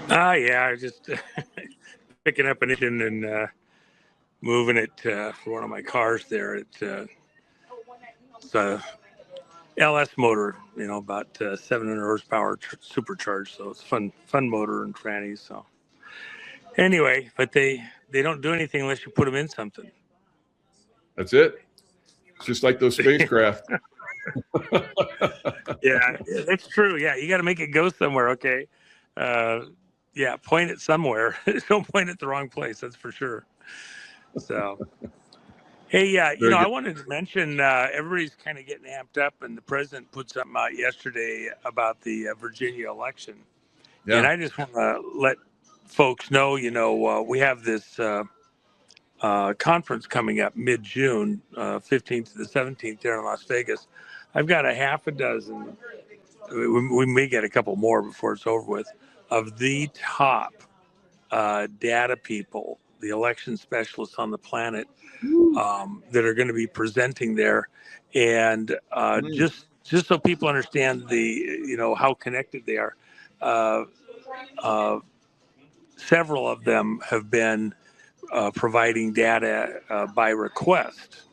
Yeah, I just picking up an engine and moving it for one of my cars there. It's a LS motor, about 700 horsepower supercharged. So it's fun motor and trannies. So anyway, but they don't do anything unless you put them in something. That's it. It's just like those spacecraft. Yeah, that's true. Yeah, you got to make it go somewhere. Okay. Uh, yeah, point it somewhere. Don't point it the wrong place. That's for sure. So. Hey, Very I good. wanted to mention everybody's kind of getting amped up, and the president put something out yesterday about the Virginia election. And Yeah. I just want to let folks know, we have this conference coming up mid-June, 15th to the 17th there in Las Vegas. I've got a half a dozen, we may get a couple more before it's over with, of the top data people, the election specialists on the planet that are going to be presenting there, and just so people understand how connected they are. Uh, uh, Several of them have been providing data by request,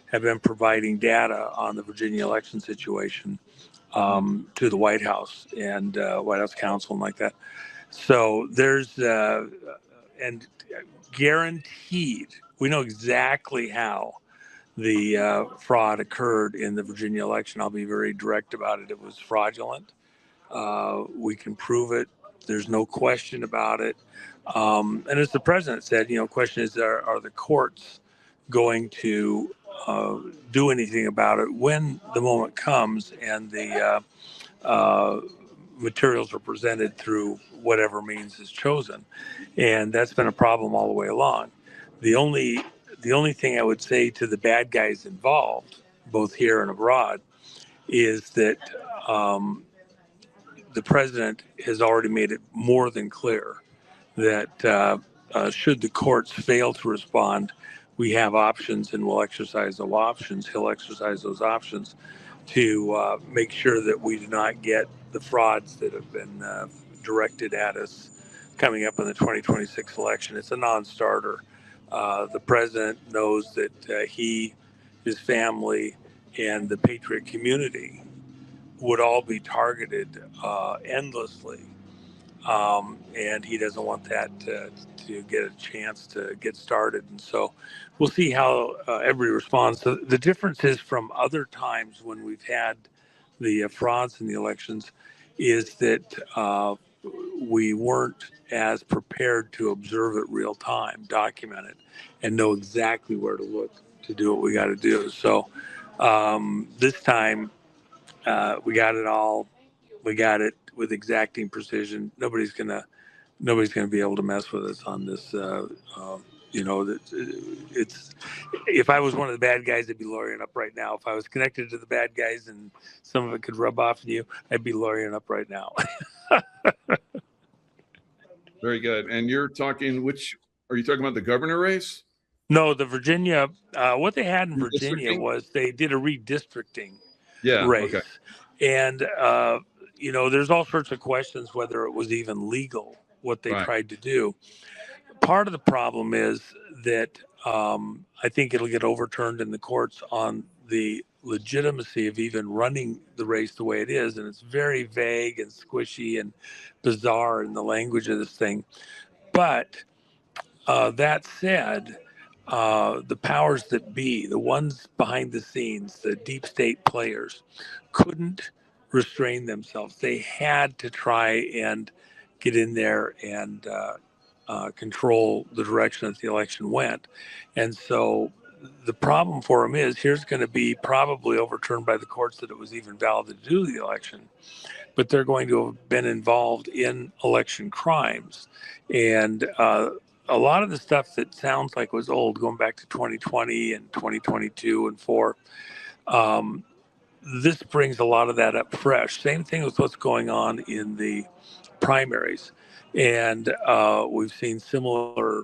have been providing data on the Virginia election situation to the White House and White House counsel and like that. So there's and guaranteed, we know exactly how the fraud occurred in the Virginia election. I'll be very direct about it. It was fraudulent. We can prove it. There's no question about it. And as the president said, question is, are the courts going to do anything about it when the moment comes and the materials are presented through whatever means is chosen? And that's been a problem all the way along. The only the only thing I would say to the bad guys involved, both here and abroad, is that um, the president has already made it more than clear that should the courts fail to respond, we have options and we'll exercise those options. He'll exercise those options to make sure that we do not get the frauds that have been directed at us coming up in the 2026 election. It's a non-starter. The president knows that he, his family, and the patriot community would all be targeted endlessly, and he doesn't want that to get a chance to get started. And so we'll see how everybody responds. So the difference is from other times when we've had the frauds in the elections is that we weren't as prepared to observe it real time, document it, and know exactly where to look to do what we got to do. So this time we got it all. We got it with exacting precision. Nobody's gonna be able to mess with us on this. It's if I was one of the bad guys, I'd be lawyering up right now. If I was connected to the bad guys and some of it could rub off on you, I'd be lawyering up right now. Very good. And you're talking are you talking about the governor race? No, the Virginia. What they had in Virginia Redistricting? was they did a redistricting Yeah. Okay. race, and there's all sorts of questions whether it was even legal what they Right. tried to do. Part of the problem is that I think it'll get overturned in the courts on the legitimacy of even running the race the way it is, and it's very vague and squishy and bizarre in the language of this thing. But that said, the powers that be, the ones behind the scenes, the deep state players, couldn't restrain themselves. They had to try and get in there and control the direction that the election went. And so the problem for them is here's going to be probably overturned by the courts that it was even valid to do the election, but they're going to have been involved in election crimes. And a lot of the stuff that sounds like was old, going back to 2020 and 2022 and 4, um, this brings a lot of that up fresh. Same thing with what's going on in the primaries. And we've seen similar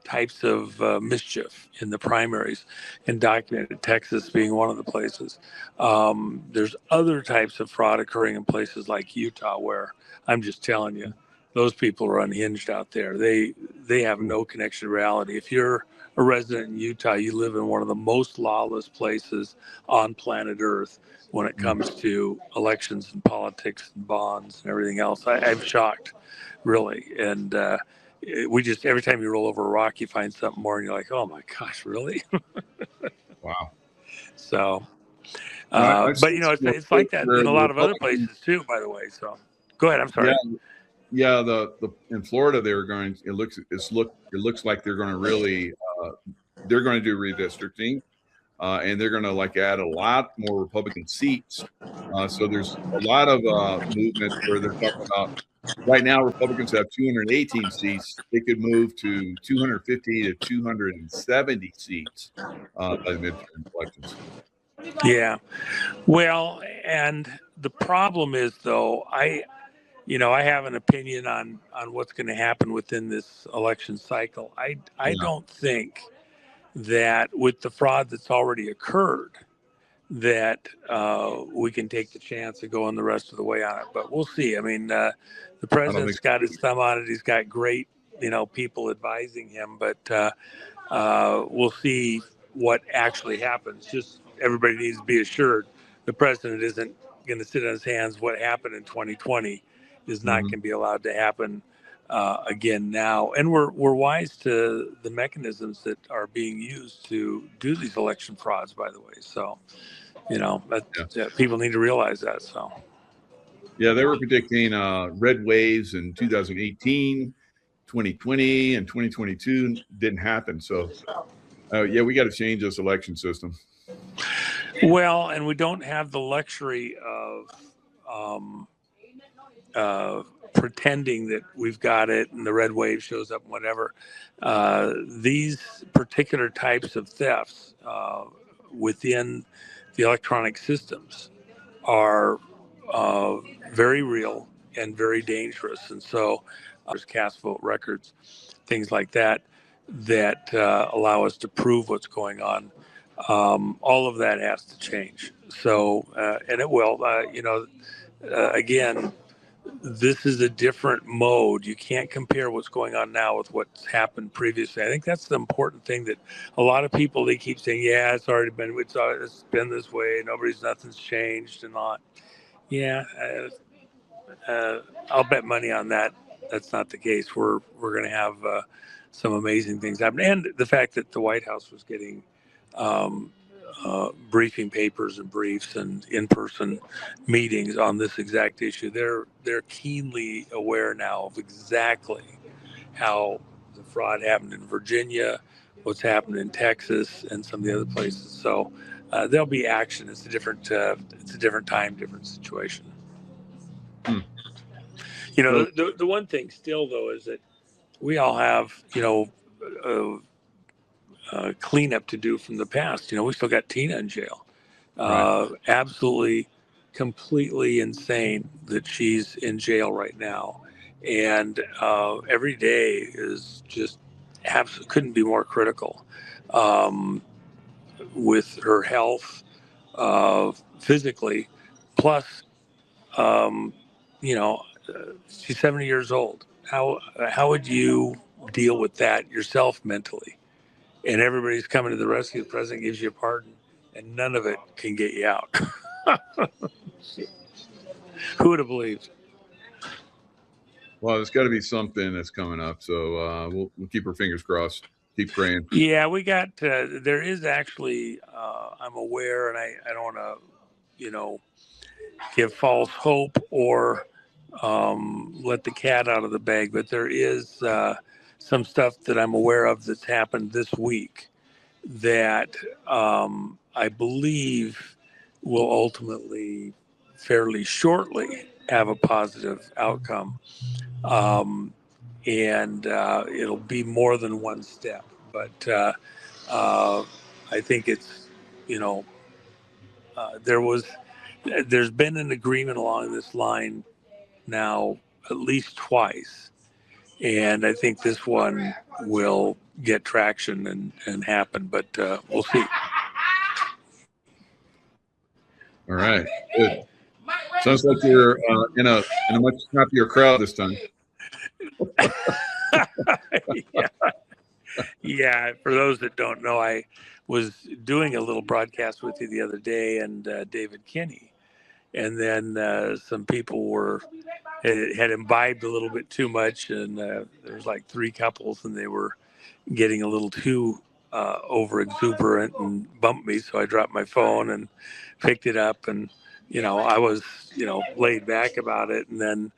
types of mischief in the primaries and documented, Texas being one of the places. There's other types of fraud occurring in places like Utah where I'm just telling you, those people are unhinged out there. They have no connection to reality. If you're a resident in Utah, you live in one of the most lawless places on planet Earth when it comes to elections and politics and bonds and everything else. I'm shocked, really. And we just, every time you roll over a rock, you find something more, and you're like, oh my gosh, really? Wow. So, I've but seen some it's like reports that where in a the lot of other Republicans, places too, by the way. So, go ahead. I'm yeah, sorry. yeah, the in Florida they're going. It looks like they're going to really they're going to do redistricting, and they're going to like add a lot more Republican seats. So there's a lot of movement where they're talking about right now Republicans have 218 seats. They could move to 250 to 270 seats by the midterm elections. Yeah. Well, and the problem is, though, I have an opinion on what's going to happen within this election cycle. I Yeah, don't think that with the fraud that's already occurred, that we can take the chance of going the rest of the way on it. But we'll see. I mean, the I don't think president's got so. his thumb on it. He's got great, people advising him. But we'll see what actually happens. Just everybody needs to be assured the president isn't going to sit on his hands. What happened in 2020 is not Mhm. going to be allowed to happen again now. And we're wise to the mechanisms that are being used to do these election frauds, by the way. So, people need to realize that. So. Yeah, they were predicting red waves in 2018, 2020, and 2022 didn't happen. So, yeah, we got to change this election system. Well, and we don't have the luxury of um, pretending that we've got it and the red wave shows up, whatever. These particular types of thefts within the electronic systems are uh, very real and very dangerous. And so, there's cast vote records, things like that, that allow us to prove what's going on. All of that has to change. So, and it will. Again, this is a different mode. You can't compare what's going on now with what's happened previously. I think that's the important thing that a lot of people, they keep saying, yeah, it's been this way. Nothing's changed and all. Yeah, I'll bet money on that. That's not the case. We're going to have some amazing things happen, and the fact that the White House was getting um, briefing papers and briefs and in-person meetings on this exact issue. They're keenly aware now of exactly how the fraud happened in Virginia, what's happened in Texas, and some of the other places. So there'll be action. It's a different time, different situation. Hmm. So, The one thing still though is that we all have uh, cleanup to do from the past. We still got Tina in jail. right. Absolutely, completely insane that she's in jail right now, and every day is just absolutely couldn't be more critical um, with her health physically, plus um, you know, she's 70 years old. How would you deal with that yourself mentally? And everybody's coming to the rescue. The president gives you a pardon, and none of it can get you out. Who would have believed? Well, there's got to be something that's coming up. So we'll keep our fingers crossed. Keep praying. Yeah, we got. There is actually. I'm aware, and I don't want to, give false hope or let the cat out of the bag. But there is some stuff that I'm aware of that's happened this week that I believe will ultimately, fairly shortly, have a positive outcome. And it'll be more than one step. But I think it's, you know, there's been an agreement along this line now at least twice. And I think this one will get traction and happen, but we'll see. All right. Good. Sounds like you're in a much happier crowd this time. Yeah. Yeah. For those that don't know, I was doing a little broadcast with you the other day, and David Kinney, and then some people had imbibed a little bit too much, and there was like three couples, and they were getting a little too over exuberant and bumped me. So I dropped my phone and picked it up, and I was laid back about it, and then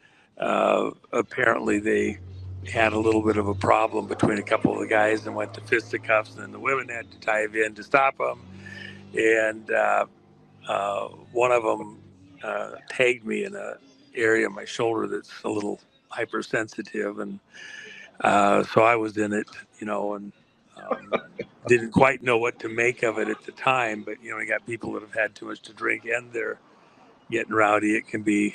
apparently they had a little bit of a problem between a couple of the guys and went to fisticuffs, and then the women had to dive in to stop them, and one of them tagged me in a area of my shoulder that's a little hypersensitive, and so I was in it, and didn't quite know what to make of it at the time. But you got people that have had too much to drink and they're getting rowdy. It can be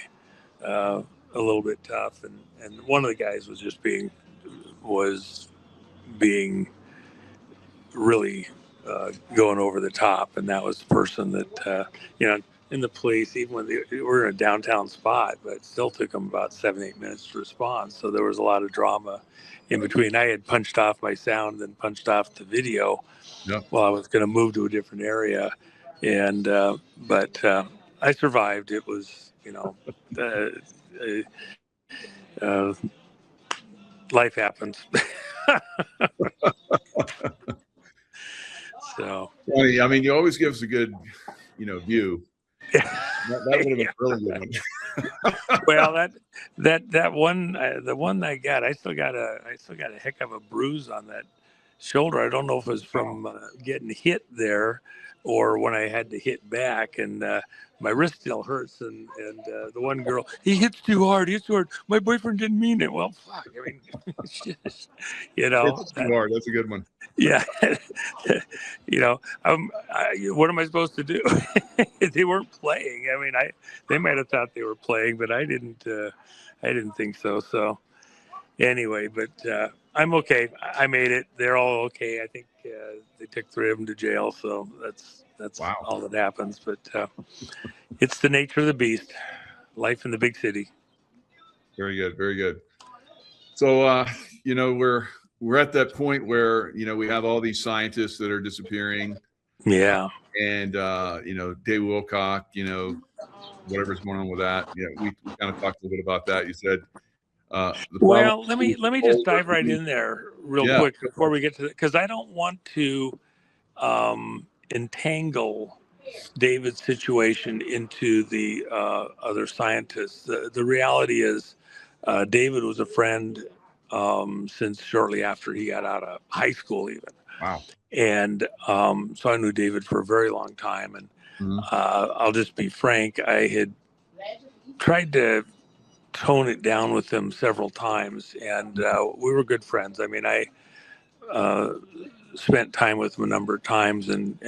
a little bit tough. And one of the guys was being really going over the top, and that was the person that in the police, even when they were in a downtown spot, but it still took them about 7-8 minutes to respond. So there was a lot of drama in between. I had punched off my sound and punched off the video. Yep. Well, I was going to move to a different area, and but I survived. It was uh, uh, life happens. So Funny. I mean, you always give us a good, view. That would have been a really good one. Well, that one, the one I got, I still got a heck of a bruise on that shoulder. I don't know if it was from getting hit there, or when I had to hit back, and my wrist still hurts. And the one girl, he hits too hard. He hits too hard. My boyfriend didn't mean it. Well, fuck. I mean, it's Too hard. That's a good one. Yeah. What am I supposed to do? They weren't playing. I mean, they might have thought they were playing, but I didn't think so. So anyway, but I'm okay. I made it. They're all okay. I think they took 3 of them to jail. So that's Wow. all that happens. But it's the nature of the beast. Life in the big city. Very good. Very good. So, we're at that point where, we have all these scientists that are disappearing. Yeah. And, Dave Wilcock, whatever's going on with that. Yeah. We kind of talked a little bit about that. You said, well, let me just dive right in there real quick before we get to it, because I don't want to entangle David's situation into the other scientists. The reality is, David was a friend since shortly after he got out of high school, even. Wow. And so I knew David for a very long time. And I'll just be frank, I had tried to tone it down with him several times, and we were good friends. I mean, I spent time with him a number of times, and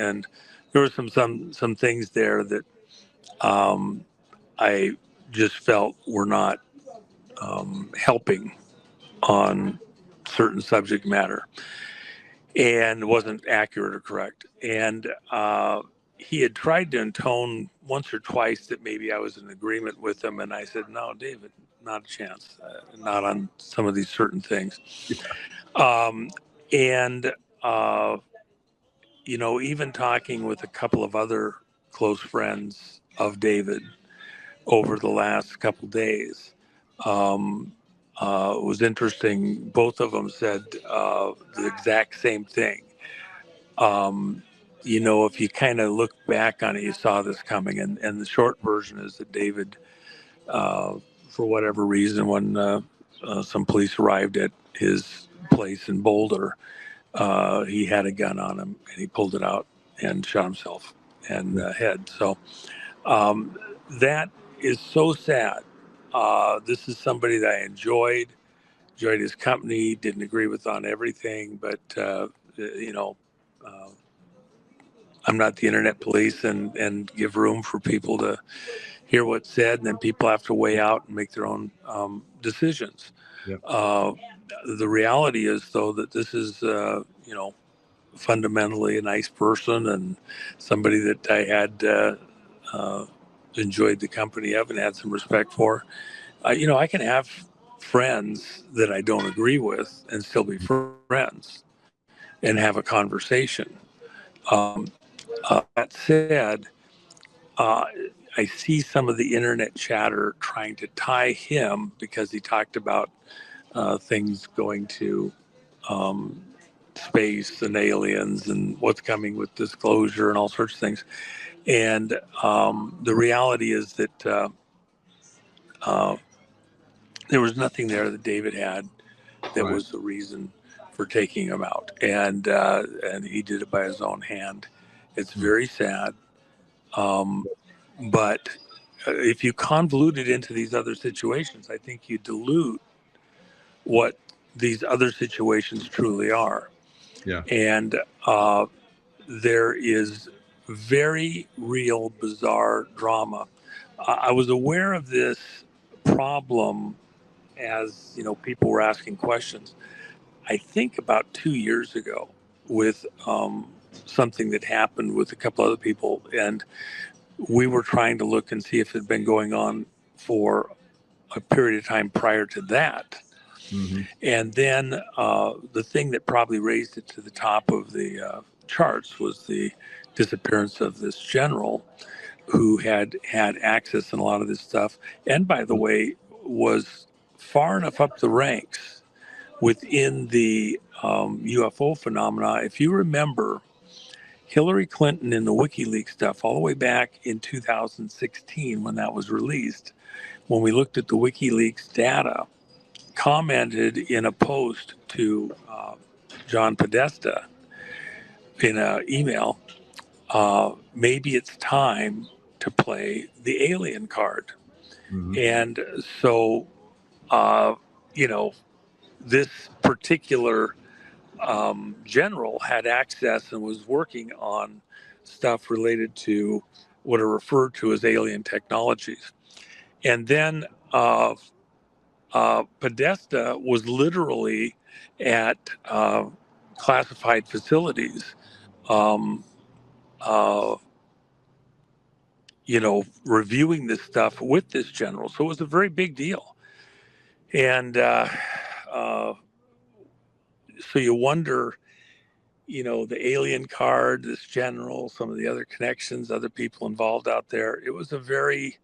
there were some things there that I just felt were not helping on certain subject matter and wasn't accurate or correct. And he had tried to intone once or twice that maybe I was in agreement with him. And I said, no, David, not a chance, not on some of these certain things. Even talking with a couple of other close friends of David over the last couple days, it was interesting. Both of them said the exact same thing. If you kind of look back on it, you saw this coming. And the short version is that David, for whatever reason, when some police arrived at his place in Boulder, he had a gun on him, and he pulled it out and shot himself in the head. So that is so sad. This is somebody that I enjoyed his company, didn't agree with on everything, but I'm not the internet police and give room for people to hear what's said, and then people have to weigh out and make their own decisions. Yep. The reality is, though, that this is fundamentally a nice person and somebody that I had enjoyed the company of and had some respect for. I can have friends that I don't agree with and still be friends and have a conversation. Um, that said, uh, I see some of the internet chatter trying to tie him because he talked about things going to um, space and aliens and what's coming with disclosure and all sorts of things. And the reality is that uh, there was nothing there that David had that Right. was the reason for taking him out, and he did it by his own hand. It's Hmm. very sad, um, but if you convolute it into these other situations, I think you dilute what these other situations truly are. Yeah. And uh, there is very real, bizarre drama. I was aware of this problem as people were asking questions. I think about 2 years ago with something that happened with a couple other people, and we were trying to look and see if it had been going on for a period of time prior to that. Hmm. And then the thing that probably raised it to the top of the charts was the disappearance of this general who had access and a lot of this stuff. And by the way, was far enough up the ranks within the UFO phenomena. If you remember, Hillary Clinton in the WikiLeaks stuff, all the way back in 2016 when that was released, when we looked at the WikiLeaks data, commented in a post to John Podesta in an email, maybe it's time to play the alien card. Hmm. And so, uh, you know, this particular general had access and was working on stuff related to what are referred to as alien technologies. And then Podesta was literally at classified facilities, um, uh, reviewing this stuff with this general. So it was a very big deal. And uh, so you wonder, the alien card, this general, some of the other connections, other people involved out there. It was a very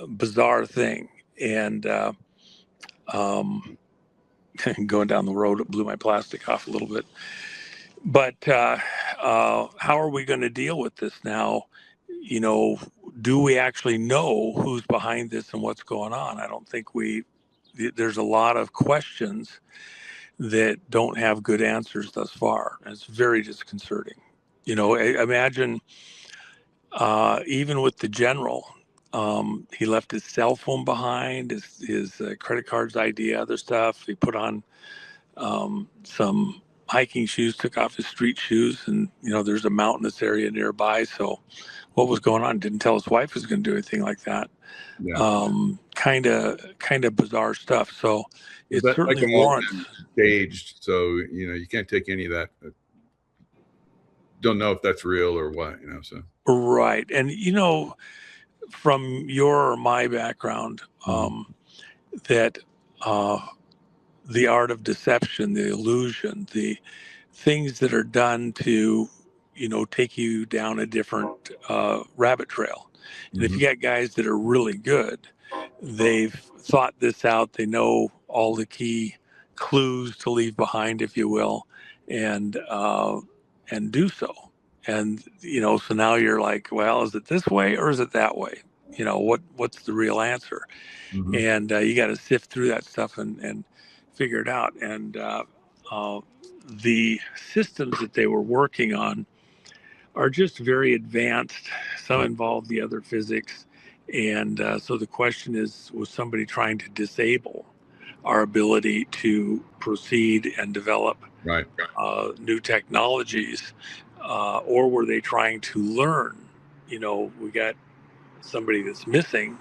bizarre thing. And um, going down the road, it blew my plastic off a little bit. But how are we going to deal with this now? Do we actually know who's behind this and what's going on? I don't think there's a lot of questions that don't have good answers thus far. And it's very disconcerting. Imagine even with the general, he left his cell phone behind, his credit cards, ID, other stuff. He put on some hiking shoes, took off his street shoes, and there's a mountainous area nearby. So, what was going on? Didn't tell his wife he was going to do anything like that. Yeah. Kind of bizarre stuff. So, it That like certainly all warrants. staged, so you can't take any of that. Don't know if that's real or what. So Right, and from your or my background, Mhm. that uh, the art of deception, the illusion, the things that are done to, take you down a different rabbit trail. And if you Mhm. got guys that are really good, they've thought this out. They know all the key clues to leave behind, if you will, and do so. And so now you're like, well, is it this way or is it that way? What's the real answer? Mhm. And you got to sift through that stuff and figure it out. And the systems that they were working on are just very advanced. Some involve the other physics. And so the question is, was somebody trying to disable our ability to proceed and develop Right. new technologies? Or were they trying to learn? We got somebody that's missing.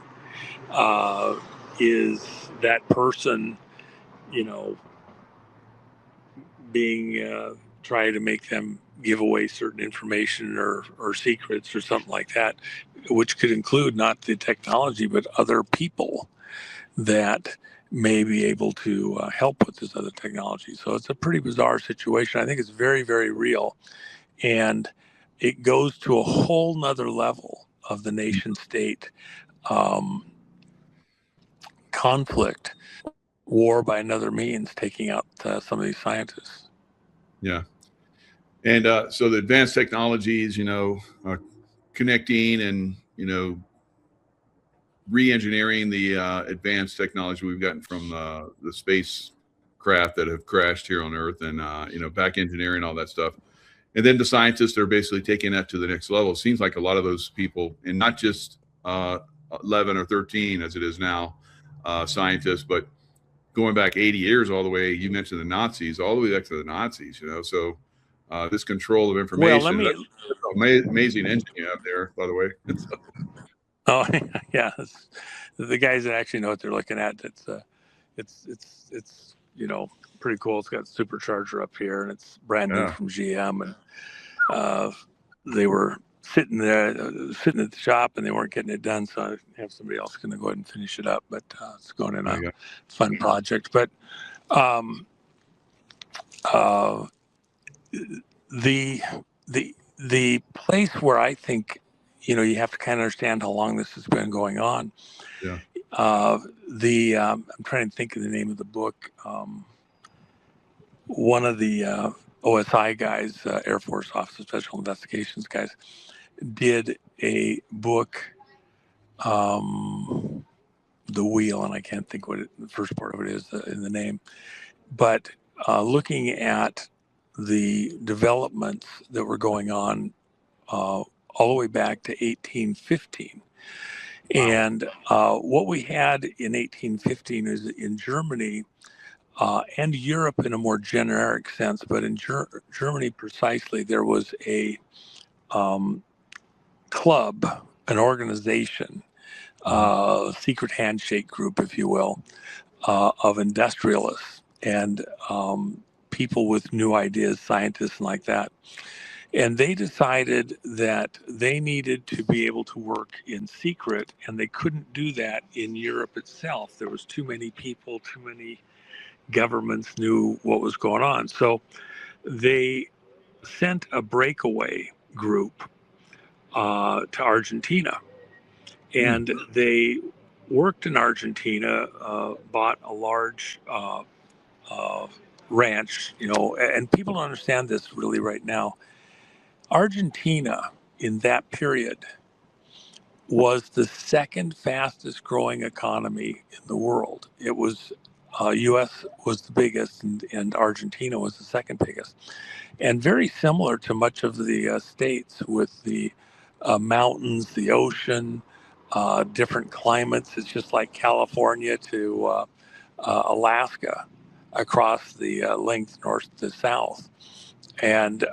Uh, is that person, you know, being trying to make them give away certain information or secrets or something like that, which could include not the technology but other people that may be able to help with this other technology. So it's a pretty bizarre situation. I think it's very, very real. And it goes to a whole nother level of the nation state conflict, war by another means, taking out some of these scientists. Yeah. And so the advanced technologies, connecting and, re-engineering the advanced technology we've gotten from the spacecraft that have crashed here on Earth, and back engineering, all that stuff. And then the scientists are basically taking that to the next level. It seems like a lot of those people, and not just 11 or 13 as it is now, scientists, but going back 80 years all the way, you mentioned the Nazis, all the way back to the Nazis, so this control of information. Well, that's an amazing engine you have there, by the way. Oh yeah, the guys that actually know what they're looking at. It's pretty cool. It's got a supercharger up here, and it's brand new from GM. And they were sitting at the shop, and they weren't getting it done. So I have somebody else going to go ahead and finish it up. But it's going in a fun project. But the place where I think you have to kind of understand how long this has been going on. Yeah. I'm trying to think of the name of the book. One of the OSI guys, Air Force Office of Special Investigations guys, did a book, The Wheel, and I can't think what the first part of it is in the name, but looking at the developments that were going on all the way back to 1815. And what we had in 1815 is in Germany and Europe in a more generic sense, but in Germany precisely, there was a club, an organization, secret handshake group, if you will, of industrialists and people with new ideas, scientists and like that. And they decided that they needed to be able to work in secret, and they couldn't do that in Europe itself. There was too many people, too many governments knew what was going on. So they sent a breakaway group to Argentina, and they worked in Argentina, bought a large ranch, and people don't understand this really right now. Argentina in that period was the second fastest growing economy in the world. It was U.S. was the biggest, and Argentina was the second biggest, and very similar to much of the states with the mountains, the ocean, different climates. It's just like California to Alaska across the length north to south, and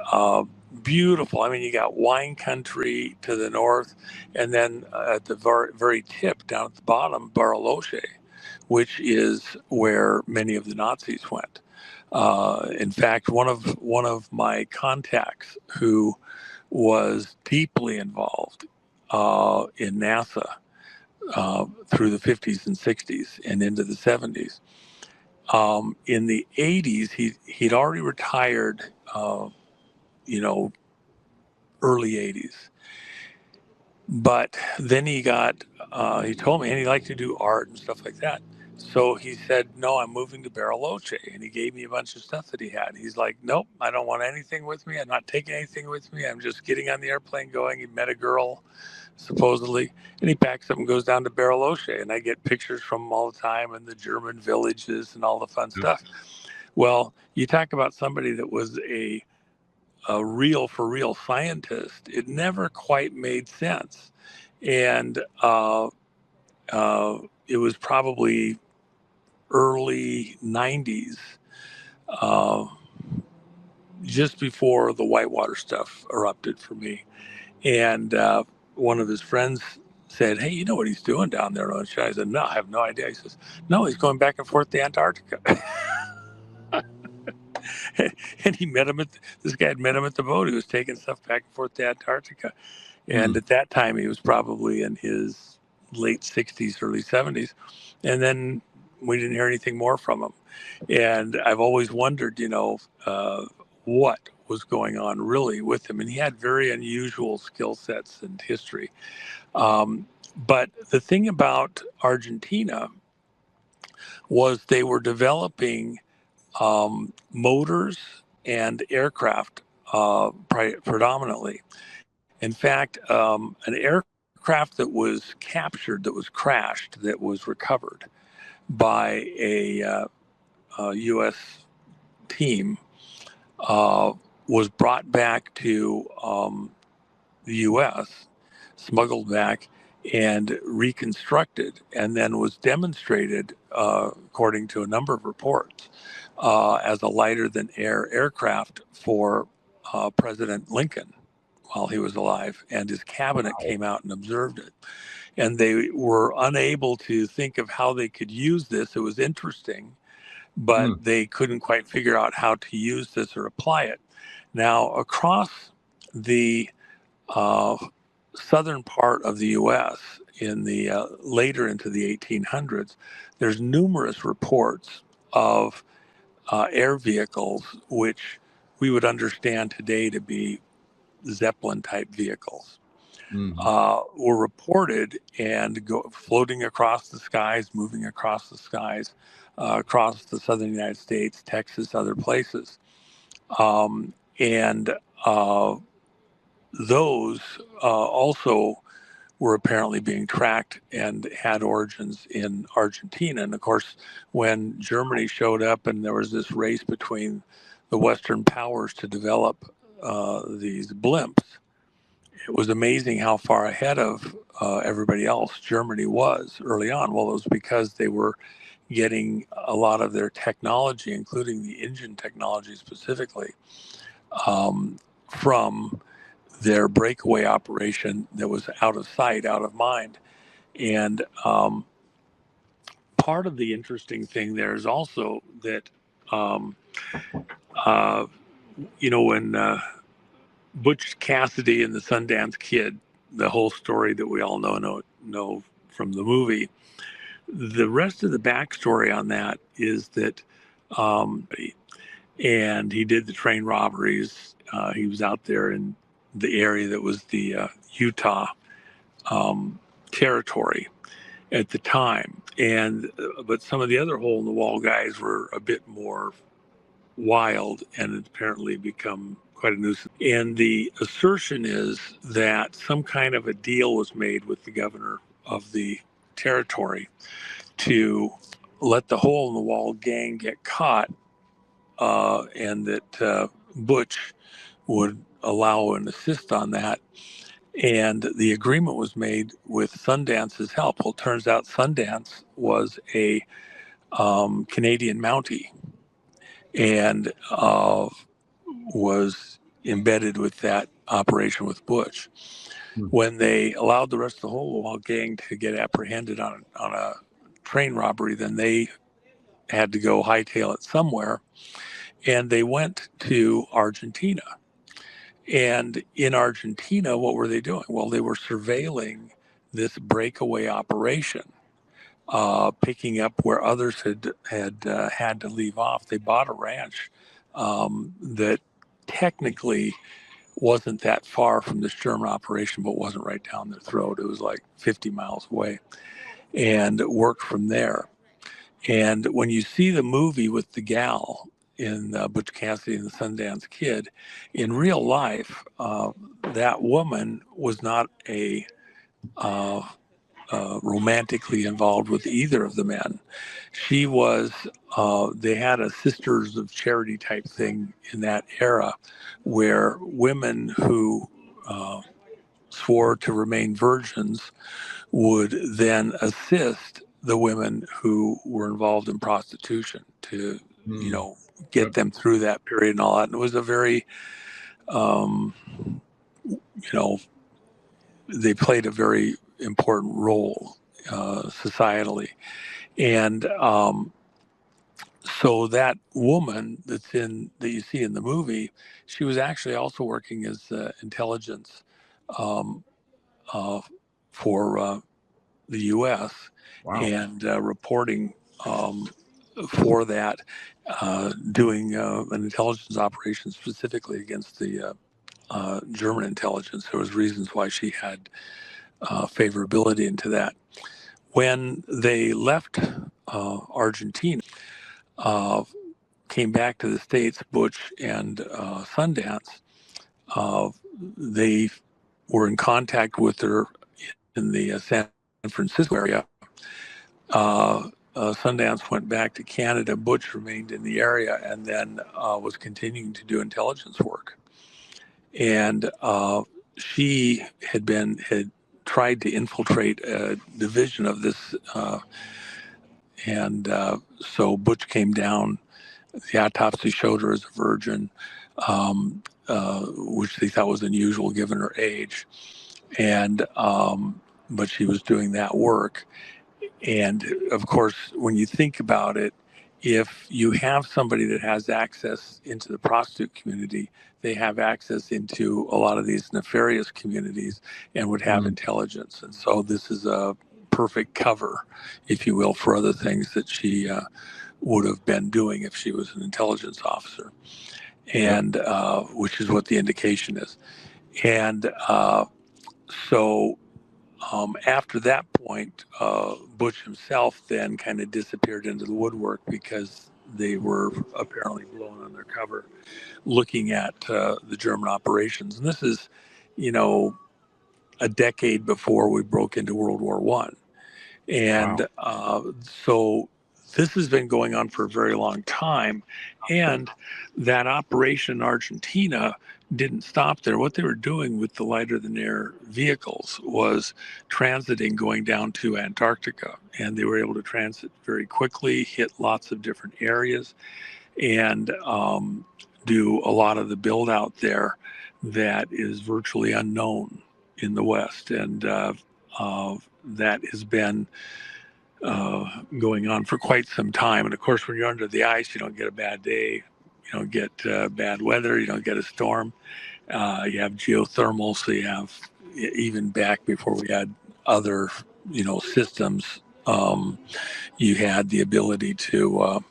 beautiful. I mean, you got wine country to the north, and then at the very tip down at the bottom, Bariloche, which is where many of the Nazis went. In fact, one of my contacts who was deeply involved in NASA through the 50s and 60s and into the 70s. In the 80s, he'd already retired. Early 80s. But then he told me, and he liked to do art and stuff like that. So he said, no, I'm moving to Bariloche. And he gave me a bunch of stuff that he had. He's like, nope, I don't want anything with me. I'm not taking anything with me. I'm just getting on the airplane going. He met a girl, supposedly, and he packs up and goes down to Bariloche. And I get pictures from him all the time and the German villages and all the fun stuff. Well, you talk about somebody that was a real for real scientist. It never quite made sense. And it was probably early 90s, just before the Whitewater stuff erupted for me. And one of his friends said, hey, you know what he's doing down there? And I said, no, I have no idea. He says, no, he's going back and forth to Antarctica. And this guy had met him at the boat. He was taking stuff back and forth to Antarctica. And at that time, he was probably in his late 60s, early 70s. And then we didn't hear anything more from him. And I've always wondered, what was going on really with him. And he had very unusual skill sets and history. But the thing about Argentina was they were developing motors and aircraft predominantly. In fact, an aircraft that was captured, that was crashed, that was recovered by a U.S. team was brought back to the U.S., smuggled back, and reconstructed, and then was demonstrated, according to a number of reports, as a lighter than air aircraft for President Lincoln while he was alive, and his cabinet came out and observed it. And they were unable to think of how they could use this. It was interesting, but they couldn't quite figure out how to use this or apply it. Now, across the southern part of the U.S. in the later into the 1800s, there's numerous reports of air vehicles which we would understand today to be Zeppelin type vehicles. Were reported and floating across the skies, moving across the skies, across the southern United States, Texas, other places. And those also were apparently being tracked and had origins in Argentina. And of course, when Germany showed up and there was this race between the Western powers to develop these blimps, it was amazing how far ahead of everybody else Germany was early on. Well, it was because they were getting a lot of their technology, including the engine technology specifically, from their breakaway operation that was out of sight, out of mind. And part of the interesting thing there is also that, when Butch Cassidy and the Sundance Kid, the whole story that we all know from the movie, the rest of the backstory on that is that, and he did the train robberies. He was out there in the area that was the Utah territory at the time, but some of the other hole in the wall guys were a bit more wild and had apparently become quite a nuisance. And the assertion is that some kind of a deal was made with the governor of the territory to let the hole in the wall gang get caught, and that Butch would allow and assist on that. And the agreement was made with Sundance's help. Well, it turns out Sundance was a Canadian Mountie and was embedded with that operation with Butch. When they allowed the rest of the whole wall gang to get apprehended on a train robbery, then they had to go hightail it somewhere, and they went to Argentina. And in Argentina, what were they doing? Well, they were surveilling this breakaway operation, picking up where others had to leave off. They bought a ranch that technically wasn't that far from this German operation, but wasn't right down their throat. It was like 50 miles away, and worked from there. And when you see the movie with the gal in Butch Cassidy and the Sundance Kid, in real life, that woman was not romantically involved with either of the men. She was, they had a Sisters of Charity type thing in that era where women who swore to remain virgins would then assist the women who were involved in prostitution to, get them through that period and all that. And it was a very, they played a very important role societally. And so that woman that you see in the movie, she was actually also working as intelligence for the U.S. Wow. and reporting for that, doing an intelligence operation specifically against the German intelligence. There was reasons why she had favorability into that. When they left Argentina, uh, came back to the States, Butch and Sundance, uh, they were in contact with her in the San Francisco area. Sundance went back to Canada. Butch remained in the area and then was continuing to do intelligence work. And she had tried to infiltrate a division of this, and so Butch came down. The autopsy showed her as a virgin, which they thought was unusual given her age. And but she was doing that work. And of course, when you think about it, if you have somebody that has access into the prostitute community, they have access into a lot of these nefarious communities and would have intelligence. And so this is a perfect cover, if you will, for other things that she would have been doing if she was an intelligence officer, and which is what the indication is. And so after that point, Butch himself then kind of disappeared into the woodwork because they were apparently blown on their cover looking at the German operations. And this is, a decade before we broke into World War One. And so this has been going on for a very long time. And that operation in Argentina didn't stop there. What they were doing with the lighter than air vehicles was transiting, going down to Antarctica. And they were able to transit very quickly, hit lots of different areas, and do a lot of the build out there that is virtually unknown in the West. And that has been going on for quite some time. And of course, when you're under the ice, you don't get a bad day, you don't get bad weather, you don't get a storm. You have geothermal, so you have, even back before we had other, systems, you had the ability to,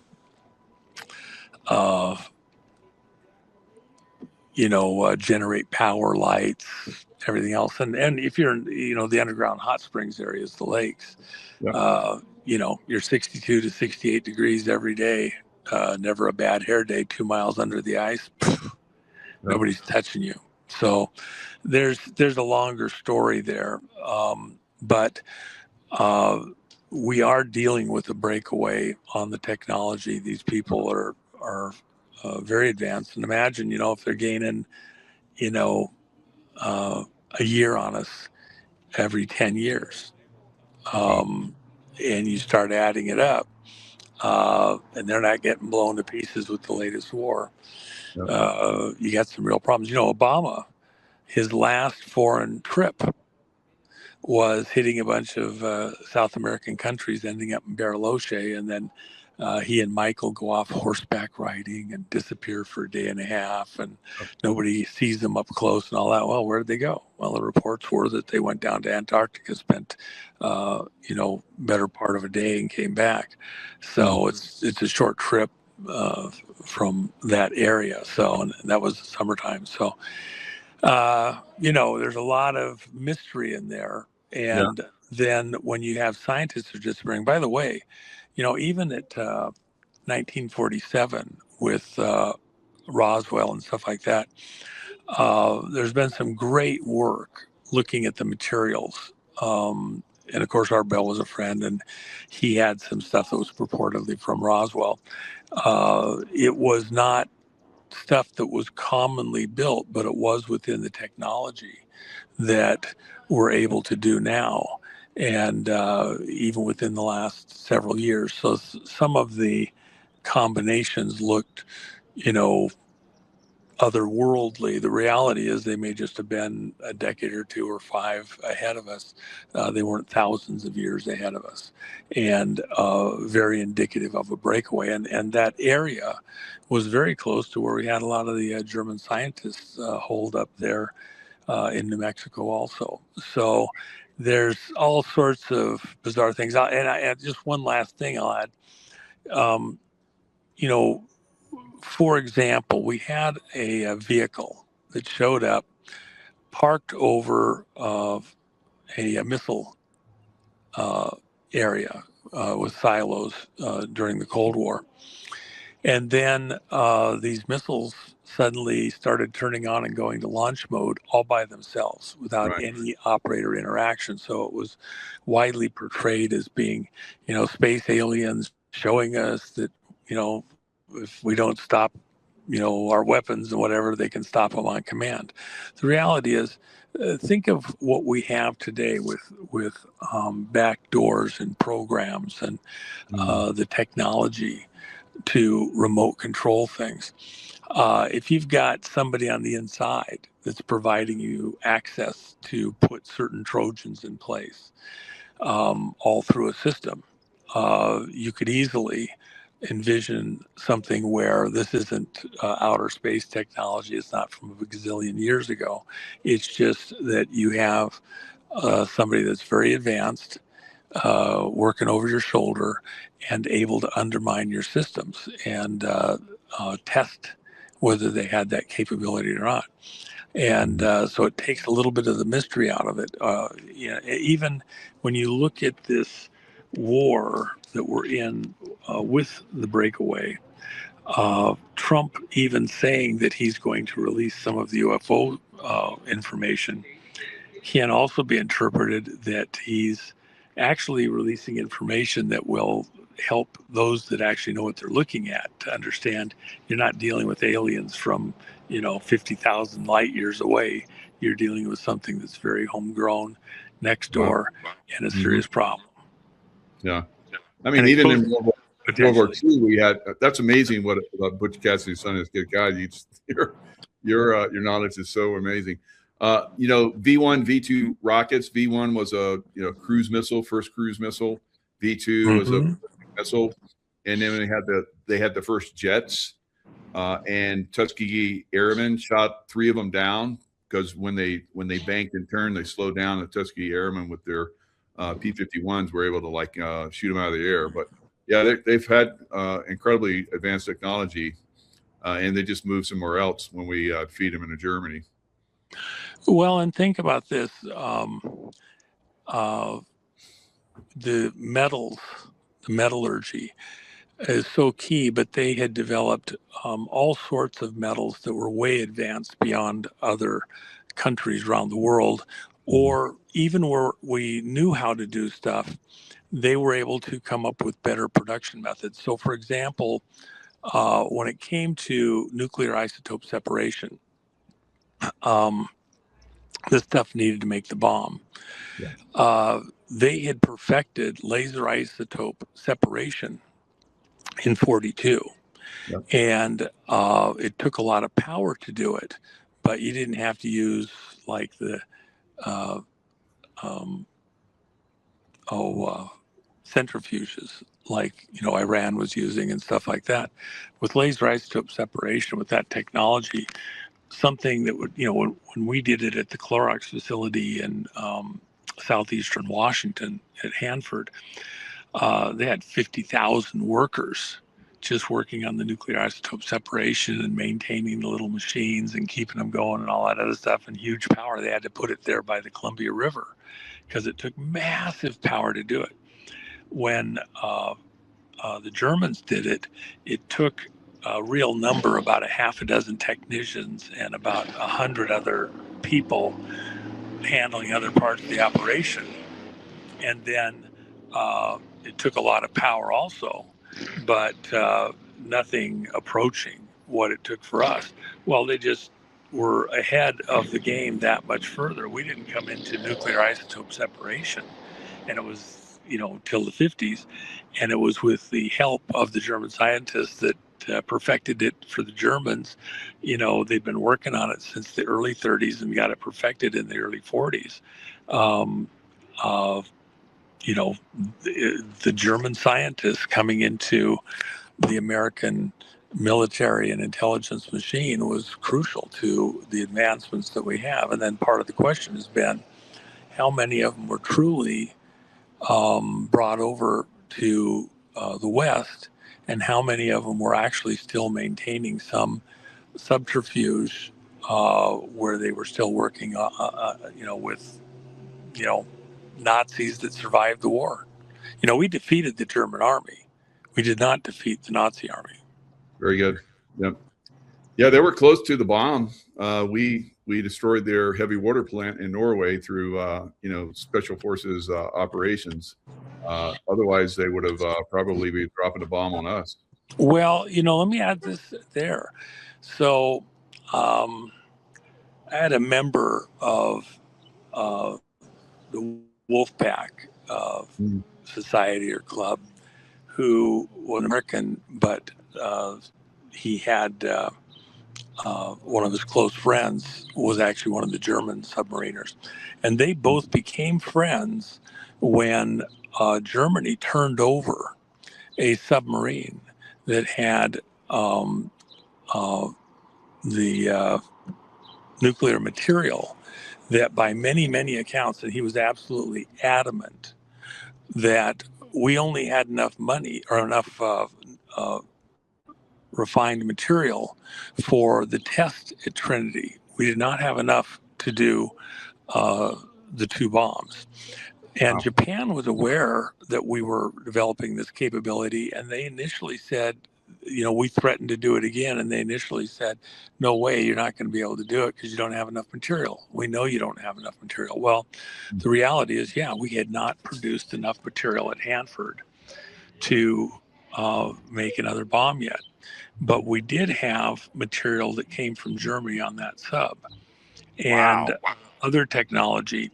generate power, lights, everything else. And if you're in, the underground hot springs areas, the lakes, you're 62 to 68 degrees every day. Never a bad hair day, 2 miles under the ice. Nobody's touching you. So there's a longer story there. But we are dealing with a breakaway on the technology. These people are very advanced. And imagine, if they're gaining, a year on us every 10 years. And you start adding it up, and they're not getting blown to pieces with the latest war. You got some real problems. Obama, his last foreign trip was hitting a bunch of South American countries, ending up in Bariloche, and then he and Michael go off horseback riding and disappear for a day and a half, and nobody sees them up close and all that. Well, where did they go? Well, the reports were that they went down to Antarctica, spent better part of a day, and came back. So it's a short trip from that area. So, and that was the summertime. So there's a lot of mystery in there. And then when you have scientists who are disappearing, by the way, even at 1947 with Roswell and stuff like that, there's been some great work looking at the materials. And of course, Art Bell was a friend, and he had some stuff that was purportedly from Roswell. It was not stuff that was commonly built, but it was within the technology that we're able to do now, and even within the last several years. So some of the combinations looked, otherworldly. The reality is they may just have been a decade or two or five ahead of us. They weren't thousands of years ahead of us, and very indicative of a breakaway. And that area was very close to where we had a lot of the German scientists holed up there in New Mexico also. So there's all sorts of bizarre things. And just one last thing I'll add. Um, you know, for example, we had a vehicle that showed up parked over a missile uh, area with silos during the Cold War. And then these missiles suddenly started turning on and going to launch mode all by themselves without Right. any operator interaction. So it was widely portrayed as being, space aliens showing us that, if we don't stop, our weapons and whatever, they can stop them on command. The reality is, think of what we have today with back doors and programs and Mm. the technology to remote control things. If you've got somebody on the inside that's providing you access to put certain Trojans in place, all through a system, you could easily envision something where this isn't outer space technology. It's not from a gazillion years ago. It's just that you have somebody that's very advanced working over your shoulder and able to undermine your systems and test whether they had that capability or not. And so it takes a little bit of the mystery out of it. Even when you look at this war that we're in with the breakaway, Trump even saying that he's going to release some of the UFO information can also be interpreted that he's actually releasing information that will help those that actually know what they're looking at to understand you're not dealing with aliens from 50,000 light years away. You're dealing with something that's very homegrown next Wow. door and a Hmm. serious problem. Yeah. I mean, And even in exposed World War potentially. II, we had that's amazing what Butch Cassidy's son is. Good guy, your knowledge is so amazing. V1, V2 rockets. V1 was a cruise missile, first cruise missile. V2 was a Hmm. missile, and then they had the first jets, and Tuskegee Airmen shot 3 of them down because when they banked and turned, they slowed down. The Tuskegee Airmen with their P-51s were able to shoot them out of the air, but yeah, they've had incredibly advanced technology, and they just move somewhere else when we feed them into Germany. Well, and think about this. Uh, the metals, the metallurgy, is so key, but they had developed all sorts of metals that were way advanced beyond other countries around the world, or even where we knew how to do stuff, they were able to come up with better production methods. So, for example, when it came to nuclear isotope separation, um, this stuff needed to make the bomb. Yeah. They had perfected laser isotope separation in 42. Yeah. And it took a lot of power to do it, but you didn't have to use like the uh, um, centrifuges like Iran was using and stuff like that. With laser isotope separation, with that technology, something that would when we did it at the Clorox facility in southeastern Washington at Hanford, they had 50,000 workers just working on the nuclear isotope separation and maintaining the little machines and keeping them going and all that other stuff, and huge power. They had to put it there by the Columbia River because it took massive power to do it. When the Germans did it, it took a real number, about a half a dozen technicians and about 100 other people handling other parts of the operation. And then it took a lot of power also, but nothing approaching what it took for us. Well, they just were ahead of the game that much further. We didn't come into nuclear isotope separation, and it was, till the 50s, and it was with the help of the German scientists that perfected it for the Germans. They'd been working on it since the early 30s and got it perfected in the early 40s. Um, uh, the German scientists coming into the American military and intelligence machine was crucial to the advancements that we have. And then part of the question has been how many of them were truly brought over to the West and how many of them were actually still maintaining some subterfuge where they were still working, with, Nazis that survived the war. We defeated the German army. We did not defeat the Nazi army. Very good. Yep. Yeah, they were close to the bomb. We destroyed their heavy water plant in Norway through special forces operations. Otherwise, they would have probably been dropping a bomb on us. Well, let me add this there. So, I had a member of the Wolfpack Society or Club who was an American, but he had one of his close friends was actually one of the German submariners. And they both became friends when Germany turned over a submarine that had the nuclear material that by many, many accounts, and he was absolutely adamant that we only had enough money or enough refined material for the test at Trinity. We did not have enough to do the two bombs. And Wow. Japan was aware that we were developing this capability, and they initially said, we threatened to do it again, and they initially said, no way, you're not going to be able to do it because you don't have enough material. We know you don't have enough material. Well, the reality is, we had not produced enough material at Hanford to make another bomb yet. But we did have material that came from Germany on that sub and other technology.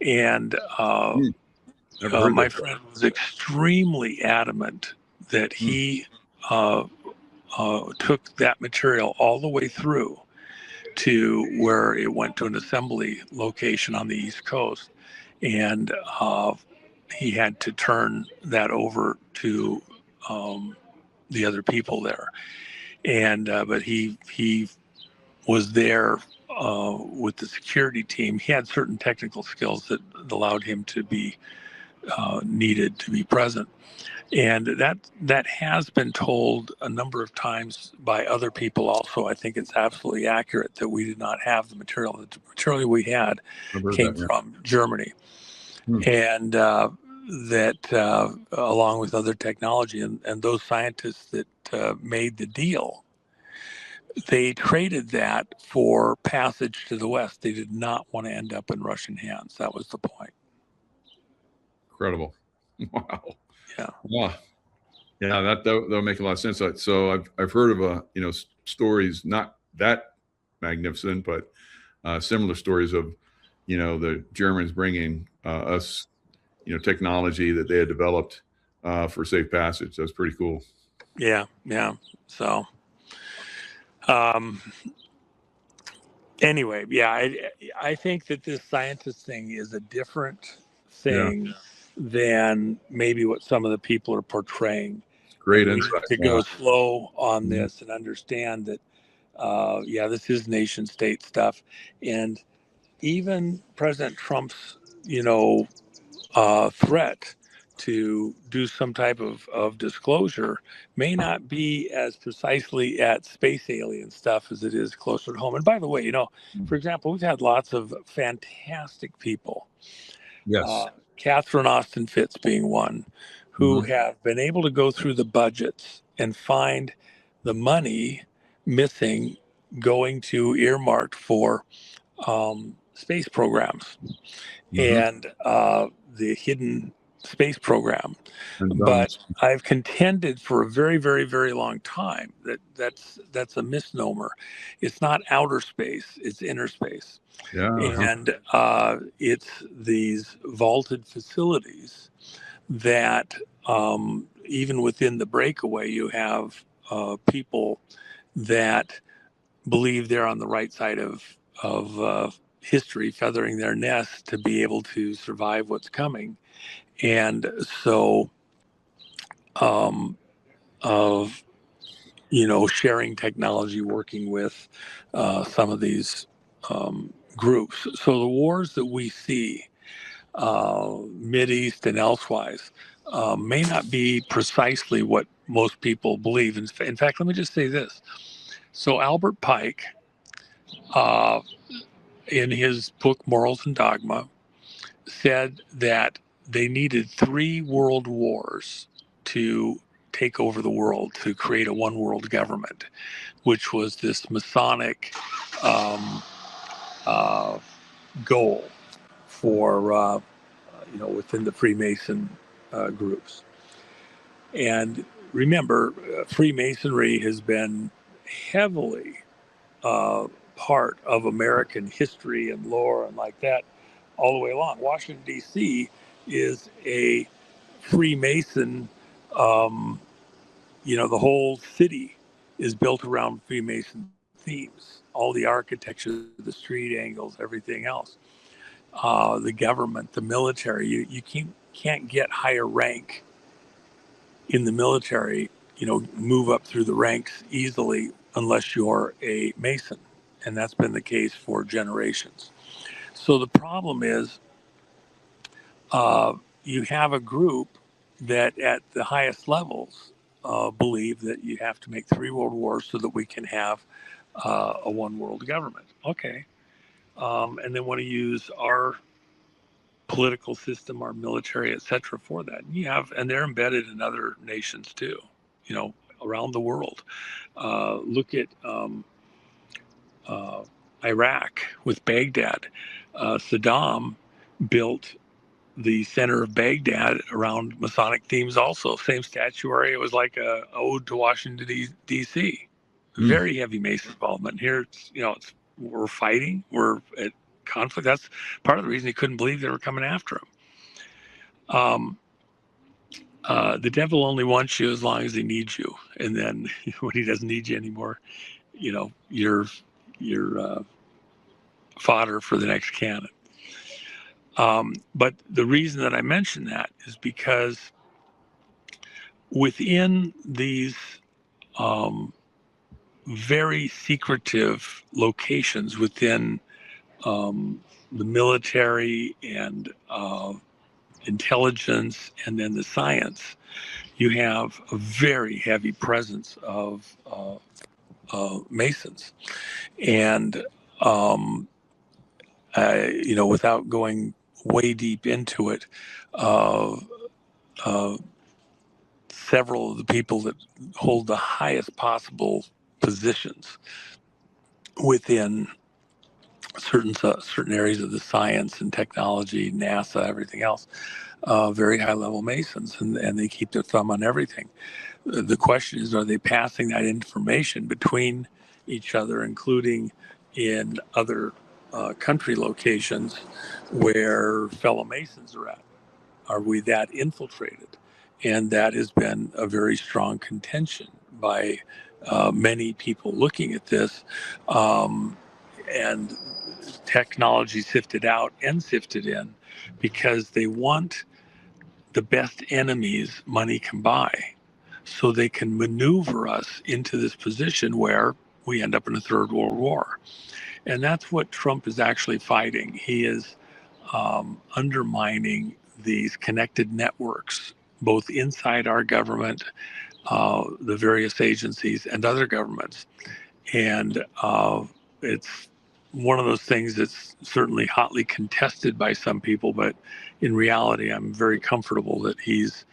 And my friend was extremely adamant that he took that material all the way through to where it went to an assembly location on the East Coast. And he had to turn that over to the other people there. And but he was there with the security team. He had certain technical skills that allowed him to be needed to be present. And that has been told a number of times by other people also. I think it's absolutely accurate that we did not have the material. The material we had came from Germany. And that along with other technology and those scientists that made the deal, they traded that for passage to the West. They did not want to end up in Russian hands. That was the point. Incredible. Wow. Yeah. Wow. Yeah, that'll make a lot of sense. So I've heard of stories not that magnificent, but similar stories of the Germans bringing us technology that they had developed for safe passage. That's pretty cool. Yeah. So anyway, I think that this scientist thing is a different thing than maybe what some of the people are portraying. Great and insight. We need to go slow on this and understand that, this is nation state stuff. And even President Trump's, threat to do some type of disclosure may not be as precisely at space alien stuff as it is closer to home. And by the way, for example, we've had lots of fantastic people. Yes. Catherine Austin Fitts being one, who have been able to go through the budgets and find the money missing going to earmarked for space programs and the hidden space program. But I've contended for a very, very, very long time that's a misnomer. It's not outer space, it's inner space. And it's these vaulted facilities that even within the breakaway, you have people that believe they're on the right side of history, feathering their nest to be able to survive what's coming. And so of sharing technology, working with some of these groups. So the wars that we see, Mideast and elsewise, may not be precisely what most people believe. In fact, let me just say this. So Albert Pike, uh, in his book Morals and Dogma, said that they needed 3 world wars to take over the world, to create a one world government, which was this Masonic um, uh, goal for within the Freemason groups. And remember, Freemasonry has been heavily uh, part of American history and lore and like that all the way along. Washington, D.C. is a Freemason, um, the whole city is built around Freemason themes. All the architecture, the street angles, everything else. The government, the military, you can't get higher rank in the military, move up through the ranks easily unless you're a Mason. And that's been the case for generations. So the problem is uh, you have a group that at the highest levels believe that you have to make 3 world wars so that we can have a one world government. Okay. And they want to use our political system, our military, et cetera, for that. And they're embedded in other nations too, around the world. Look at uh, Iraq with Baghdad. Saddam built the center of Baghdad around Masonic themes also. Same statuary. It was like a ode to Washington, D.C. Very heavy Mason involvement. Here, we're fighting. We're at conflict. That's part of the reason he couldn't believe they were coming after him. The devil only wants you as long as he needs you. And then when he doesn't need you anymore, you're fodder for the next cannon. But the reason that I mention that is because within these very secretive locations within the military and intelligence and then the science, you have a very heavy presence of Masons. And, without going way deep into it, uh, uh, several of the people that hold the highest possible positions within certain areas of the science and technology, NASA, everything else, very high level Masons, and they keep their thumb on everything. The question is, are they passing that information between each other, including in other country locations where fellow Masons are at? Are we that infiltrated? And that has been a very strong contention by many people looking at this. And technology sifted out and sifted in because they want the best enemies money can buy. So they can maneuver us into this position where we end up in a 3rd World War. And that's what Trump is actually fighting. He is undermining these connected networks, both inside our government, the various agencies, and other governments. And it's one of those things that's certainly hotly contested by some people, but in reality, I'm very comfortable that he's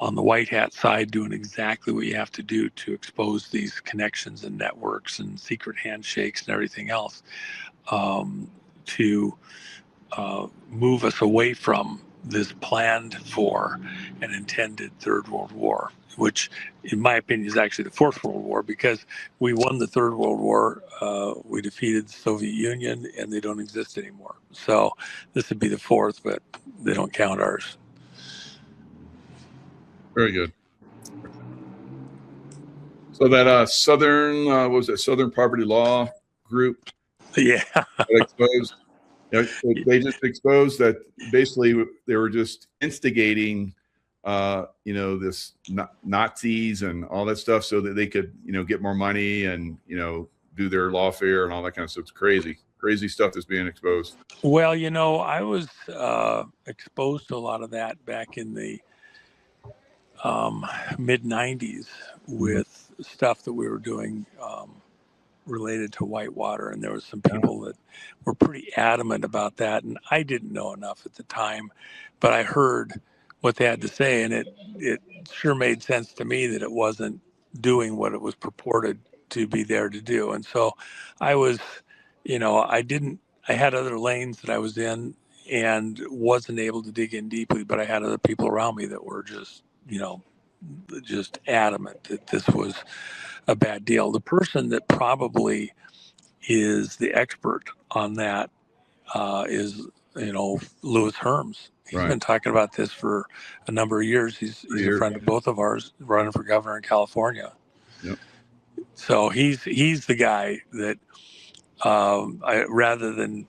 on the white hat side doing exactly what you have to do to expose these connections and networks and secret handshakes and everything else to move us away from this planned for and intended 3rd World War, which in my opinion is actually the 4th World War, because we won the 3rd World War, we defeated the Soviet Union, and they don't exist anymore. So this would be the 4th, but they don't count ours. Very good. So that Southern, what was it, Southern Poverty Law Group? Yeah. Exposed. They just exposed that basically they were just instigating, this Nazis and all that stuff so that they could, get more money and, do their lawfare and all that kind of stuff. It's crazy stuff that's being exposed. Well, I was exposed to a lot of that back in the mid 90s Mhm. with stuff that we were doing related to whitewater, and there was some Yeah. people that were pretty adamant about that, and I didn't know enough at the time, but I heard what they had to say, and it sure made sense to me that it wasn't doing what it was purported to be there to do. And so I was, I had other lanes that I was in and wasn't able to dig in deeply, but I had other people around me that were just adamant that this was a bad deal. The person that probably is the expert on that is Lewis Herms. He's Right. been talking about this for a number of years. For He's a years. friend of both of ours, running for governor in California. Yep. So he's the guy that rather than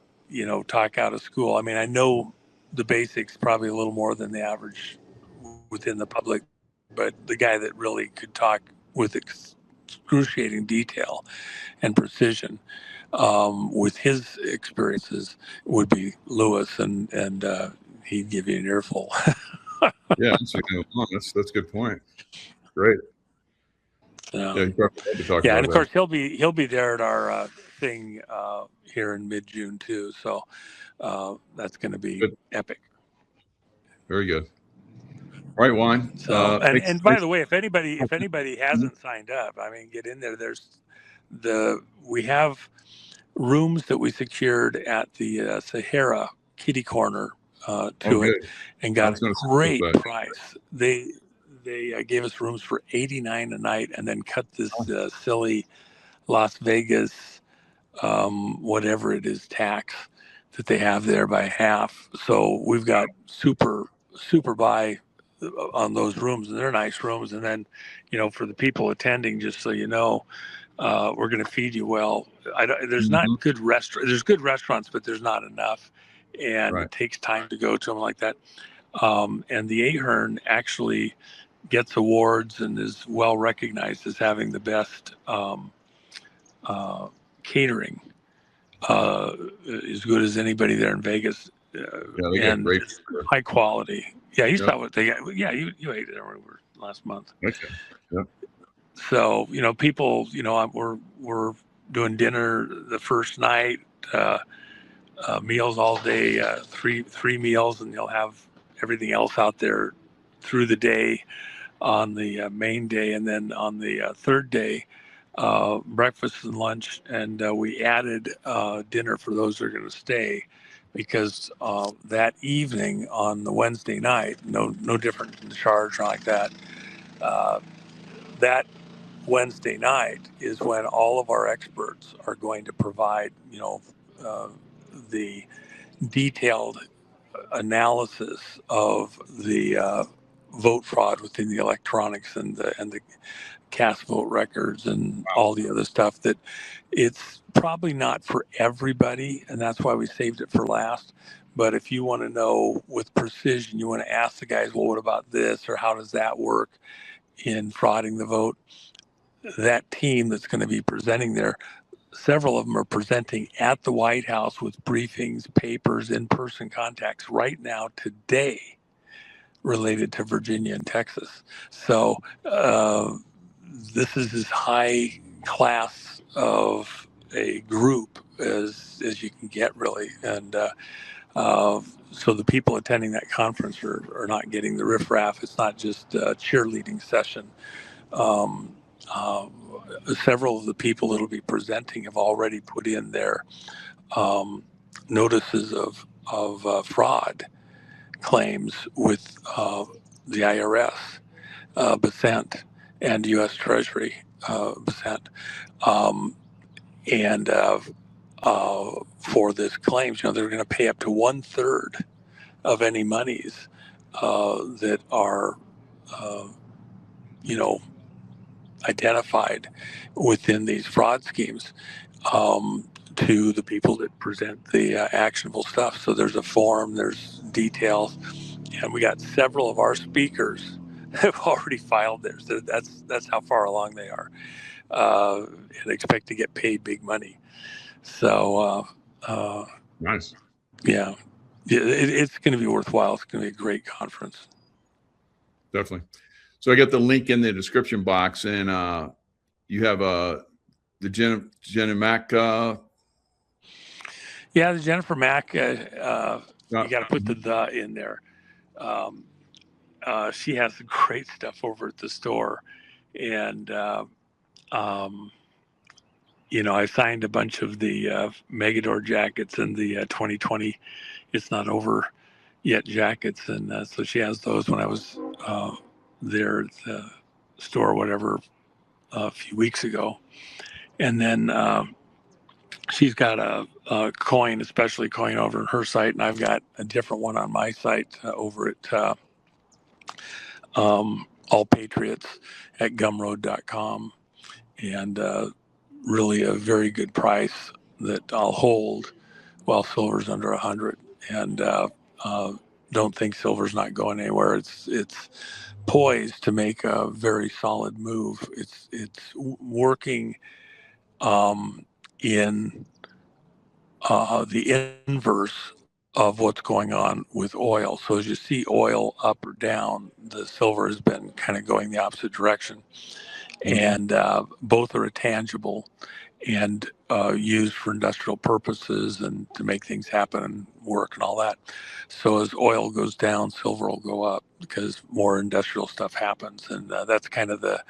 talk out of school. I mean, I know the basics probably a little more than the average within the public, but the guy that really could talk with excruciating detail and precision with his experiences would be Lewis, and he'd give you an earful. Yeah. That's a good point. Great. Yeah. So, You probably love to talk yeah, and about of that. course he'll be there at our thing here in mid-June too. So that's going to be Good. epic. Very good. All right, Juan. So, Thanks. and by the way, if anybody Mhm. hasn't signed up, I mean, get in there. We have rooms that we secured at the Sahara Kitty Corner Oh, to it, good. and I got was a going to suggest great that. price. They gave us rooms for $89 a night, and then cut this silly Las Vegas whatever it is tax that they have there by half. So we've got super buy on those rooms, and they're nice rooms. And then, for the people attending, just so you know, we're going to feed you well. There's not Mhm. good restaurant. There's good restaurants, but there's not enough, and Right. it takes time to go to them like that. And the Ahern actually gets awards and is well recognized as having the best uh, catering, as good as anybody there in Vegas, Yeah, they got and great. it's high quality. Yeah, you Yep. saw what they got. Yeah, you ate it over last month. Okay. Yep. So people, we're doing dinner the first night, uh, meals all day, three meals, and you'll have everything else out there through the day on the main day, and then on the third day, breakfast and lunch, and we added dinner for those that are going to stay, because that evening on the Wednesday night, no different than the charge or like that. Uh, that Wednesday night is when all of our experts are going to provide, the detailed analysis of the vote fraud within the electronics and the cast vote records and all the other stuff. That it's probably not for everybody, and that's why we saved it for last. But if you want to know with precision, you want to ask the guys, well, what about this, or how does that work in frauding the vote? That team that's going to be presenting there, several of them are presenting at the White House with briefings, papers, in-person contacts right now today related to Virginia and Texas. So this is as high class of a group as you can get, really. And so the people attending that conference are not getting the riffraff. It's not just a cheerleading session. Um, uh, Several of the people that will be presenting have already put in their notices of fraud claims with the IRS, Basent, and U.S. Treasury, Basent, um, and for this claims, they're going to pay up to 1/3 of any monies that are, uh, you know, identified within these fraud schemes, to the people that present the actionable stuff. So there's a form, there's details, and we got several of our speakers have already filed theirs. So that's how far along they are, and expect to get paid big money. So Nice. yeah, it's going to be worthwhile. It's going to be a great conference. Definitely. So I got the link in the description box, and you have the Jenna Mac. Yeah, the Jennifer Mack. You got to put the in there. Um, she has great stuff over at the store, and um, I signed a bunch of the Megador jackets and the 2020 It's Not Over Yet jackets, and so she has those. When I was there at the store, whatever, a few weeks ago, and then she's got a coin, especially coin over her site, and I've got a different one on my site over at All Patriots at gumroad.com, and really a very good price that I'll hold while silver's under 100, and don't think silver's not going anywhere. It's poised to make a very solid move. It's working in the inverse of what's going on with oil. So as you see oil up or down, the silver has been kind of going the opposite direction, and both are tangible and used for industrial purposes and to make things happen and work and all that. So as oil goes down, silver will go up because more industrial stuff happens, and that's kind of the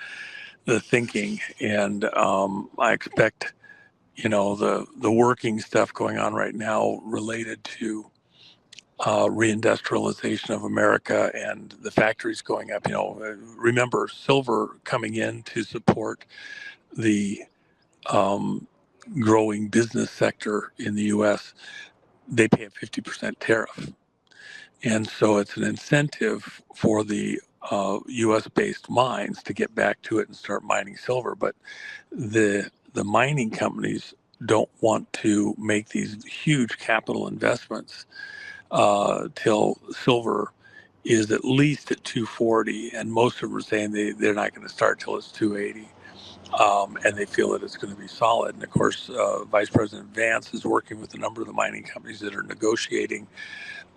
thinking. And I expect the working stuff going on right now related to reindustrialization of America and the factories going up. Remember silver coming in to support the growing business sector in the U.S. They pay a 50% tariff, and so it's an incentive for the U.S.-based mines to get back to it and start mining silver. But the mining companies don't want to make these huge capital investments till silver is at least at 240, and most of them are saying they're not going to start till it's 280. And they feel that it's going to be solid. And of course, Vice President Vance is working with a number of the mining companies that are negotiating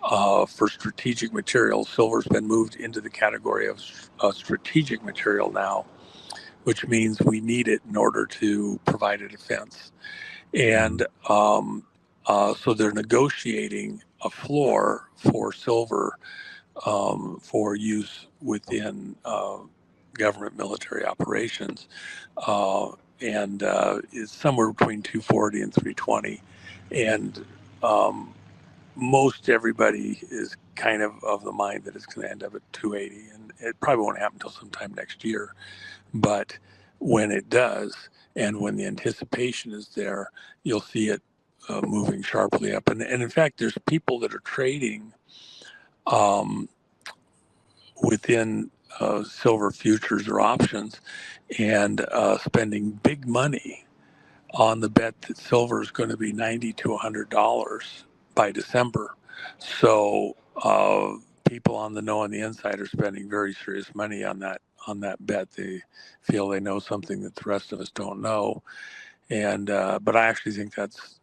for strategic materials. Silver's been moved into the category of strategic material now, which means we need it in order to provide a defense. And so they're negotiating a floor for silver for use within government military operations. And it's somewhere between 240 and 320. And most everybody is kind of the mind that it's going to end up at 280. And it probably won't happen until sometime next year. But when it does, and when the anticipation is there, you'll see it moving sharply up. And in fact, there's people that are trading within silver futures or options and spending big money on the bet that silver is going to be $90 to $100 by December. So people on the know on the inside are spending very serious money on that bet. They feel they know something that the rest of us don't know. And but I actually think that's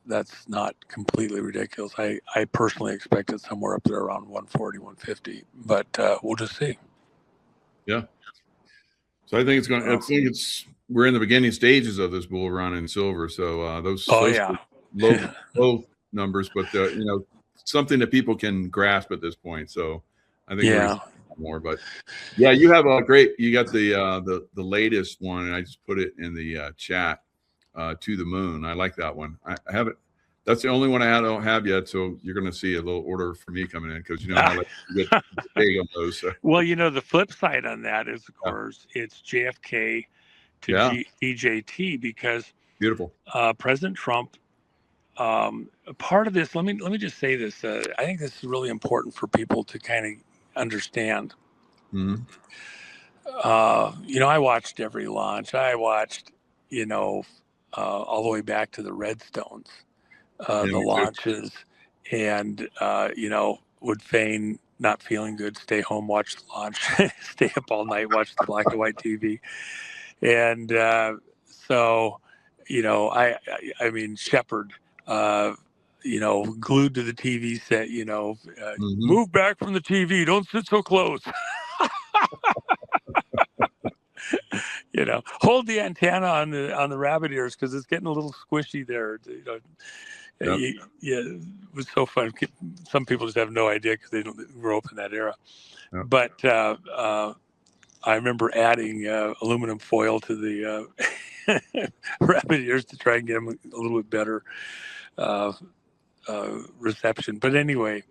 not completely ridiculous. I personally expect it somewhere up there around 140, 150, but we'll just see. Yeah. So I think it's going. We're in the beginning stages of this bull run in silver. So those low numbers, but something that people can grasp at this point. So I think we're more. But yeah, you have a great. You got the latest one, and I just put it in the chat. To the moon. I like that one. I have it. That's the only one I don't have yet. So you're going to see a little order for me coming in because I like to get big on those. So. Well, the flip side on that is, of course, it's JFK to DJT because beautiful. President Trump. Part of this. Let me just say this. I think this is really important for people to kind of understand. Mm-hmm. I watched every launch. I watched, all the way back to the Redstones, the launches, and would feign not feeling good, stay home, watch the launch, stay up all night, watch the black and white TV, and so I mean Shepard. Glued to the TV set, move back from the TV, don't sit so close. hold the antenna on the rabbit ears because it's getting a little squishy there. Yeah, it was so fun. Some people just have no idea because they don't grow up in that era. Yep. But I remember adding aluminum foil to the rabbit ears to try and get them a little bit better reception. But anyway,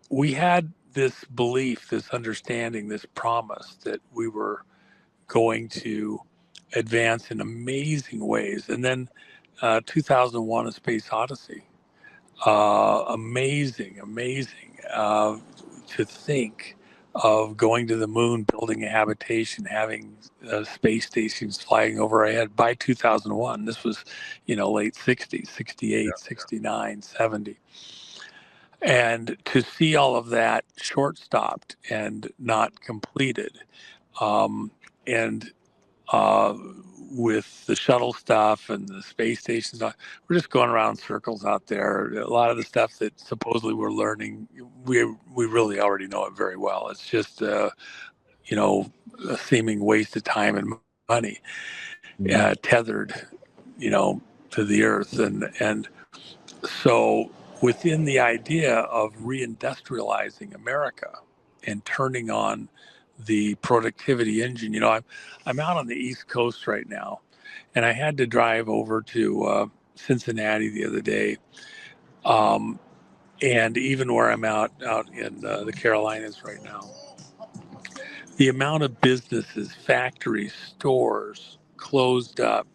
we had this belief, this understanding, this promise that we were going to advance in amazing ways. And then 2001, A Space Odyssey. Amazing. To think of going to the moon, building a habitation, having space stations flying over our head by 2001. This was, late 60s, 68, 69, 70. And to see all of that short stopped and not completed. And with the shuttle stuff and the space stations, we're just going around circles out there. A lot of the stuff that supposedly we're learning, we really already know it very well. It's just a seeming waste of time and money, tethered, to the earth, and so within the idea of reindustrializing America and turning on the productivity engine. I'm out on the East Coast right now, and I had to drive over to Cincinnati the other day, and even where I'm out in the Carolinas right now, the amount of businesses, factories, stores closed up,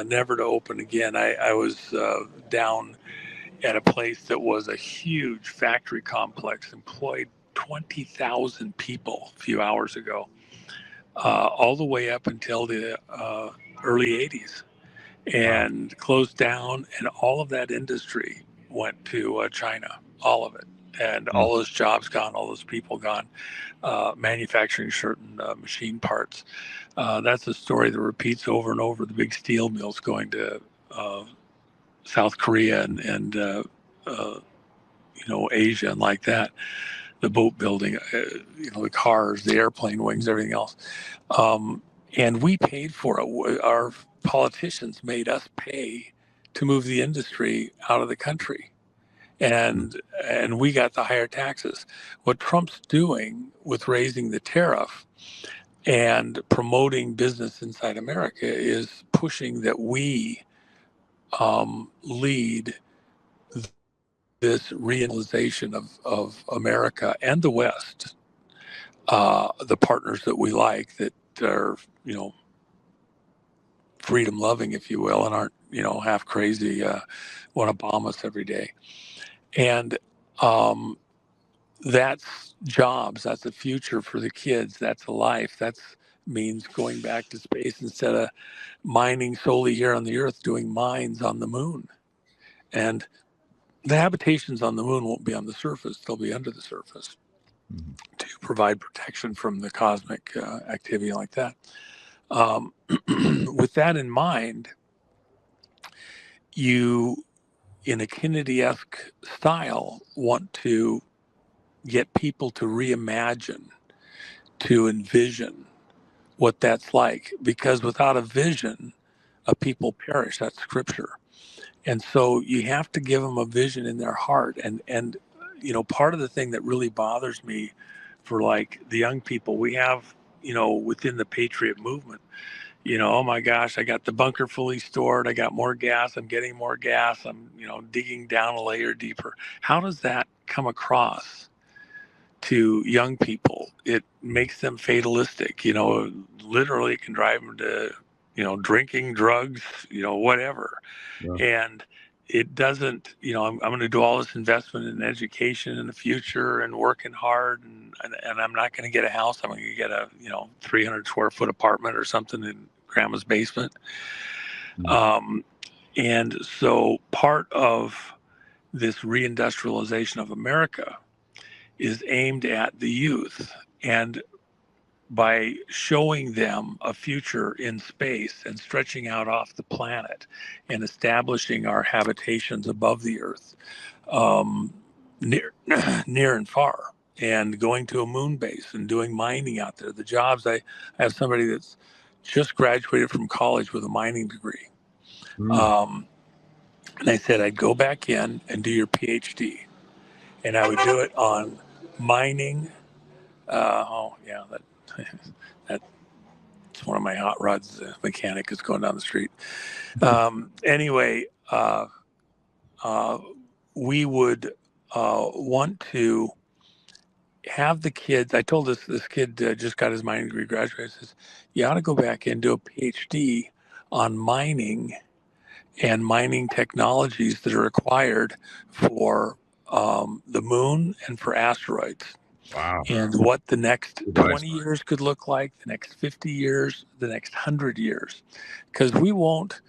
never to open again. I was down at a place that was a huge factory complex, employed 20,000 people a few hours ago, all the way up until the early 80s, and closed down. And all of that industry went to China, all of it. And all those jobs gone, all those people gone, manufacturing certain machine parts. That's a story that repeats over and over. The big steel mills going to South Korea and Asia and like that. The boat building, the cars, the airplane wings, everything else. And we paid for it. Our politicians made us pay to move the industry out of the country. And we got the higher taxes. What Trump's doing with raising the tariff and promoting business inside America is pushing that we lead this realization of America and the West, the partners that we like that are, freedom loving, if you will, and aren't, half crazy, want to bomb us every day. And that's jobs, that's a future for the kids, that's a life, that's means going back to space instead of mining solely here on the earth, doing mines on the moon. And the habitations on the moon won't be on the surface, they'll be under the surface to provide protection from the cosmic activity like that. With that in mind, you, in a Kennedy-esque style, want to get people to reimagine, to envision what that's like, because without a vision, a people perish. That's scripture. And so you have to give them a vision in their heart. And part of the thing that really bothers me for like the young people we have, within the Patriot movement, oh my gosh, I got the bunker fully stored. I got more gas. I'm getting more gas. I'm, digging down a layer deeper. How does that come across to young people? It makes them fatalistic, literally it can drive them to, drinking, drugs, whatever. Yeah. And it doesn't, I'm going to do all this investment in education in the future and working hard, and I'm not going to get a house. I'm going to get a 300 square foot apartment or something in grandma's basement. And so part of this reindustrialization of America is aimed at the youth, and by showing them a future in space and stretching out off the planet and establishing our habitations above the earth, near and far. and going to a moon base and doing mining out there. The jobs, I have somebody that's just graduated from college with a mining degree. And I said, I'd go back in and do your PhD. And I would do it on mining. That's one of my hot rods. Mechanic is going down the street. Anyway, we would want to have the kids. I told this kid just got his mining degree, graduated. Says, you ought to go back and do a PhD on mining and mining technologies that are required for the moon and for asteroids. Wow. And what the next 20 years could look like, the next 50 years, the next 100 years. Because we won't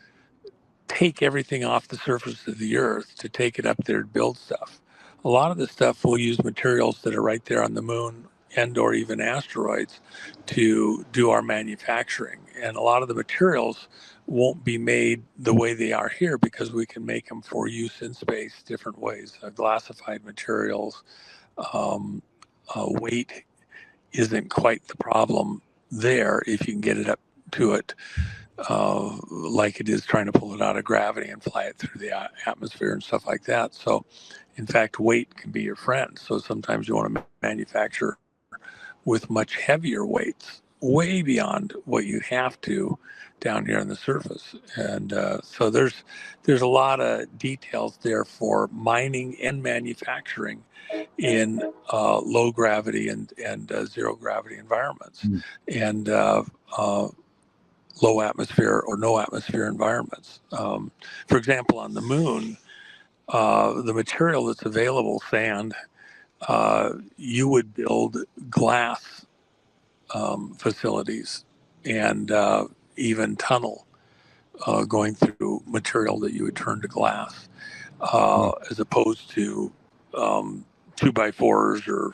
take everything off the surface of the earth to take it up there to build stuff. A lot of the stuff will use materials that are right there on the moon and or even asteroids to do our manufacturing. And a lot of the materials won't be made the way they are here because we can make them for use in space different ways. Glassified materials, weight isn't quite the problem there if you can get it up to it like it is trying to pull it out of gravity and fly it through the atmosphere and stuff like that. So, in fact, weight can be your friend. So sometimes you want to manufacture with much heavier weights, way beyond what you have to down here on the surface. And so there's a lot of details there for mining and manufacturing in low gravity and zero gravity environments. And low atmosphere or no atmosphere environments. For example, on the moon, the material that's available, sand, you would build glass facilities and even tunnel going through material that you would turn to glass, as opposed to 2x4s or,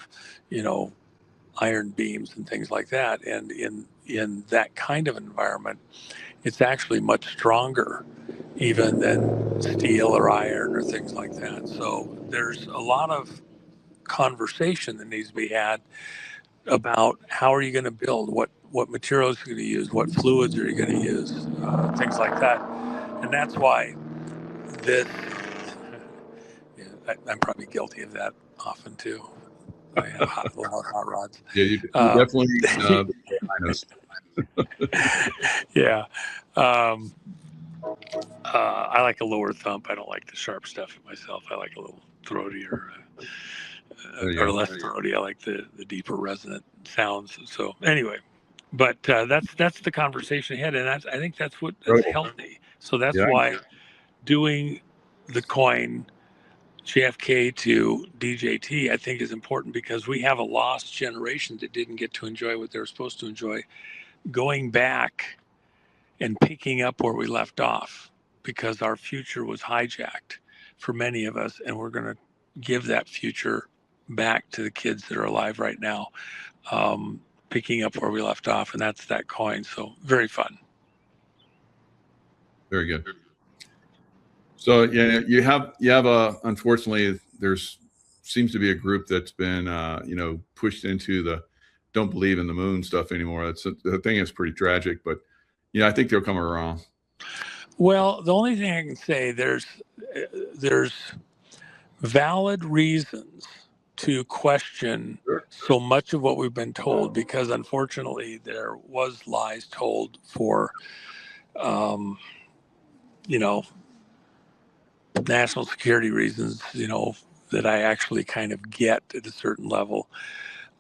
iron beams and things like that. And in that kind of environment, it's actually much stronger even than steel or iron or things like that. So there's a lot of conversation that needs to be had about how are you going to build, what materials are you going to use, what fluids are you going to use, things like that. And that's why this, I'm probably guilty of that often too. I have hot rods. Yeah, you definitely yeah. I like a lower thump. I don't like the sharp stuff myself. I like a little throaty or less throaty. I like the deeper resonant sounds. So anyway, but that's the conversation ahead, and I think that's healthy. So that's why doing the coin JFK to DJT, I think, is important because we have a lost generation that didn't get to enjoy what they were supposed to enjoy. Going back and picking up where we left off, because our future was hijacked for many of us, and we're going to give that future back to the kids that are alive right now, picking up where we left off, and that's that coin. So very fun. Very good. So yeah, you have unfortunately there's seems to be a group that's been pushed into the don't believe in the moon stuff anymore. The thing is pretty tragic, but I think they'll come around. Well, the only thing I can say, there's valid reasons to question so much of what we've been told, because unfortunately there was lies told for national security reasons, that I actually kind of get at a certain level.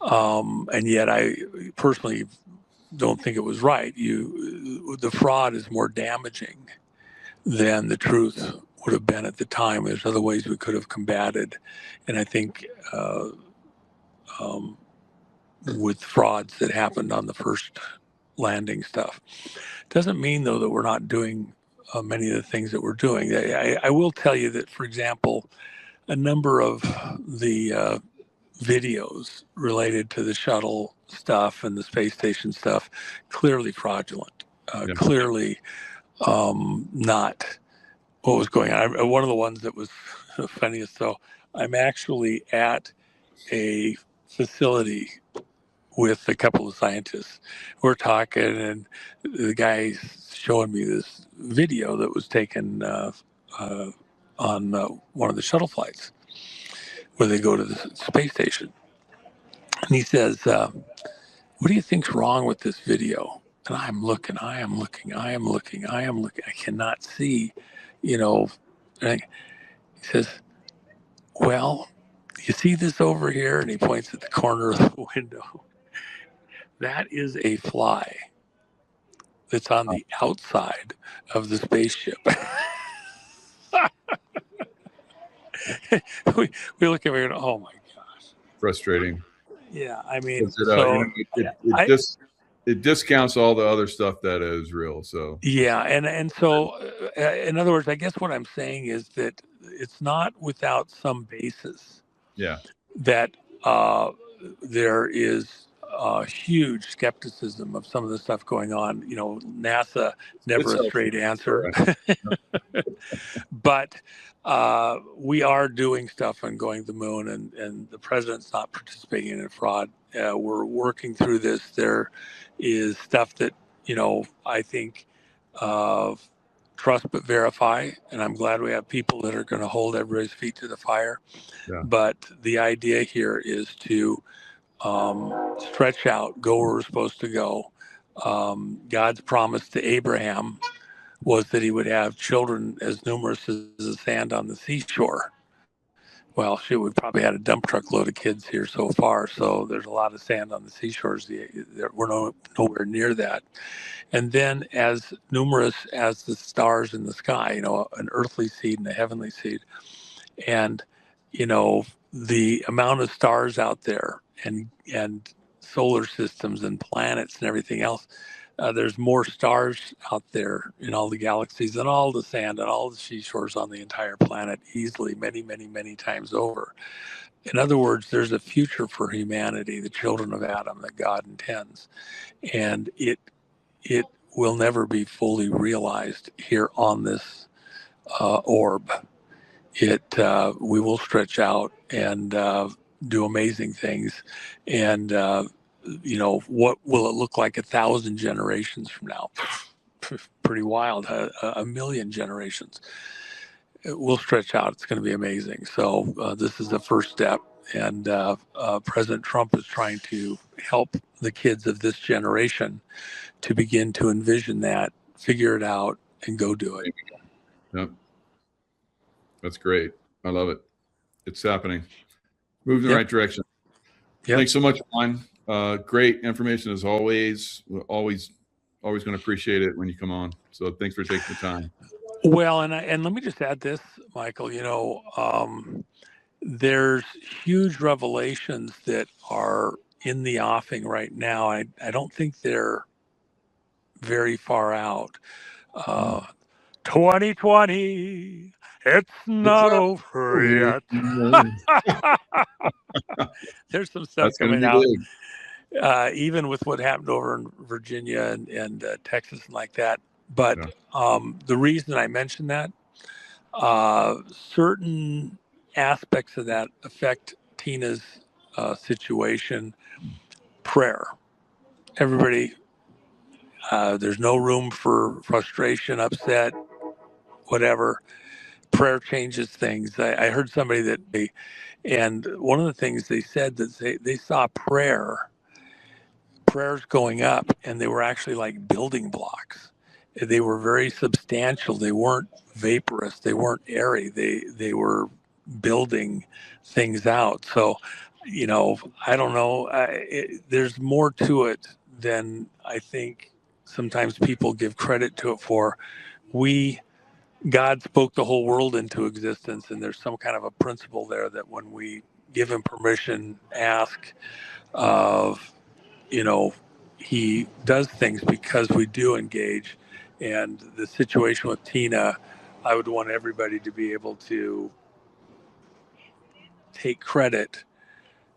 And yet I personally don't think it was right. The fraud is more damaging than the truth would have been at the time. There's other ways we could have combated. And I think with frauds that happened on the first landing stuff, doesn't mean though that we're not doing many of the things that we're doing. I will tell you that, for example, a number of the videos related to the shuttle stuff and the space station stuff, clearly fraudulent, clearly not what was going on. One of the ones that was funniest, so I'm actually at a facility with a couple of scientists. We're talking, and the guy's showing me this video that was taken on one of the shuttle flights where they go to the space station. And he says, what do you think's wrong with this video? And I am looking. I cannot see, you know. And he says, well, you see this over here? And he points at the corner of the window. That is a fly that's on the outside of the spaceship. we look at it and go, oh my gosh. Frustrating. Yeah, I mean, it discounts all the other stuff that is real. So yeah, and so in other words, I guess what I'm saying is that it's not without some basis. Yeah. That there is huge skepticism of some of the stuff going on. You know, NASA never a straight answer, but we are doing stuff on going to the moon, and the president's not participating in a fraud. We're working through this. There is stuff that, you know, I think trust but verify, and I'm glad we have people that are going to hold everybody's feet to the fire. Yeah. But the idea here is to stretch out, go where we're supposed to go. God's promise to Abraham was that he would have children as numerous as the sand on the seashore. Well, shoot, we've probably had a dump truck load of kids here so far, so there's a lot of sand on the seashores. We're nowhere near that. And then as numerous as the stars in the sky, you know, an earthly seed and a heavenly seed. And, you know, the amount of stars out there and solar systems and planets and everything else, there's more stars out there in all the galaxies than all the sand and all the seashores on the entire planet easily, many, many, many times over. In other words, there's a future for humanity, the children of Adam that God intends. And it will never be fully realized here on this orb. We will stretch out and do amazing things. And, you know, what will it look like 1,000 generations from now? Pretty wild. A million generations. We'll stretch out. It's going to be amazing. So this is the first step. And President Trump is trying to help the kids of this generation to begin to envision that, figure it out, and go do it. Yep. That's great. I love it. It's happening. Moving in the right direction. Yep. Thanks so much, Juan. Great information as always. We're always going to appreciate it when you come on. So thanks for taking the time. Well, and let me just add this, Michael. You know, there's huge revelations that are in the offing right now. I don't think they're very far out. 2020, it's not over yet. There's some stuff coming out, even with what happened over in Virginia and Texas and like that. But the reason I mentioned that, certain aspects of that affect Tina's situation. Prayer. Everybody, there's no room for frustration, upset, whatever. Prayer changes things. I heard somebody and one of the things they said that they saw prayers going up, and they were actually like building blocks. They were very substantial. They weren't vaporous. They weren't airy. They were building things out. So, you know, I don't know. There's more to it than I think sometimes people give credit to it for. God spoke the whole world into existence, and there's some kind of a principle there that when we give him permission, ask of, you know, he does things because we do engage. And the situation with Tina, I would want everybody to be able to take credit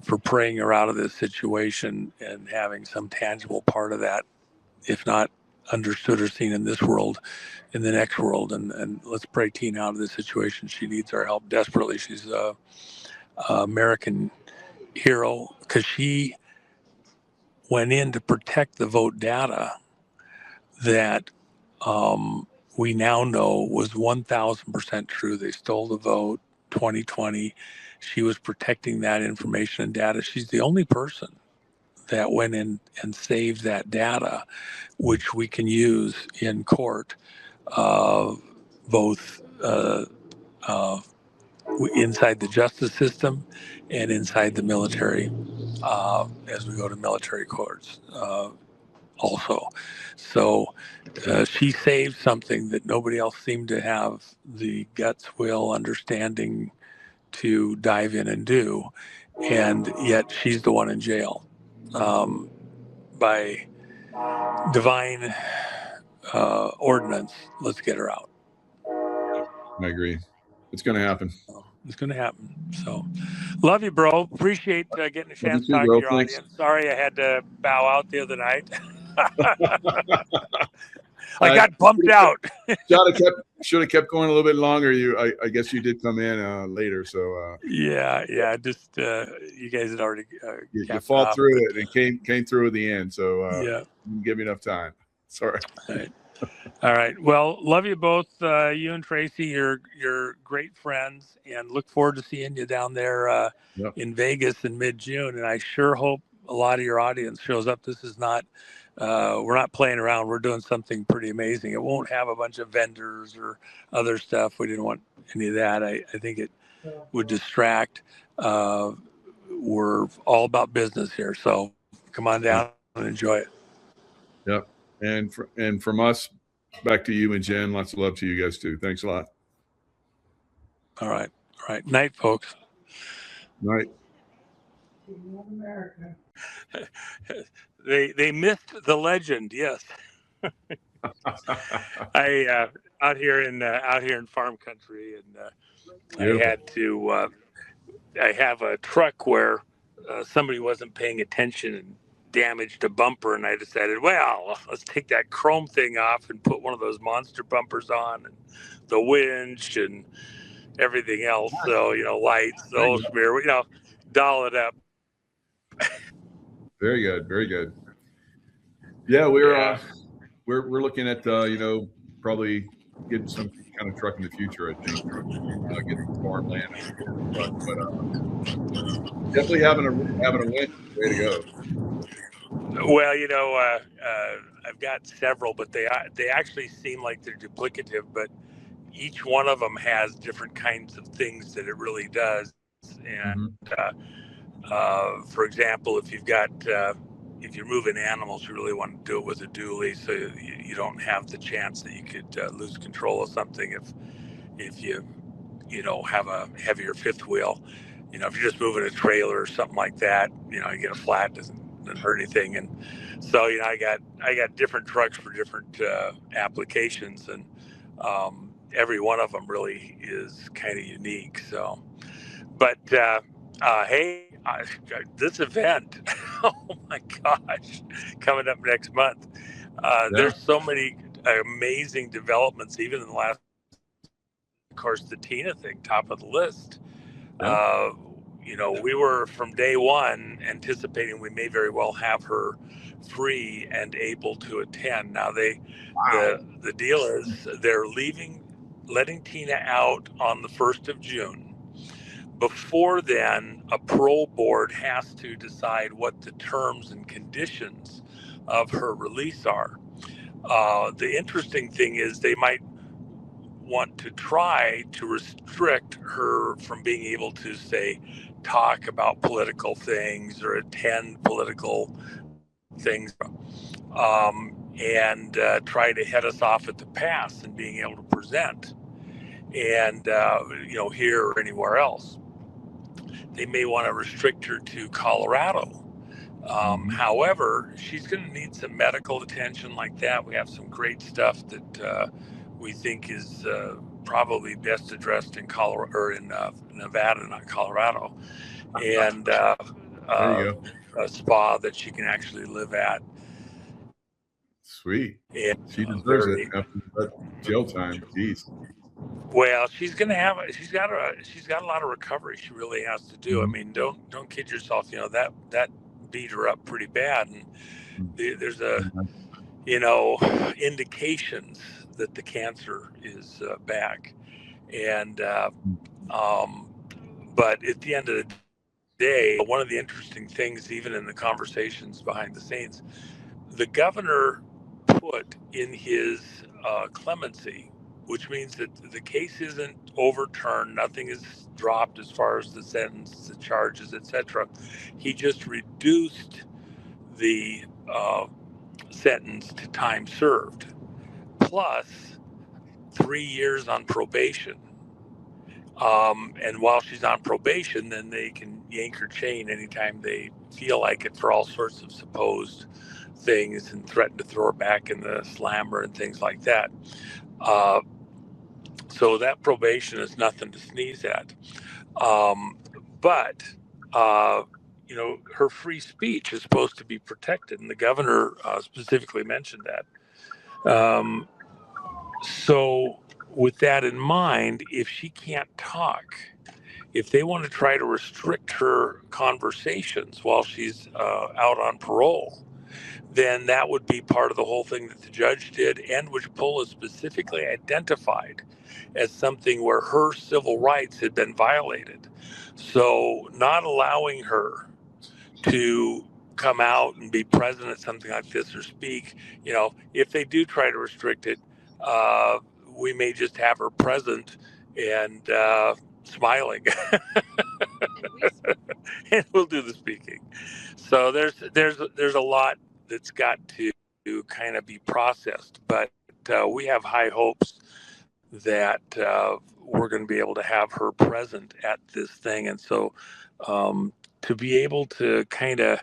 for praying her out of this situation and having some tangible part of that, if not understood or seen in this world, in the next world. And let's pray Tina out of this situation. She needs our help desperately. She's a American hero because she went in to protect the vote data that we now know was 1,000% true. They stole the vote 2020. She was protecting that information and data. She's the only person that went in and saved that data, which we can use in court, both inside the justice system and inside the military, as we go to military courts also. So she saved something that nobody else seemed to have the guts, will, understanding to dive in and do. And yet she's the one in jail. By divine ordinance, let's get her out. I agree. It's going to happen. It's going to happen. So, love you, bro. Appreciate getting a chance to talk to your audience. Sorry I had to bow out the other night. I got bumped out. Should have kept going a little bit longer. I guess you did come in later, so yeah. Just you guys had already you fought through it and came through at the end. So yeah, didn't give me enough time. Sorry. All right. Well, love you both, you and Tracy. You're great friends, and look forward to seeing you down there in Vegas in mid-June. And I sure hope a lot of your audience shows up. This is not. We're not playing around. We're doing something pretty amazing. It won't have a bunch of vendors or other stuff. We didn't want any of that. I think it would distract. We're all about business here. So come on down and enjoy it. Yep. And from us, back to you and Jen. Lots of love to you guys too. Thanks a lot. All right. Night, folks. Night. They missed the legend. Yes. I out here in farm country, and I have a truck where somebody wasn't paying attention and damaged a bumper, and I decided, well, let's take that chrome thing off and put one of those monster bumpers on, and the winch and everything else. So lights, the whole smear, doll it up. Very good. Very good. Yeah, we're looking at probably getting some kind of truck in the future. I think getting farmland, but definitely having a winch way to go. Well, I've got several, but they actually seem like they're duplicative, but each one of them has different kinds of things that it really does. And for example, if you're moving animals, you really want to do it with a dually, so you don't have the chance that you could lose control of something if you have a heavier fifth wheel. If you're just moving a trailer or something like that, you get a flat, doesn't hurt anything. And so I got different trucks for different applications, and every one of them really is kind of unique. So, but hey, this event, oh my gosh, coming up next month. There's so many amazing developments, even in the last, of course, the Tina thing, top of the list. We were from day one anticipating we may very well have her free and able to attend. Now the deal is they're letting Tina out on the 1st of June. Before then, a parole board has to decide what the terms and conditions of her release are. The interesting thing is they might want to try to restrict her from being able to, say, talk about political things or attend political things, and try to head us off at the pass and being able to present, and here or anywhere else. They may want to restrict her to Colorado. However, she's going to need some medical attention like that. We have some great stuff that we think is probably best addressed in Colorado or in Nevada, not Colorado, and a spa that she can actually live at. Sweet. And she deserves it after that jail time. Jeez. Well, she's got a lot of recovery she really has to do. I mean, don't kid yourself. That beat her up pretty bad, and there's indications that the cancer is back, and but at the end of the day, one of the interesting things, even in the conversations behind the scenes, the governor put in his clemency, which means that the case isn't overturned, nothing is dropped as far as the sentence, the charges, etc. He just reduced the sentence to time served, plus 3 years on probation. And while she's on probation, then they can yank her chain anytime they feel like it for all sorts of supposed things and threaten to throw her back in the slammer and things like that. Uh, so that probation is nothing to sneeze at. But her free speech is supposed to be protected, and the governor specifically mentioned that. So with that in mind, if she can't talk, if they want to try to restrict her conversations while she's out on parole, then that would be part of the whole thing that the judge did, and which Pola specifically identified as something where her civil rights had been violated. So not allowing her to come out and be present at something like this or speak, if they do try to restrict it, we may just have her present and smiling and we'll do the speaking. So there's a lot that's got to kind of be processed, but we have high hopes that we're going to be able to have her present at this thing. And so to be able to kind of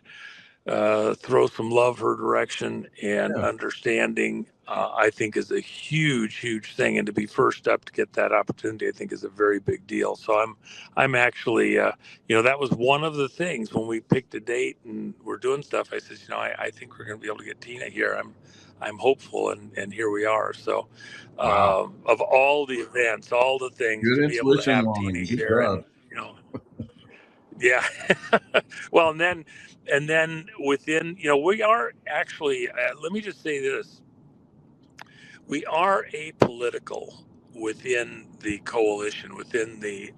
throw some love her direction and understanding, I think is a huge thing. And to be first up to get that opportunity, I think is a very big deal. So I'm actually, that was one of the things when we picked a date and we're doing stuff. I said, I think we're going to be able to get Tina here. I'm hopeful, and here we are. So, of all the events, all the things, Good to be able to intuition, have Lonnie. Tina Good here, job. and yeah. Well, and then within, we are actually, let me just say this. We are apolitical within the coalition, within the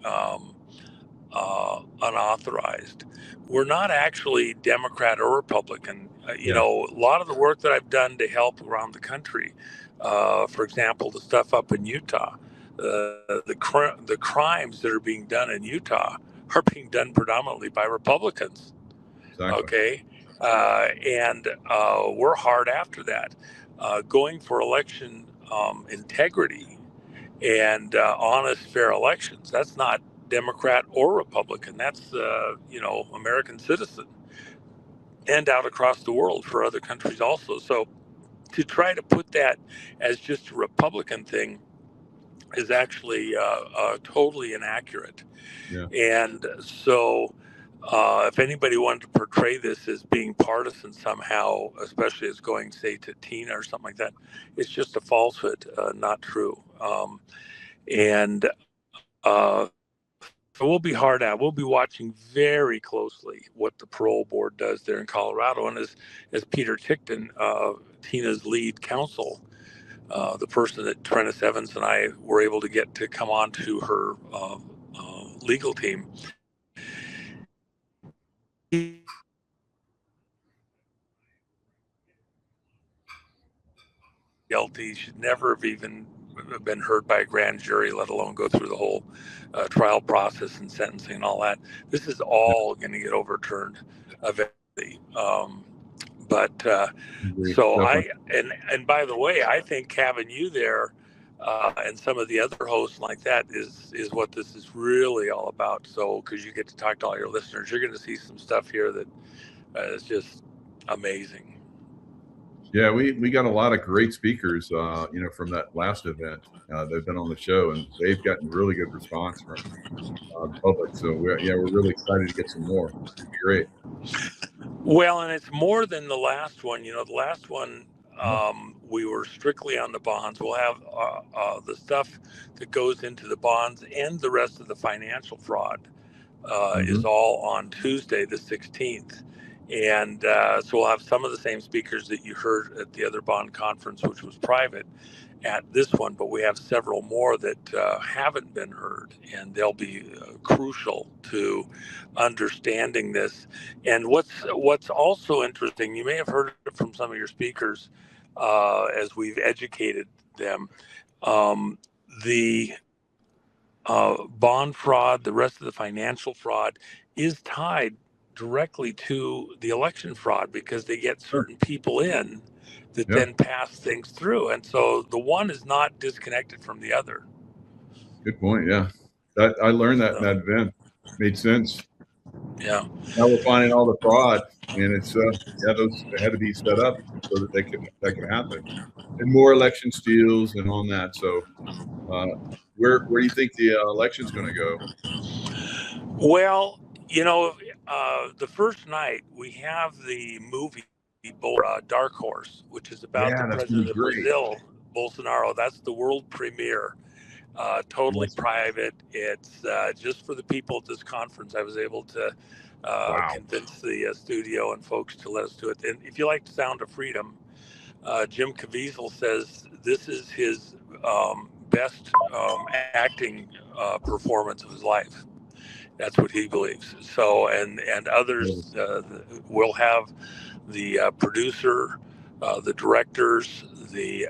unauthorized. We're not actually Democrat or Republican. A lot of the work that I've done to help around the country, for example, the stuff up in Utah, the crimes that are being done in Utah are being done predominantly by Republicans. Exactly. Okay. And we're hard after that. Going for election integrity and honest, fair elections. That's not Democrat or Republican. That's, American citizen, and out across the world for other countries also. So to try to put that as just a Republican thing is actually totally inaccurate. Yeah. And so if anybody wanted to portray this as being partisan somehow, especially as going, say, to Tina or something like that, it's just a falsehood, not true. And so we'll be hard at. We'll be watching very closely what the parole board does there in Colorado. And as Peter Tickton, Tina's lead counsel, the person that Trennis Evans and I were able to get to come on to her legal team, guilty, should never have even been heard by a grand jury, let alone go through the whole trial process and sentencing and all that. This is all going to get overturned eventually. But so and by the way, I think having you there and some of the other hosts like that is what this is really all about. So because you get to talk to all your listeners, you're going to see some stuff here that is just amazing. Yeah, we got a lot of great speakers, from that last event. They've been on the show, and they've gotten really good response from the public. So we're really excited to get some more. It's gonna be great. Well, and it's more than the last one. The last one, We were strictly on the bonds. We'll have the stuff that goes into the bonds and the rest of the financial fraud is all on Tuesday, the 16th. And so we'll have some of the same speakers that you heard at the other bond conference, which was private, at this one, but we have several more that haven't been heard, and they'll be crucial to understanding this. And what's also interesting, you may have heard it from some of your speakers as we've educated them. The bond fraud, the rest of the financial fraud, is tied directly to the election fraud because they get certain people in that Yeah. then pass things through. And so the one is not disconnected from the other. Good point. Yeah. That I learned that in So, that event. Made sense. yeah. Now we're finding all the fraud, and it's yeah, those had to be set up so that that could happen, and more election steals and on that. So, where do you think the election's going to go? Well, the first night we have the movie Dark Horse, which is about the Yeah, that's going to president be of great. Brazil, Bolsonaro. That's the world premiere. Totally Awesome. private. It's just for the people at this conference. I was able to Wow. convince the studio and folks to let us do it. And if you like Sound of Freedom, Jim Caviezel says this is his best acting performance of his life. That's what he believes. So, and others will have the producer, the directors, the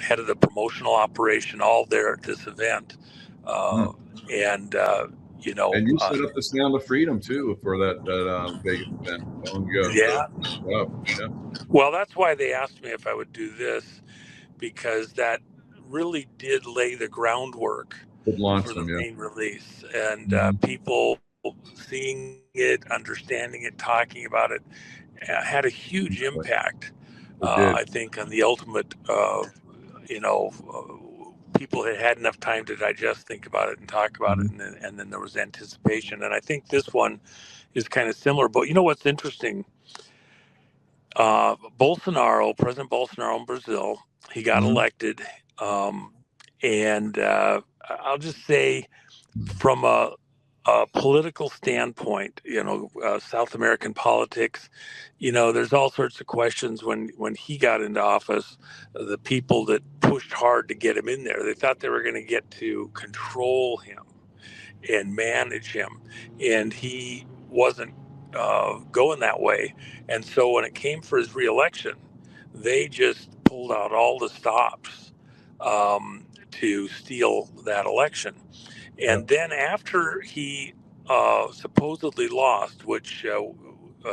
head of the promotional operation, all there at this event. Hmm. And, And you set up the Sound of Freedom too for that Vegas event long ago. So, yeah. wow. Yeah. Well, that's why they asked me if I would do this, because that really did lay the groundwork Could launch for the them. Yeah. main release. And Mhm. people seeing it, understanding it, talking about it, had a huge impact, It did. I think, on the ultimate, people had had enough time to digest, think about it, and talk about it. Mhm. And then there was anticipation. And I think this one is kind of similar. But you know what's interesting? President Bolsonaro in Brazil, he got Mhm. elected. Um, and I'll just say, from a political standpoint, South American politics, there's all sorts of questions when he got into office. The people that pushed hard to get him in there, they thought they were going to get to control him and manage him, and he wasn't going that way. And so when it came for his reelection, they just pulled out all the stops to steal that election. Yeah. And then after he supposedly lost, which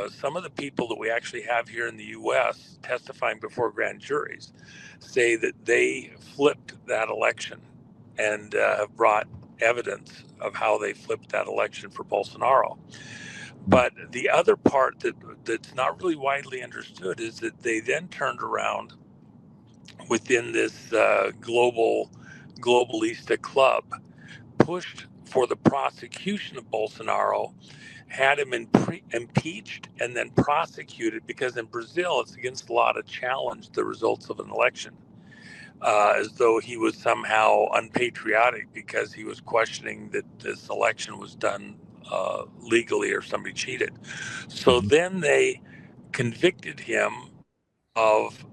some of the people that we actually have here in the U.S. testifying before grand juries say that they flipped that election and have brought evidence of how they flipped that election for Bolsonaro. But the other part that's not really widely understood is that they then turned around within this globalista club, pushed for the prosecution of Bolsonaro, had him impeached and then prosecuted, because in Brazil it's against the law to challenge the results of an election, as though he was somehow unpatriotic because he was questioning that this election was done legally or somebody cheated. So Mhm. then they convicted him of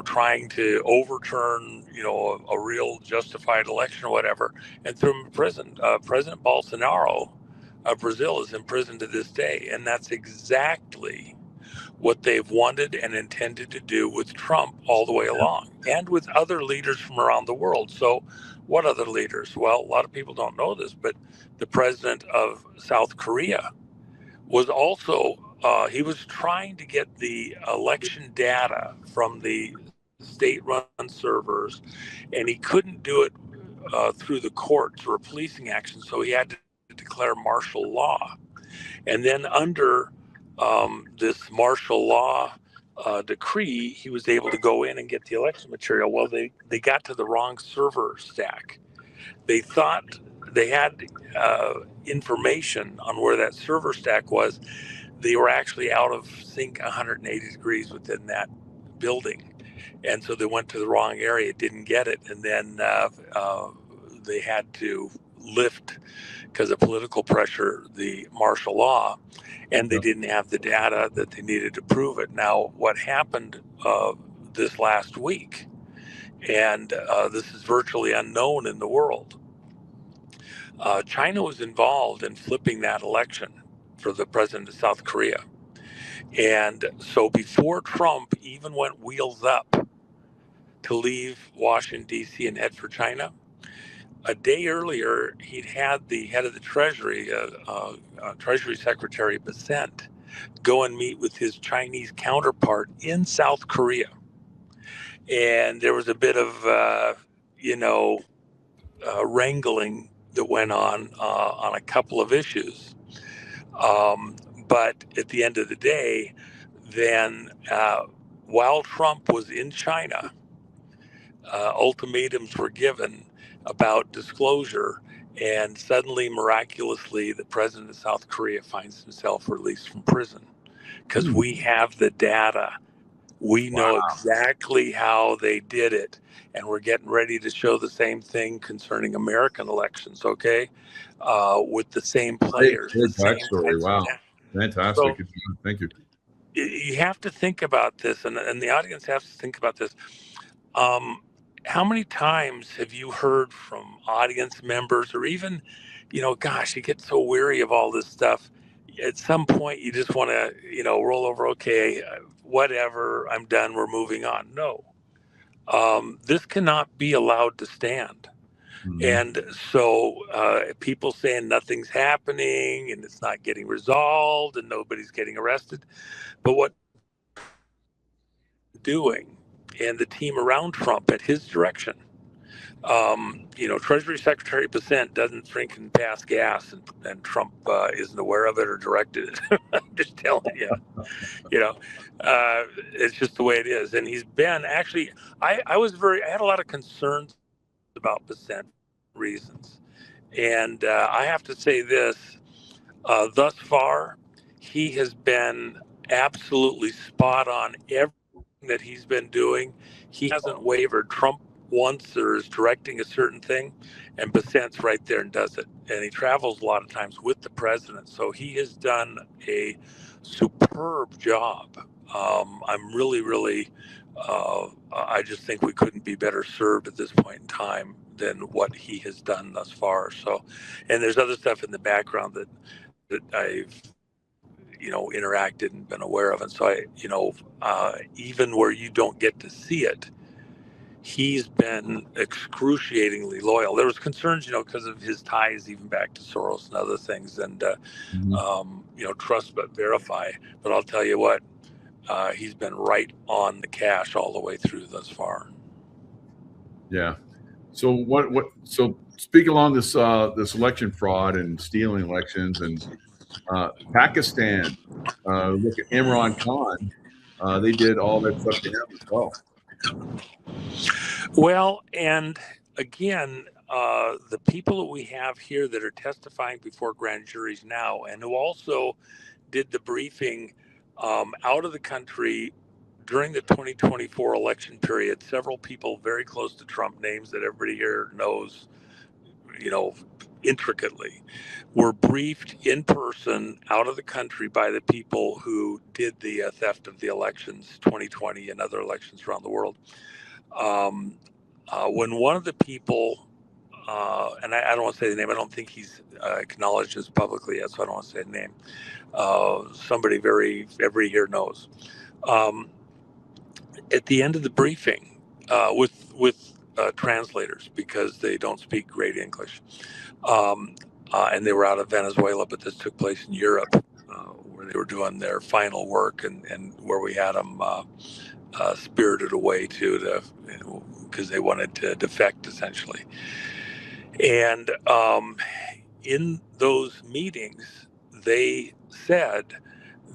trying to overturn a real justified election or whatever, and threw him in prison. President Bolsonaro of Brazil is in prison to this day, and that's exactly what they've wanted and intended to do with Trump all the way along, and with other leaders from around the world. So, what other leaders? Well, a lot of people don't know this, but the president of South Korea was also he was trying to get the election data from the state-run servers, and he couldn't do it through the courts or policing action, so he had to declare martial law. And then under this martial law decree, he was able to go in and get the election material. Well, they got to the wrong server stack. They thought they had information on where that server stack was. they were actually out of sync 180 degrees within that building. And so they went to the wrong area, didn't get it. And then they had to lift, because of political pressure, the martial law, and they didn't have the data that they needed to prove it. Now, what happened this last week, and this is virtually unknown in the world, China was involved in flipping that election for the president of South Korea. And so before Trump even went wheels up to leave Washington, D.C. and head for China, a day earlier, he'd had the head of the Treasury, Treasury Secretary Besant, go and meet with his Chinese counterpart in South Korea. And there was a bit of, wrangling that went on a couple of issues. But at the end of the day, then while Trump was in China, ultimatums were given about disclosure, and suddenly, miraculously, the president of South Korea finds himself released from prison because we have the data. We know exactly how they did it, and we're getting ready to show the same thing concerning American elections, okay? With the same players. Great the backstory. same Wow. Fantastic. So, Thank you. you have to think about this, and the audience has to think about this. How many times have you heard from audience members, or even, gosh, you get so weary of all this stuff. At some point, you just want to, roll over. Okay, whatever. I'm done. We're moving on. No, this cannot be allowed to stand. And so people saying nothing's happening and it's not getting resolved and nobody's getting arrested. But what doing, and the team around Trump at his direction, Treasury Secretary Besant doesn't freaking pass gas, and Trump isn't aware of it or directed it. I'm just telling you, it's just the way it is. And he's been actually, I had a lot of concerns about Besant reasons. And I have to say this, thus far, he has been absolutely spot on everything that he's been doing. He hasn't wavered. Trump once or is directing a certain thing, and Besant's right there and does it. And he travels a lot of times with the president. So he has done a superb job. I'm really, really, I just think we couldn't be better served at this point in time than what he has done thus far. So, and there's other stuff in the background that I've interacted and been aware of. And so even where you don't get to see it, he's been excruciatingly loyal. There was concerns, because of his ties even back to Soros and other things, and trust but verify. But I'll tell you what, he's been right on the cash all the way through thus far. Yeah. So so speak along this election fraud and stealing elections, and Pakistan, look at Imran Khan. They did all that stuff to him as well. Well, and again, the people that we have here that are testifying before grand juries now, and who also did the briefing out of the country during the 2024 election period, several people very close to Trump, names that everybody here knows, intricately, were briefed in person out of the country by the people who did the theft of the elections, 2020 and other elections around the world. When one of the people, and I don't want to say the name, I don't think he's acknowledged this publicly yet, so I don't want to say the name. Somebody everybody here knows. At the end of the briefing, with translators, because they don't speak great English, and they were out of Venezuela, but this took place in Europe, where they were doing their final work, and where we had them spirited away because they wanted to defect, essentially. And in those meetings, they said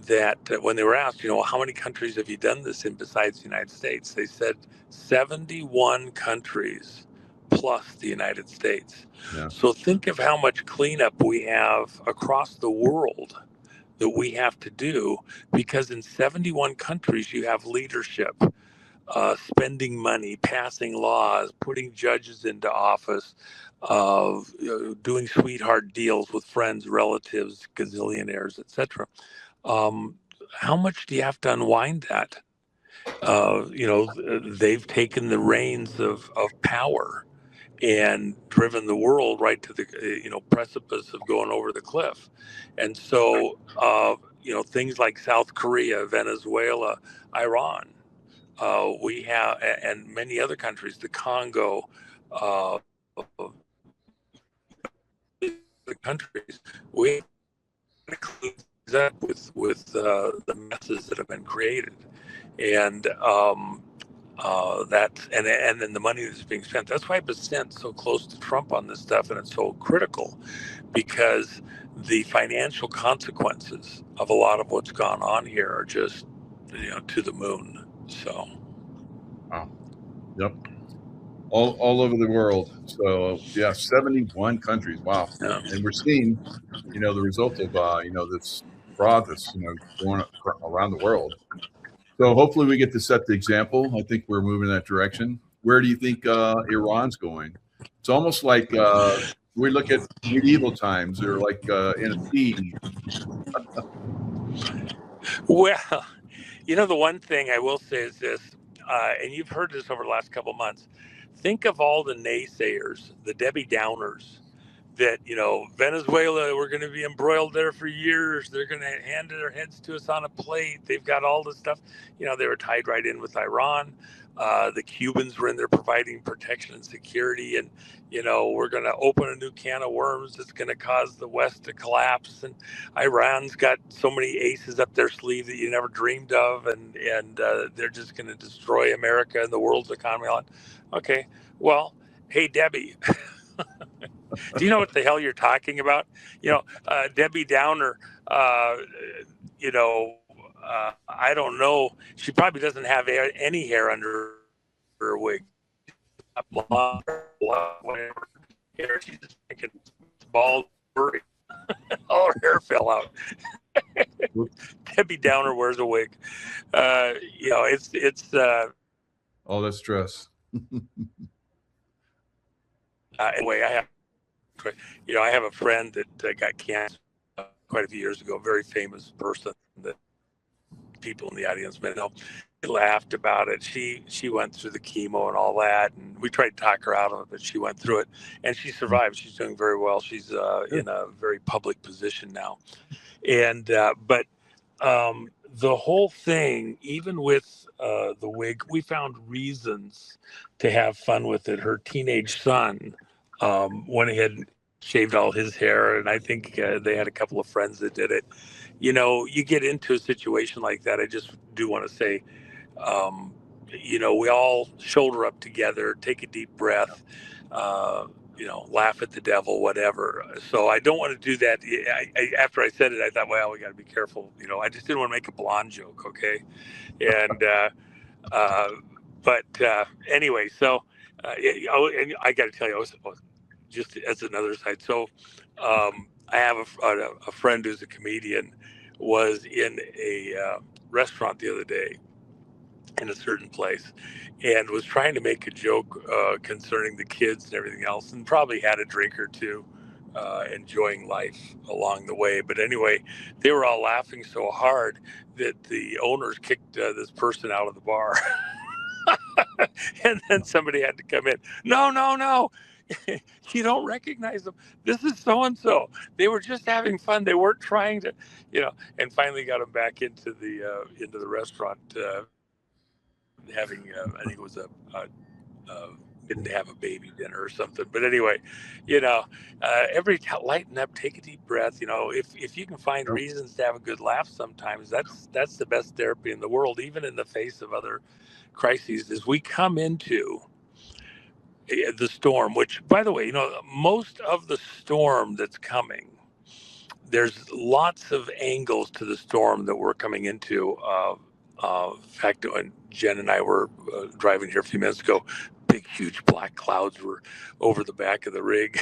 that when they were asked, how many countries have you done this in besides the United States? They said 71 countries plus the United States. Yeah. So think of how much cleanup we have across the world that we have to do, because in 71 countries you have leadership spending money, passing laws, putting judges into office, doing sweetheart deals with friends, relatives, gazillionaires, etc. Um, how much do you have to unwind that? They've taken the reins of power and driven the world right to the precipice of going over the cliff. And so things like South Korea, Venezuela, Iran, we have, and many other countries, the Congo, uh, the countries, we clean things up with the messes that have been created, and and then the money that's being spent. That's why I've been sent so close to Trump on this stuff, and it's so critical, because the financial consequences of a lot of what's gone on here are just to the moon. So. Wow. Yep. All over the world. So yeah, 71 countries. Wow. Yeah. And we're seeing, the result of this fraud that's going around the world. So hopefully we get to set the example. I think we're moving in that direction. Where do you think Iran's going? It's almost like we look at medieval times. They're like in a siege. Well, the one thing I will say is this, and you've heard this over the last couple of months. Think of all the naysayers, the Debbie Downers, that Venezuela, we're going to be embroiled there for years. They're going to hand their heads to us on a plate. They've got all this stuff. They were tied right in with Iran. The Cubans were in there providing protection and security, and we're going to open a new can of worms that's going to cause the West to collapse. And Iran's got so many aces up their sleeve that you never dreamed of, and they're just going to destroy America and the world's economy. Okay, well, hey Debbie. Do you know what the hell you're talking about? Debbie Downer, I don't know. She probably doesn't have any hair under her wig. Blonde, whatever. She's just making bald, furry. All her hair fell out. Debbie Downer wears a wig. It's. All that stress. Anyway, I have a friend that got cancer quite a few years ago. A very famous person that people in the audience may know. She laughed about it. She went through the chemo and all that, and we tried to talk her out of it, but she went through it, and she survived. She's doing very well. She's in a very public position now, and but the whole thing, even with the wig, we found reasons to have fun with it. Her teenage son went ahead and shaved all his hair, and I think they had a couple of friends that did it. You get into a situation like that. I just do want to say, we all shoulder up together, take a deep breath, laugh at the devil, whatever. So I don't want to do that. After I said it, I thought, well, we got to be careful. I just didn't want to make a blonde joke, okay? And but anyway, so and I got to tell you, just as another side. So I have a friend who's a comedian, was in a restaurant the other day in a certain place, and was trying to make a joke concerning the kids and everything else, and probably had a drink or two, enjoying life along the way. But anyway, they were all laughing so hard that the owners kicked this person out of the bar. And then somebody had to come in. No, no, no. You don't recognize them. This is so and so. They were just having fun. They weren't trying to, And finally got them back into the restaurant, having I think it was didn't have a baby dinner or something. But anyway, lighten up, take a deep breath. If you can find reasons to have a good laugh, sometimes that's the best therapy in the world, even in the face of other crises. As we come into the storm, which, by the way, most of the storm that's coming, there's lots of angles to the storm that we're coming into. In fact, when Jen and I were driving here a few minutes ago, big, huge black clouds were over the back of the rig.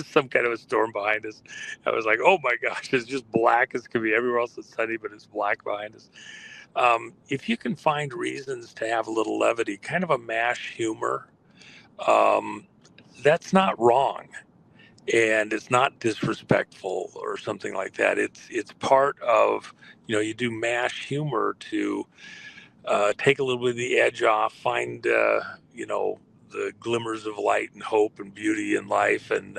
Some kind of a storm behind us. I was like, oh my gosh, it's just black as can be. Everywhere else is sunny, but it's black behind us. If you can find reasons to have a little levity, kind of a mash humor, that's not wrong, and it's not disrespectful or something like that. It's part of, you do mash humor to take a little bit of the edge off, find the glimmers of light and hope and beauty in life, and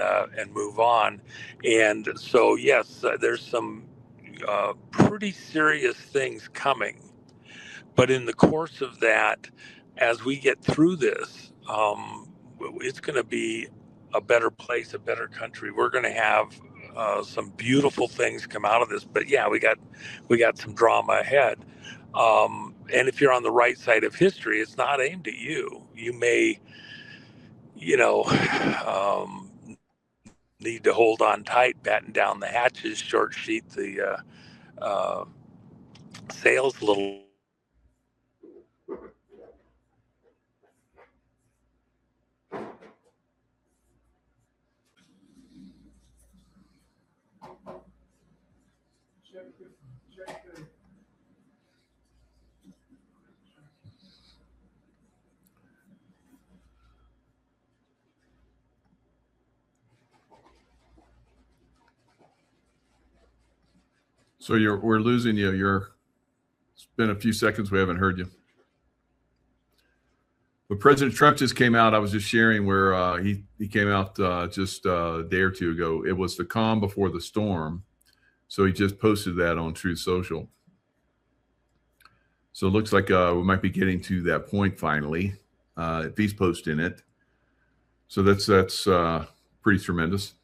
move on. And so yes, there's some pretty serious things coming. But in the course of that, as we get through this, it's going to be a better place, a better country. We're going to have some beautiful things come out of this. But yeah, we got some drama ahead. And if you're on the right side of history, it's not aimed at you. You may, need to hold on tight, batten down the hatches, short sheet the sails a little. So we're losing you. It's been a few seconds. We haven't heard you. But President Trump just came out. I was just sharing where he came out just a day or two ago. It was the calm before the storm. So he just posted that on Truth Social. So it looks like we might be getting to that point finally, if he's posting it. So that's pretty tremendous.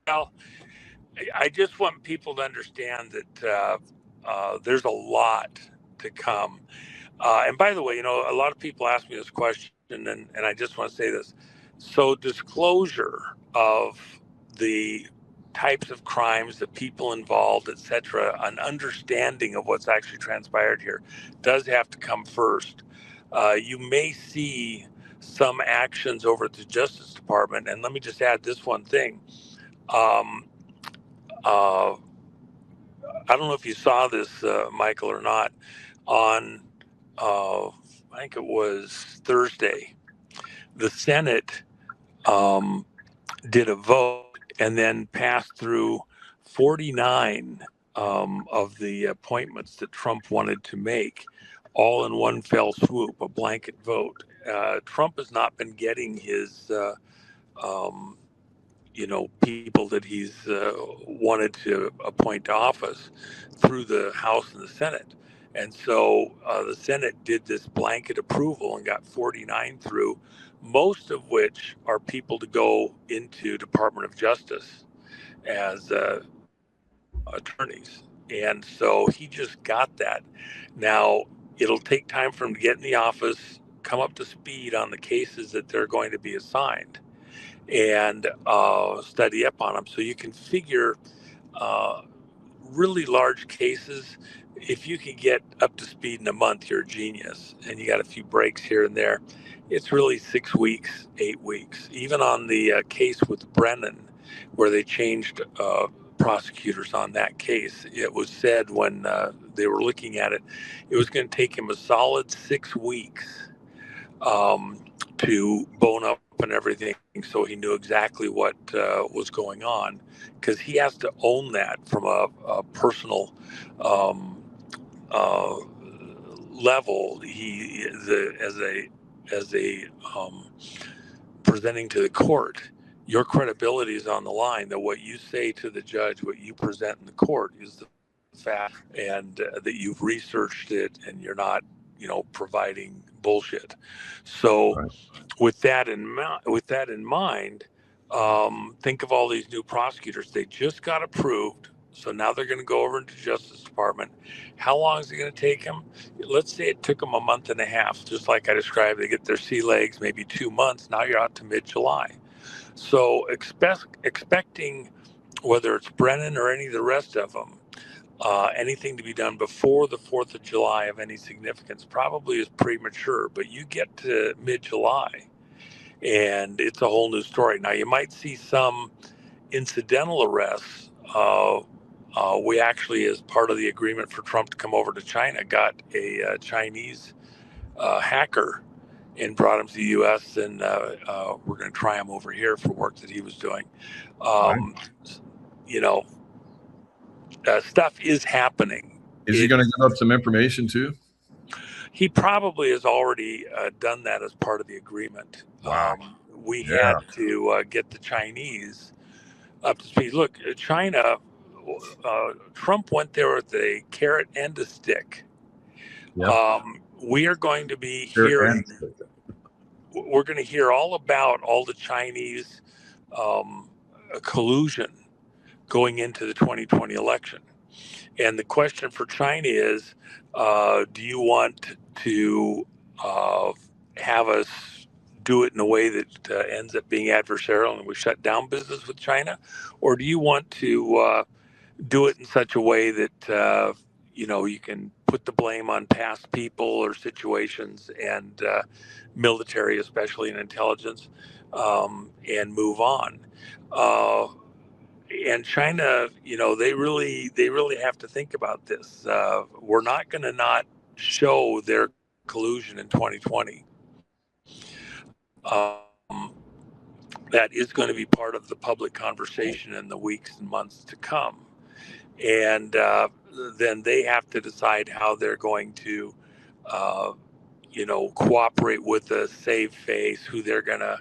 Well, I just want people to understand that there's a lot to come. And by the way, a lot of people ask me this question, and I just want to say this. So disclosure of the types of crimes, the people involved, etc., an understanding of what's actually transpired here does have to come first. You may see some actions over at the Justice Department, and let me just add this one thing. I don't know if you saw this, Michael, or not. On, I think it was Thursday, the Senate did a vote and then passed through 49 of the appointments that Trump wanted to make, all in one fell swoop, a blanket vote. Trump has not been getting his people that he's wanted to appoint to office through the House and the Senate. And so the Senate did this blanket approval and got 49 through, most of which are people to go into Department of Justice as attorneys. And so he just got that. Now, it'll take time for him to get in the office, come up to speed on the cases that they're going to be assigned, and study up on them. So you can figure really large cases. If you can get up to speed in a month, you're a genius. And you got a few breaks here and there. It's really 6 weeks, 8 weeks. Even on the case with Brennan, where they changed prosecutors on that case, it was said when they were looking at it, it was going to take him a solid 6 weeks to bone up and everything, so he knew exactly what was going on, because he has to own that from a personal level. He as a presenting to the court, your credibility is on the line. That what you say to the judge, what you present in the court, is the fact, and that you've researched it, and you're not providing bullshit. So Right. with that in mind, think of all these new prosecutors. They just got approved, so now they're going to go over into the Justice Department. How long is it going to take them? Let's say it took them a month and a half, just like I described. They get their sea legs, maybe 2 months. Now you're out to mid-July. So expecting, whether it's Brennan or any of the rest of them, anything to be done before the 4th of July of any significance probably is premature, but you get to mid-July and it's a whole new story. Now, you might see some incidental arrests. We actually, as part of the agreement for Trump to come over to China, got a Chinese hacker and brought him to the U.S. and we're going to try him over here for work that he was doing. Right. You know, stuff is happening. Is he going to give up some information too? He probably has already done that as part of the agreement. Wow. We Yeah. had to get the Chinese up to speed. Look, China, Trump went there with a carrot and a stick. Yep. We are going to be Here hearing, and we're going to hear all about all the Chinese collusion going into the 2020 election. And the question for China is, do you want to have us do it in a way that ends up being adversarial and we shut down business with China? Or do you want to do it in such a way that, you can put the blame on past people or situations and military, especially in intelligence, and move on? And China, they really have to think about this. We're not going to not show their collusion in 2020. That is going to be part of the public conversation in the weeks and months to come. And then they have to decide how they're going to, cooperate with a save face, who they're going to,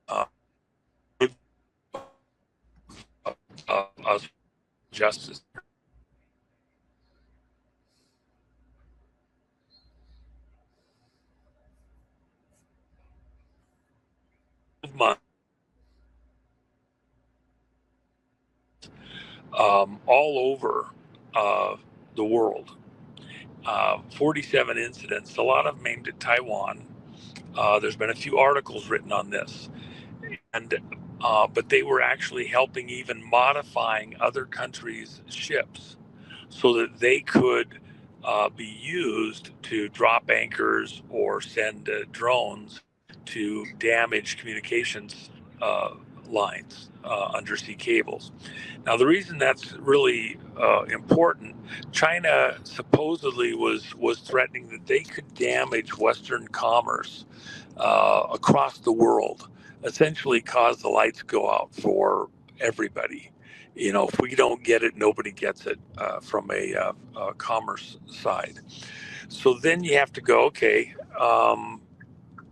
uh, justice. All over the world. 47 incidents, a lot of them aimed at Taiwan. There's been a few articles written on this, and but they were actually helping, even modifying other countries' ships so that they could be used to drop anchors or send drones to damage communications lines, undersea cables. Now, the reason that's really important, China supposedly was threatening that they could damage Western commerce across the world, essentially cause the lights go out for everybody. If we don't get it, nobody gets it from a commerce side. So then you have to go, okay,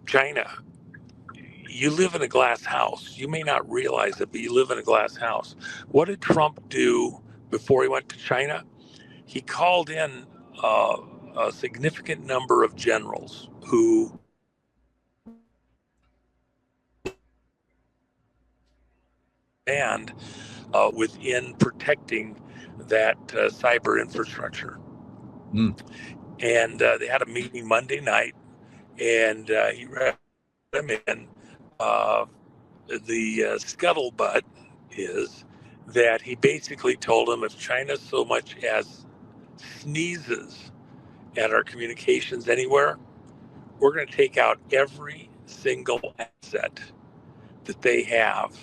China, you live in a glass house. You may not realize it, but you live in a glass house. What did Trump do before he went to China? He called in a significant number of generals who and within protecting that cyber infrastructure. And they had a meeting Monday night, and he read them in. The scuttlebutt is that he basically told them if China so much as sneezes at our communications anywhere, we're going to take out every single asset that they have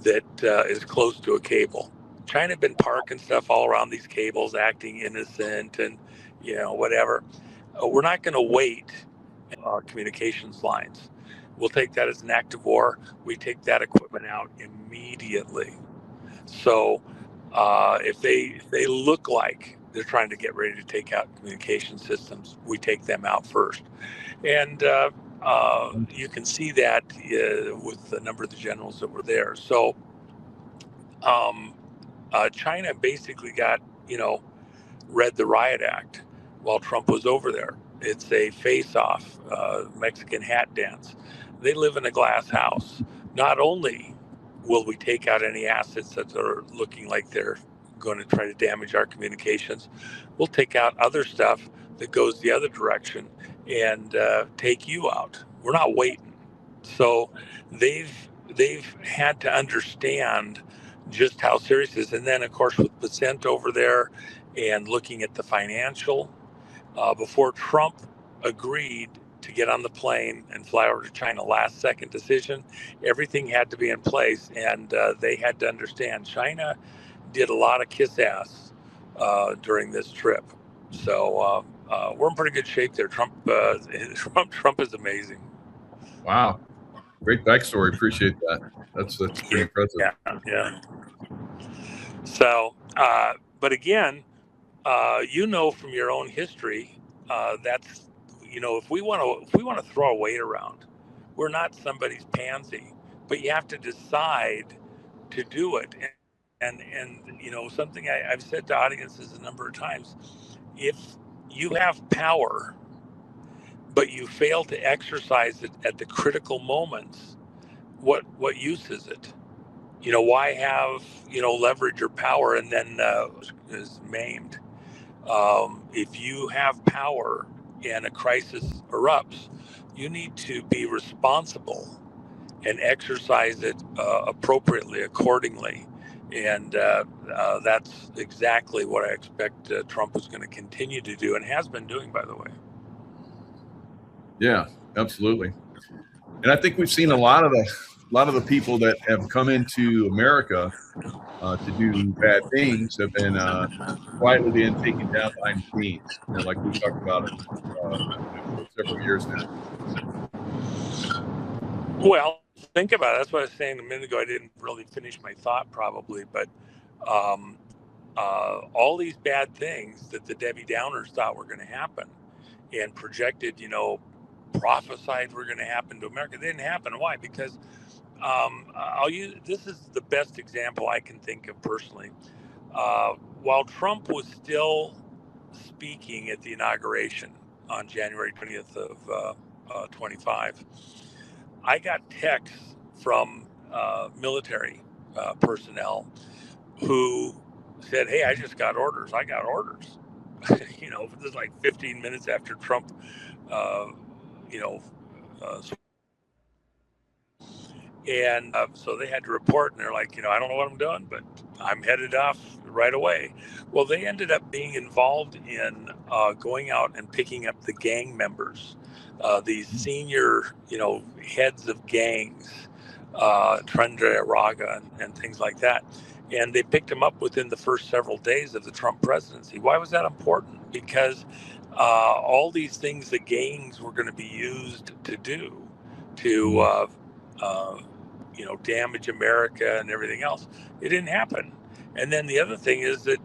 that is close to a cable. China had been parking stuff all around these cables, acting innocent and, whatever. We're not going to wait communications lines. We'll take that as an act of war. We take that equipment out immediately. So if they look like they're trying to get ready to take out communication systems, we take them out first. And you can see that with the number of the generals that were there. So China basically got, read the riot act while Trump was over there. It's a face-off, Mexican hat dance. They live in a glass house. Not only will we take out any assets that are looking like they're going to try to damage our communications, we'll take out other stuff that goes the other direction and take you out. We're not waiting. So they've had to understand just how serious it is. And then, of course, with Percent over there and looking at the financial, before Trump agreed to get on the plane and fly over to China, last second decision, everything had to be in place. And they had to understand China did a lot of kiss ass during this trip. So we're in pretty good shape there. Trump is amazing. Wow. Great backstory. Appreciate that. That's pretty impressive. Yeah. So, but again, from your own history, that's if we want to throw our weight around, we're not somebody's pansy, but you have to decide to do it. And something I've said to audiences a number of times: if you have power, but you fail to exercise it at the critical moments, what use is it? Why have leverage or power and then is maimed? If you have power and a crisis erupts, you need to be responsible and exercise it appropriately, accordingly. And that's exactly what I expect Trump is going to continue to do and has been doing, by the way. Yeah, absolutely. And I think we've seen a lot of the people that have come into America to do bad things have been quietly being taken down behind the scenes, like we've talked about it for several years now. Well, think about it. That's what I was saying a minute ago. I didn't really finish my thought, probably, but um, all these bad things that the Debbie Downers thought were going to happen and projected, prophesied were going to happen to America, they didn't happen. Why? Because this is the best example I can think of personally. While Trump was still speaking at the inauguration on January 20th of 25, I got texts from military personnel who said, "Hey, I just got orders. I got orders." This is like 15 minutes after Trump, uh, you know, uh, and so they had to report, and they're like, I don't know what I'm doing, but I'm headed off right away. Well, they ended up being involved in going out and picking up the gang members, these senior, heads of gangs, Trendra Raga and things like that. And they picked them up within the first several days of the Trump presidency. Why was that important? Because all these things the gangs were going to be used to do to damage America and everything else. It didn't happen. And then the other thing is that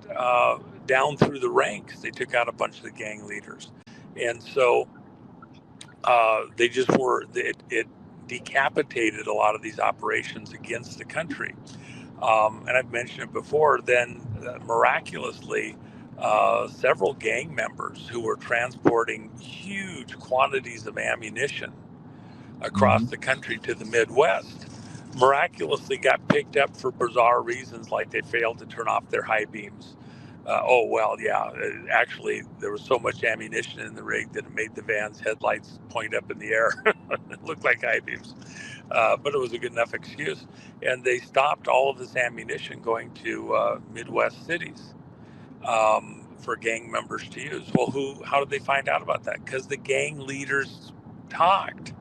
down through the ranks, they took out a bunch of the gang leaders. And so they just were, it decapitated a lot of these operations against the country. And I've mentioned it before, then miraculously, several gang members who were transporting huge quantities of ammunition across the country to the Midwest miraculously got picked up for bizarre reasons, like they failed to turn off their high beams. Actually, there was so much ammunition in the rig that it made the van's headlights point up in the air. It looked like high beams, but it was a good enough excuse. And they stopped all of this ammunition going to Midwest cities for gang members to use. Well, how did they find out about that? Because the gang leaders talked.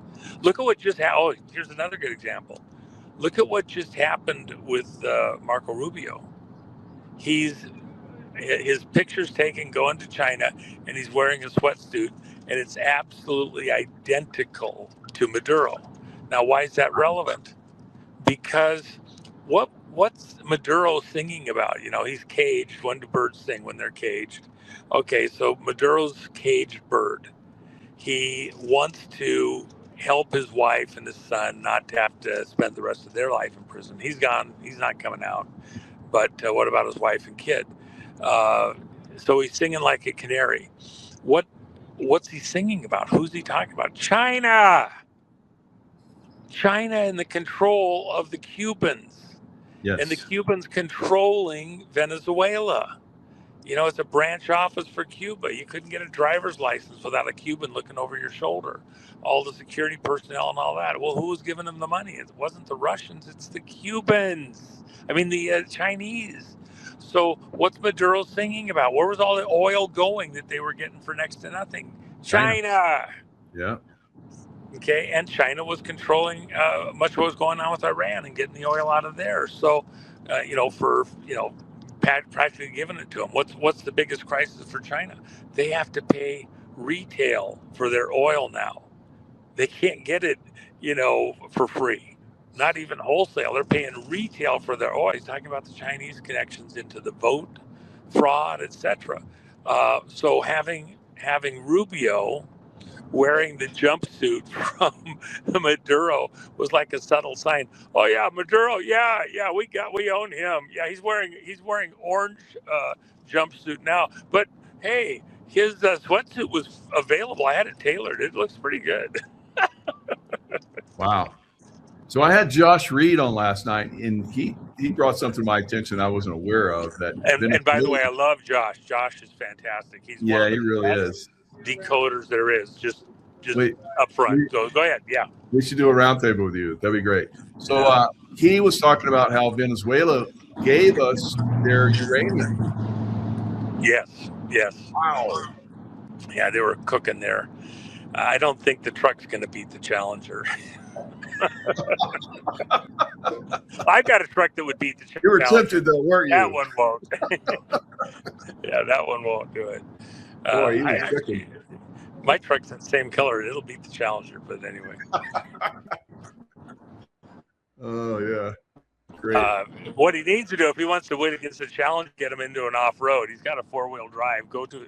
Look at what just happened. Oh, here's another good example. Look at what just happened with Marco Rubio. His picture's taken going to China, and he's wearing a sweatsuit, and it's absolutely identical to Maduro. Now, why is that relevant? Because what's Maduro singing about? He's caged. When do birds sing when they're caged? Okay, so Maduro's caged bird. He wants to help his wife and his son not to have to spend the rest of their life in prison. He's gone. He's not coming out. But what about his wife and kid? So he's singing like a canary. What's he singing about? Who's he talking about? China and the control of the Cubans. Yes. And the Cubans controlling Venezuela. It's a branch office for Cuba. You couldn't get a driver's license without a Cuban looking over your shoulder. All the security personnel and all that. Well, who was giving them the money? It wasn't the Russians, it's the Cubans. I mean, the Chinese. So what's Maduro singing about? Where was all the oil going that they were getting for next to nothing? China. Yeah. Okay, and China was controlling much of what was going on with Iran and getting the oil out of there. So, practically giving it to them. What's the biggest crisis for China? They have to pay retail for their oil now. They can't get it, for free. Not even wholesale. They're paying retail for their oil. He's talking about the Chinese connections into the vote fraud, etc. So having Rubio wearing the jumpsuit from Maduro was like a subtle sign. Oh yeah, Maduro. Yeah, we own him. Yeah, he's wearing orange jumpsuit now. But hey, his sweatsuit was available. I had it tailored. It looks pretty good. Wow. So I had Josh Reed on last night, and he brought something to my attention I wasn't aware of. That And by the way, I love Josh. Josh is fantastic. He's one of the he really best is decoders there is. Just Wait, up front. So go ahead. Yeah. We should do a roundtable with you. That'd be great. So he was talking about how Venezuela gave us their uranium. Yes. Wow. Yeah, they were cooking there. I don't think the truck's going to beat the Challenger. I've got a truck that would beat the Challenger. You were tempted though, weren't you? That one won't. Yeah, that one won't do it. Boy, my truck's the same color. It'll beat the Challenger, but anyway. Oh, yeah. Great. What he needs to do if he wants to win against the Challenger, get him into an off-road. He's got a four-wheel drive. Go to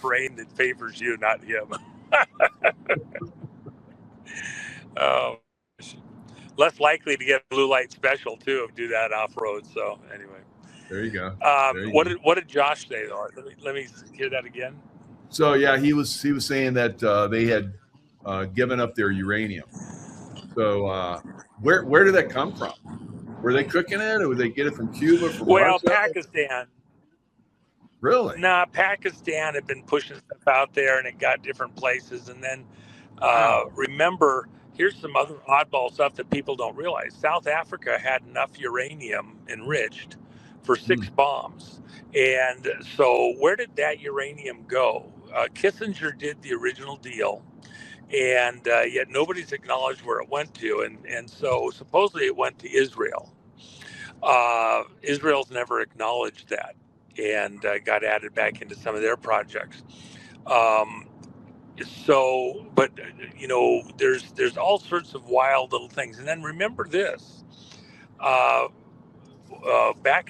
terrain that favors you, not him. Oh, less likely to get a blue light special too if do that off-road. So anyway, there you go. What did Josh say though? Let me hear that again. So yeah, he was saying that they had given up their uranium. So where did that come from? Were they cooking it, or would they get it from Cuba? From Pakistan. Really? Nah, Pakistan had been pushing stuff out there, and it got different places. And then remember, here's some other oddball stuff that people don't realize. South Africa had enough uranium enriched for 6 bombs. And so where did that uranium go? Kissinger did the original deal, and yet nobody's acknowledged where it went to. And so supposedly it went to Israel. Israel's never acknowledged that and got added back into some of their projects. So, but there's all sorts of wild little things. And then remember this, back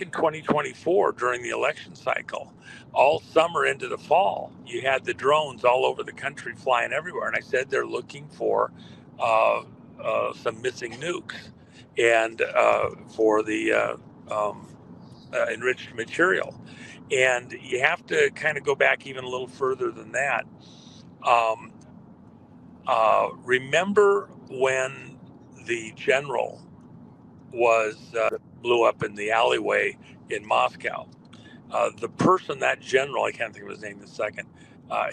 in 2024 during the election cycle, all summer into the fall, you had the drones all over the country flying everywhere. And I said they're looking for some missing nukes and for the enriched material. And you have to kind of go back even a little further than that. Remember when the general was blew up in the alleyway in Moscow? The person, that general, I can't think of his name this second,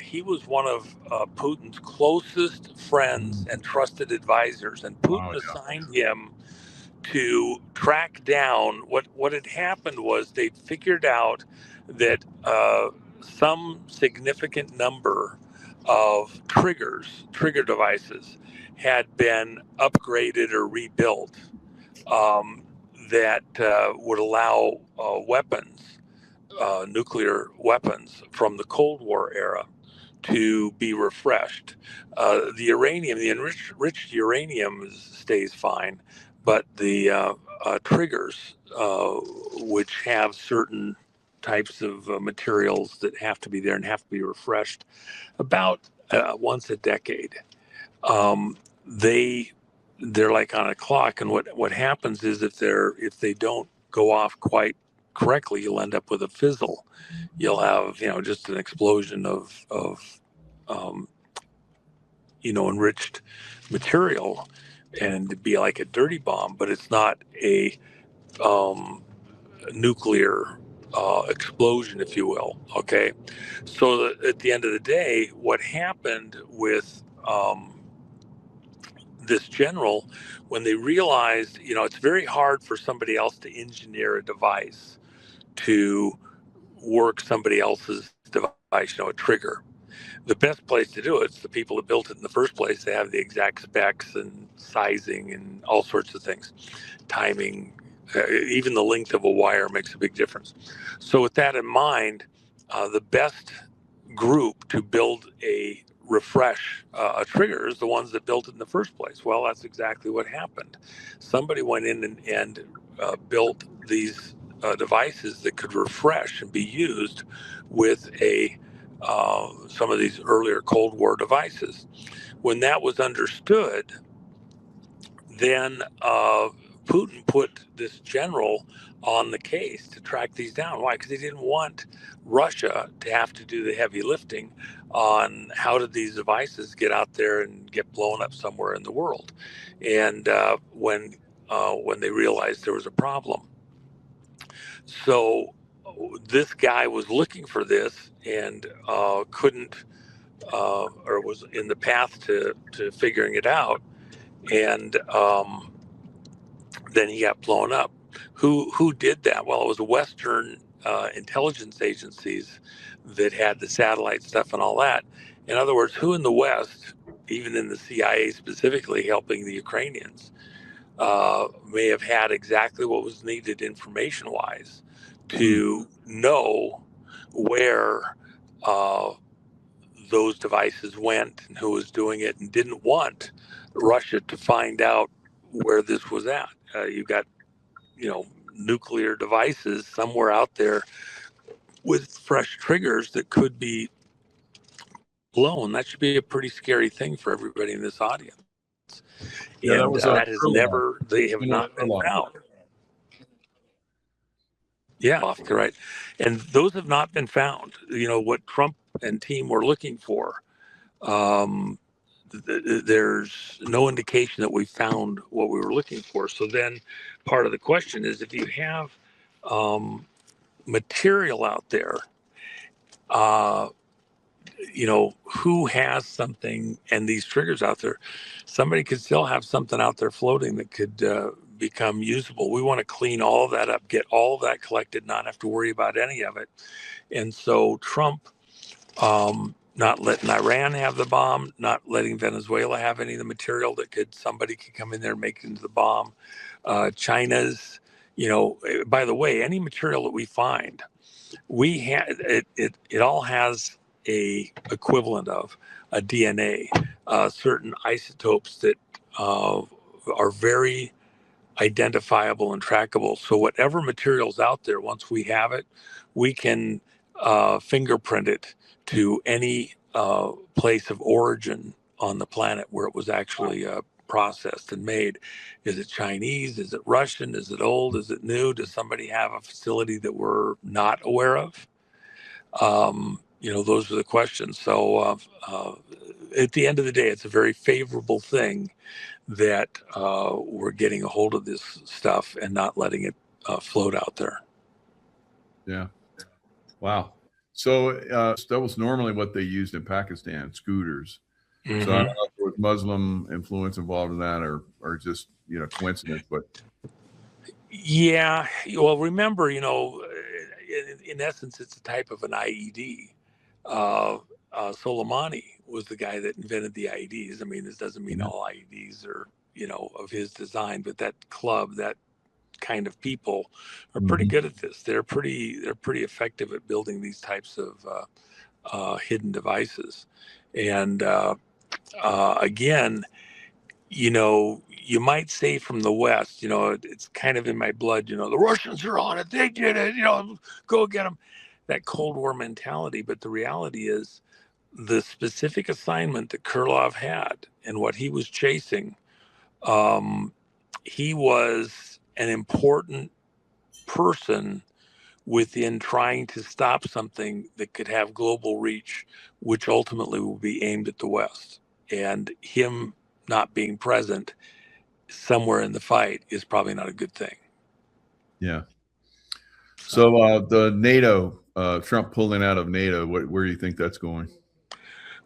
he was one of Putin's closest friends and trusted advisors, and Putin assigned him to track down what had happened. Was they figured out that some significant number of trigger devices had been upgraded or rebuilt that would allow weapons, nuclear weapons from the Cold War era, to be refreshed. The uranium, the enriched uranium, stays fine, but the triggers, which have certain types of materials that have to be there and have to be refreshed about once a decade, they're like on a clock. And what happens is if they don't go off quite correctly, you'll end up with a fizzle. You'll have just an explosion of enriched material, and it'd be like a dirty bomb, but it's not a nuclear explosion, if you will. Okay, so at the end of the day, what happened with this general, when they realized, it's very hard for somebody else to engineer a device to work somebody else's device, a trigger. The best place to do it's the people that built it in the first place. They have the exact specs and sizing and all sorts of things, timing, even the length of a wire makes a big difference. So with that in mind, the best group to build a trigger is the ones that built it in the first place. Well, that's exactly what happened. Somebody went in and built these devices that could refresh and be used with some of these earlier Cold War devices. When that was understood, then Putin put this general on the case to track these down. Why? Because he didn't want Russia to have to do the heavy lifting on how did these devices get out there and get blown up somewhere in the world. And when they realized there was a problem, so this guy was looking for this and couldn't, or was in the path to figuring it out, and then he got blown up. Who did that? Well, it was Western intelligence agencies that had the satellite stuff and all that. In other words, who in the West, even in the CIA specifically, helping the Ukrainians, may have had exactly what was needed information-wise to know where those devices went and who was doing it, and didn't want Russia to find out where this was at. You got, nuclear devices somewhere out there with fresh triggers that could be blown. That should be a pretty scary thing for everybody in this audience. Yeah, And that was that has never, they have not been found. Yeah, right. And those have not been found. What Trump and team were looking for. There's no indication that we found what we were looking for. So then part of the question is, if you have material out there, who has something, and these triggers out there, somebody could still have something out there floating that could become usable. We want to clean all of that up, get all of that collected, not have to worry about any of it. And so Trump, not letting Iran have the bomb, not letting Venezuela have any of the material that somebody could come in there and make it into the bomb. China's, by the way, any material that we find, we have it all has a equivalent of a DNA, certain isotopes that are very identifiable and trackable. So whatever material's out there, once we have it, we can fingerprint it to any place of origin on the planet where it was actually processed and made. Is it Chinese? Is it Russian? Is it old? Is it new? Does somebody have a facility that we're not aware of? Those are the questions. So at the end of the day, it's a very favorable thing that we're getting a hold of this stuff and not letting it float out there. Yeah. Wow. So that was normally what they used in Pakistan, scooters. Mm-hmm. So I don't know if there was Muslim influence involved in that, or just coincidence, but yeah. Well, remember, in essence, it's a type of an IED. Soleimani was the guy that invented the IEDs. I mean, this doesn't mean all IEDs are of his design, but that club, that kind of people, are pretty good at this. They're pretty effective at building these types of hidden devices. And again, you might say from the West, it's kind of in my blood, the Russians are on it, they did it, go get them. That Cold War mentality. But the reality is, the specific assignment that Kurlov had and what he was chasing, he was an important person within trying to stop something that could have global reach, which ultimately will be aimed at the West. And him not being present somewhere in the fight is probably not a good thing. Yeah. So the NATO, Trump pulling out of NATO, where do you think that's going?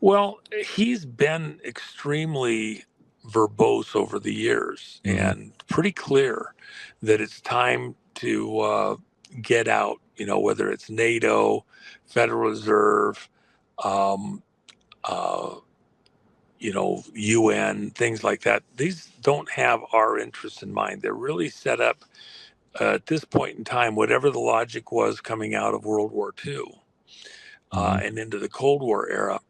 Well, he's been extremely verbose over the years Hmm. and pretty clear that it's time to get out, whether it's NATO, Federal Reserve, um, uh, UN, things like that. These don't have our interests in mind. They're really set up at this point in time, whatever the logic was coming out of World War II Hmm. and into the Cold War era.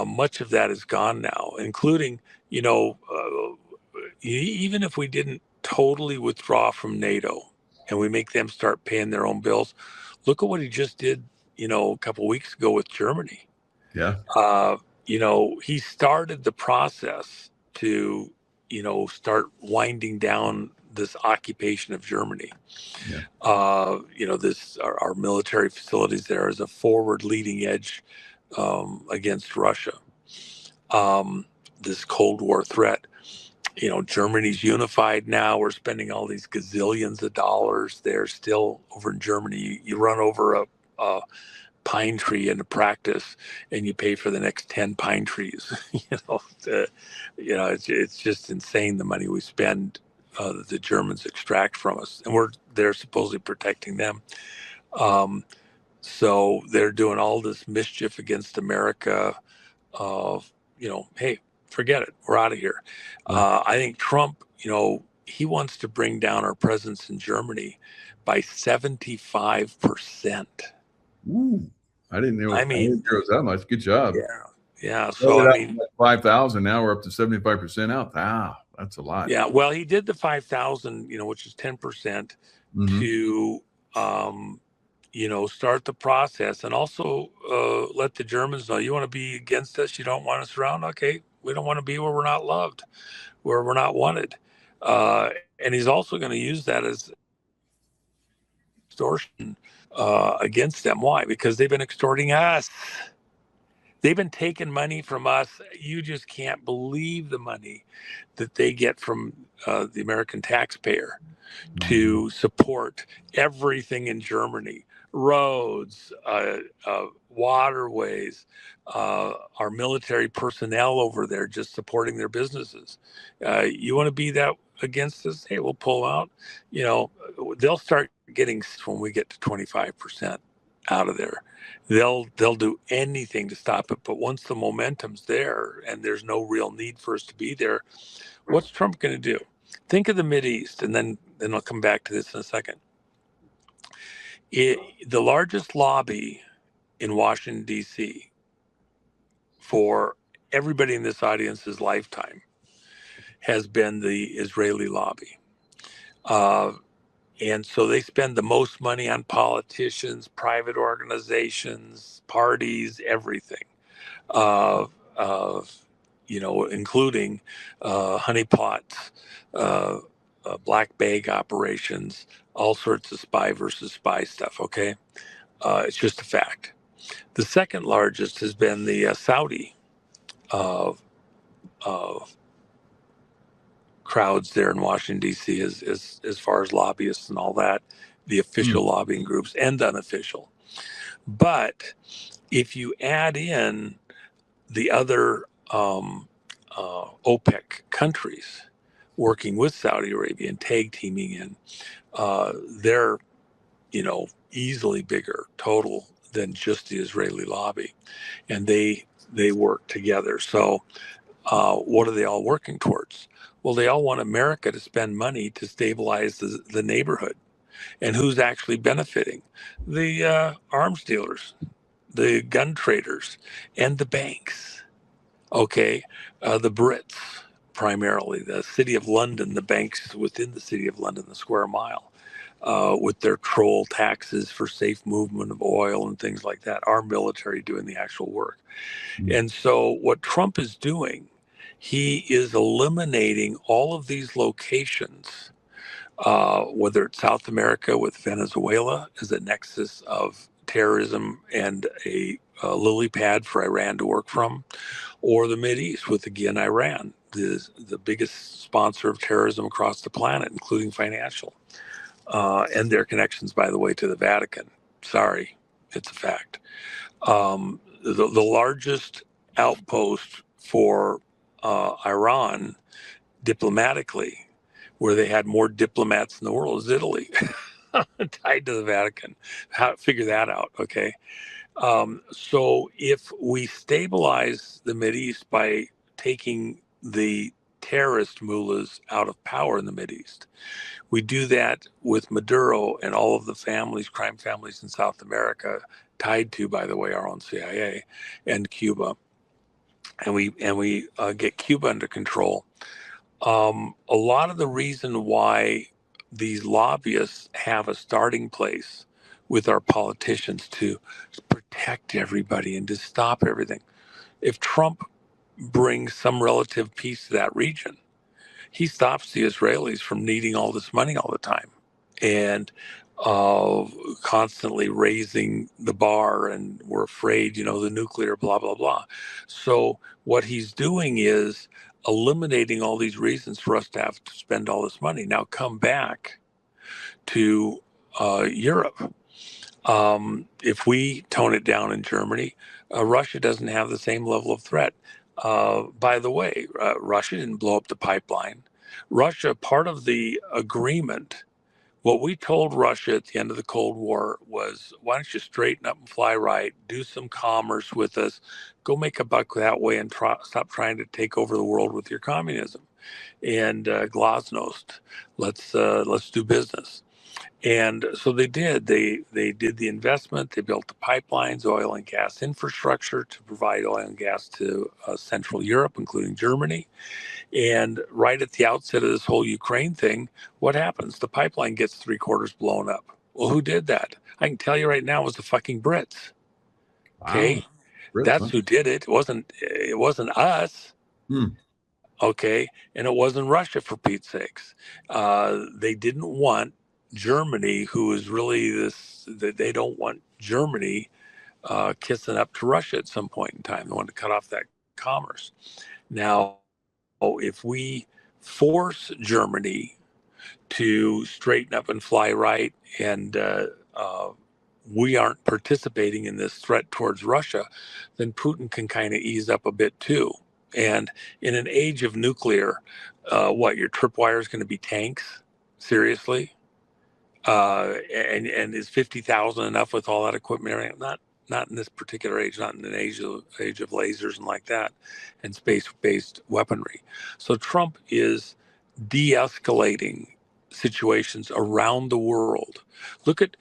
Much of that is gone now, including, you know, even if we didn't totally withdraw from NATO and we make them start paying their own bills, look at what he just did, a couple of weeks ago with Germany. Yeah. Uh, he started the process to, start winding down this occupation of Germany. Yeah. This our military facilities there is a forward leading edge against Russia. This Cold War threat. Germany's unified now. We're spending all these gazillions of dollars there still over in Germany. You run over a pine tree in a practice and you pay for the next 10 pine trees. It's just insane the money we spend that the Germans extract from us. And they're supposedly protecting them. So they're doing all this mischief against America. Hey, forget it. We're out of here. Yeah. I think Trump, he wants to bring down our presence in Germany by 75%. Ooh, I didn't know. I I didn't mean, know it was that much. Good job. yeah, yeah. So, Started I out mean, with like 5,000. Now we're up to 75% out. Wow, that's a lot. yeah, well, he did the 5,000, which is 10% Hmm. to, start the process and also let the Germans know you want to be against us. You don't want us around. Okay. We don't want to be where we're not loved, where we're not wanted. Uh, and he's also going to use that as extortion against them. Why? Because they've been extorting us. They've been taking money from us. You just can't believe the money that they get from the American taxpayer Hmm. to support everything in Germany: roads, waterways, our military personnel over there just supporting their businesses. You want to be that against us? Hey, we'll pull out. They'll start getting when we get to 25% out of there. They'll do anything to stop it. But once the momentum's there and there's no real need for us to be there, what's Trump going to do? Think of the Mideast, and then I'll come back to this in a second. The largest lobby in Washington, D.C. for everybody in this audience's lifetime has been the Israeli lobby. Uh, and so they spend the most money on politicians, private organizations, parties, everything. Uh, uh, including honeypots, uh, black bag operations, all sorts of spy versus spy stuff. Okay, it's just a fact. The second largest has been the Saudi uh, uh, crowds there in Washington D.C. As far as lobbyists and all that, the official lobbying groups and unofficial. But if you add in the other OPEC countries working with Saudi Arabia and tag teaming in, they're easily bigger total than just the Israeli lobby, and they work together. So what are they all working towards? Well, they all want America to spend money to stabilize the neighborhood, and who's actually benefiting? The arms dealers, the gun traders, and the banks. Okay, the Brits primarily, the City of London, the banks within the City of London, the square mile, with their troll taxes for safe movement of oil and things like that. Our military doing the actual work. Hmm. And so, what Trump is doing, he is eliminating all of these locations, whether it's South America with Venezuela as a nexus of terrorism and a lily pad for Iran to work from, or the Mideast with, again, Iran, the biggest sponsor of terrorism across the planet, including financial. and their connections, by the way, to the Vatican. Sorry, it's a fact. The largest outpost for Iran diplomatically, where they had more diplomats in the world, is Italy, tied to the Vatican. Figure that out, okay? So if we stabilize the Mideast by taking the terrorist mullahs out of power in the Mideast, we do that with Maduro and all of the families, crime families in South America, tied to, by the way, our own CIA and Cuba, and we get Cuba under control. A lot of the reason why these lobbyists have a starting place with our politicians to protect everybody and to stop everything. If Trump brings some relative peace to that region, he stops the Israelis from needing all this money all the time and constantly raising the bar, and we're afraid, the nuclear, blah, blah, blah. So what he's doing is eliminating all these reasons for us to have to spend all this money. Now come back to Europe. If we tone it down in Germany, Russia doesn't have the same level of threat. By the way, Russia didn't blow up the pipeline. Russia, part of the agreement, what we told Russia at the end of the Cold War was, why don't you straighten up and fly right, do some commerce with us, go make a buck that way, and stop trying to take over the world with your communism. And glasnost, let's do business. And so they did. They did the investment. They built the pipelines, oil and gas infrastructure to provide oil and gas to Central Europe, including Germany. And right at the outset of this whole Ukraine thing, what happens? The pipeline gets 3/4 blown up. Well, who did that? I can tell you right now, it was the fucking Brits. Okay, Wow. Brits, that's huh? who did it. It wasn't us. Okay, and it wasn't Russia, for Pete's sakes. They didn't want Germany, who is really this. They don't want Germany kissing up to Russia at some point in time. They want to cut off that commerce. Now, if we force Germany to straighten up and fly right, and we aren't participating in this threat towards Russia, then Putin can kind of ease up a bit too. And in an age of nuclear, your tripwire is going to be tanks? Seriously? And is 50,000 enough with all that equipment? Not in this particular age, not in an age of lasers and like that, and space-based weaponry. So Trump is de-escalating situations around the world. Look at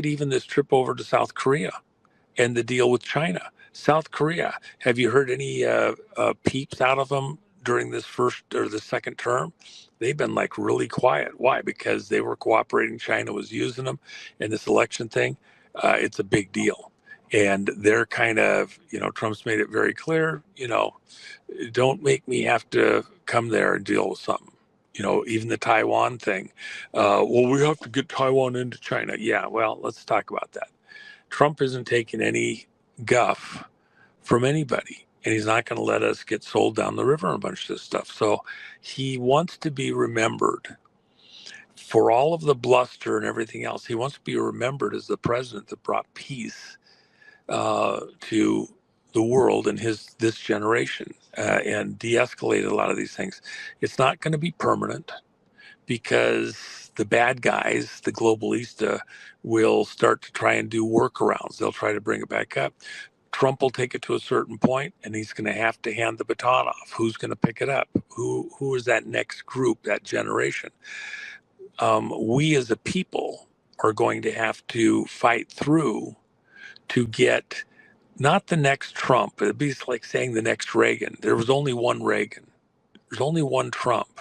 even this trip over to South Korea and the deal with China. South Korea, have you heard any peeps out of them during this first or the second term? They've been like really quiet. Why? Because they were cooperating. China was using them, and this election thing, it's a big deal. And they're kind of, Trump's made it very clear, don't make me have to come there and deal with something. Even the Taiwan thing. Well, we have to get Taiwan into China. Yeah, well, let's talk about that. Trump isn't taking any guff from anybody, and he's not going to let us get sold down the river and a bunch of this stuff. So he wants to be remembered for all of the bluster and everything else. He wants to be remembered as the president that brought peace to the world and this generation and de-escalated a lot of these things. It's not going to be permanent, because the bad guys, the globalista, will start to try and do workarounds. They'll try to bring it back up. Trump will take it to a certain point, and he's going to have to hand the baton off. Who's going to pick it up? Who is that next group, that generation? We as a people are going to have to fight through to get not the next Trump. It'd be like saying the next Reagan. There was only one Reagan. There's only one Trump.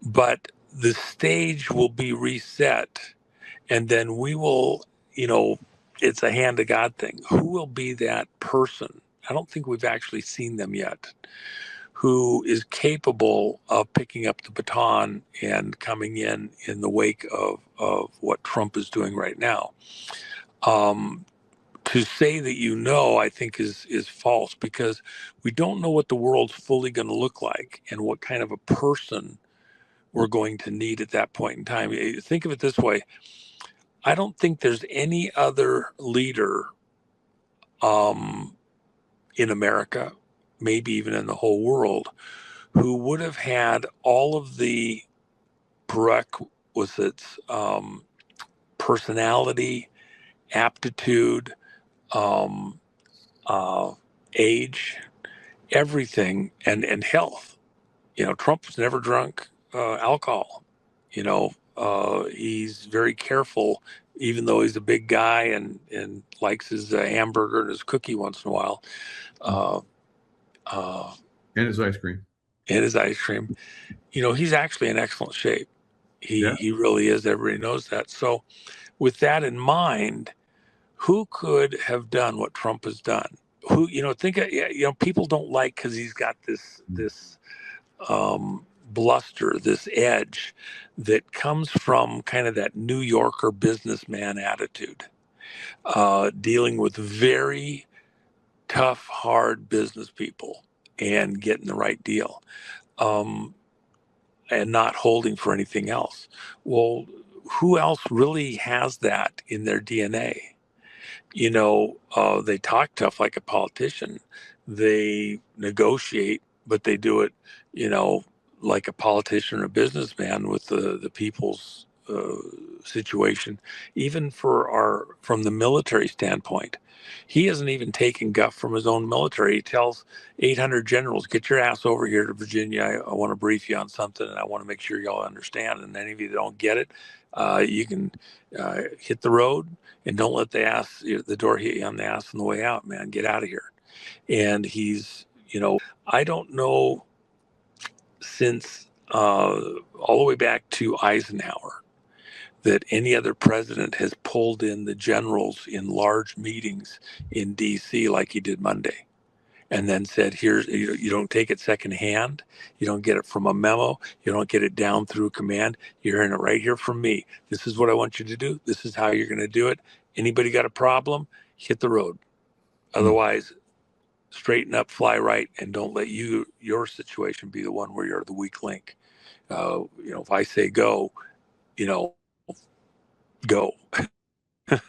But the stage will be reset, and then we will, it's a hand of God thing. Who will be that person? I don't think we've actually seen them yet, who is capable of picking up the baton and coming in the wake of what Trump is doing right now. To say that I think is false, because we don't know what the world's fully going to look like and what kind of a person we're going to need at that point in time. Think of it this way. I don't think there's any other leader in America, maybe even in the whole world, who would have had all of the prerequisites, personality, aptitude, um, age, everything, and health. Trump was never drunk alcohol. He's very careful, even though he's a big guy and likes his hamburger and his cookie once in a while. And his ice cream. And his ice cream. He's actually in excellent shape. He really is. Everybody knows that. So with that in mind, who could have done what Trump has done? Who, people don't like, because he's got this bluster, this edge that comes from kind of that New Yorker businessman attitude, dealing with very tough, hard business people and getting the right deal, and not holding for anything else. Well, who else really has that in their DNA? They talk tough like a politician. They negotiate, but they do it, like a politician or a businessman with the people's situation. Even from the military standpoint, he isn't even taking guff from his own military. He tells 800 generals, "Get your ass over here to Virginia. I want to brief you on something, and I want to make sure y'all understand. And any of you that don't get it, you can hit the road, and don't let the door hit you on the ass on the way out, man. Get out of here." And he's, I don't know, since all the way back to Eisenhower, that any other president has pulled in the generals in large meetings in D.C. like he did Monday, and then said, "Here's, you don't take it secondhand. You don't get it from a memo. You don't get it down through command. You're hearing it right here from me. This is what I want you to do. This is how you're going to do it. Anybody got a problem? Hit the road. Otherwise, straighten up, fly right, and don't let your situation be the one where you're the weak link. If I say go, go."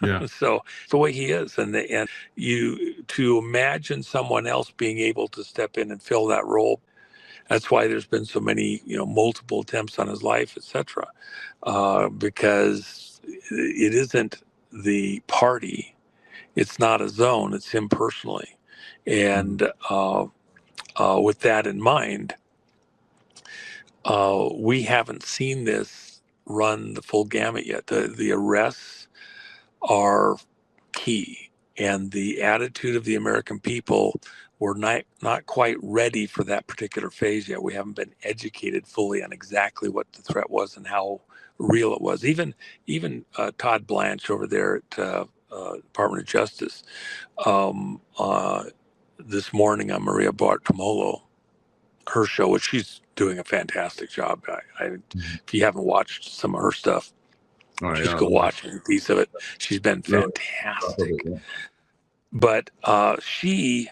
Yeah. So the way he is, and you to imagine someone else being able to step in and fill that role. That's why there's been so many, multiple attempts on his life, etc. Because it isn't the party, it's not a zone, it's him personally. And with that in mind, we haven't seen this run the full gamut yet. The arrests are key, and the attitude of the American people, we're not quite ready for that particular phase yet. We haven't been educated fully on exactly what the threat was and how real it was. Even Todd Blanche over there at Department of Justice, this morning on Maria Bartiromo, her show, which she's doing a fantastic job. If you haven't watched some of her stuff, just go watch a piece of it. She's been fantastic. But she,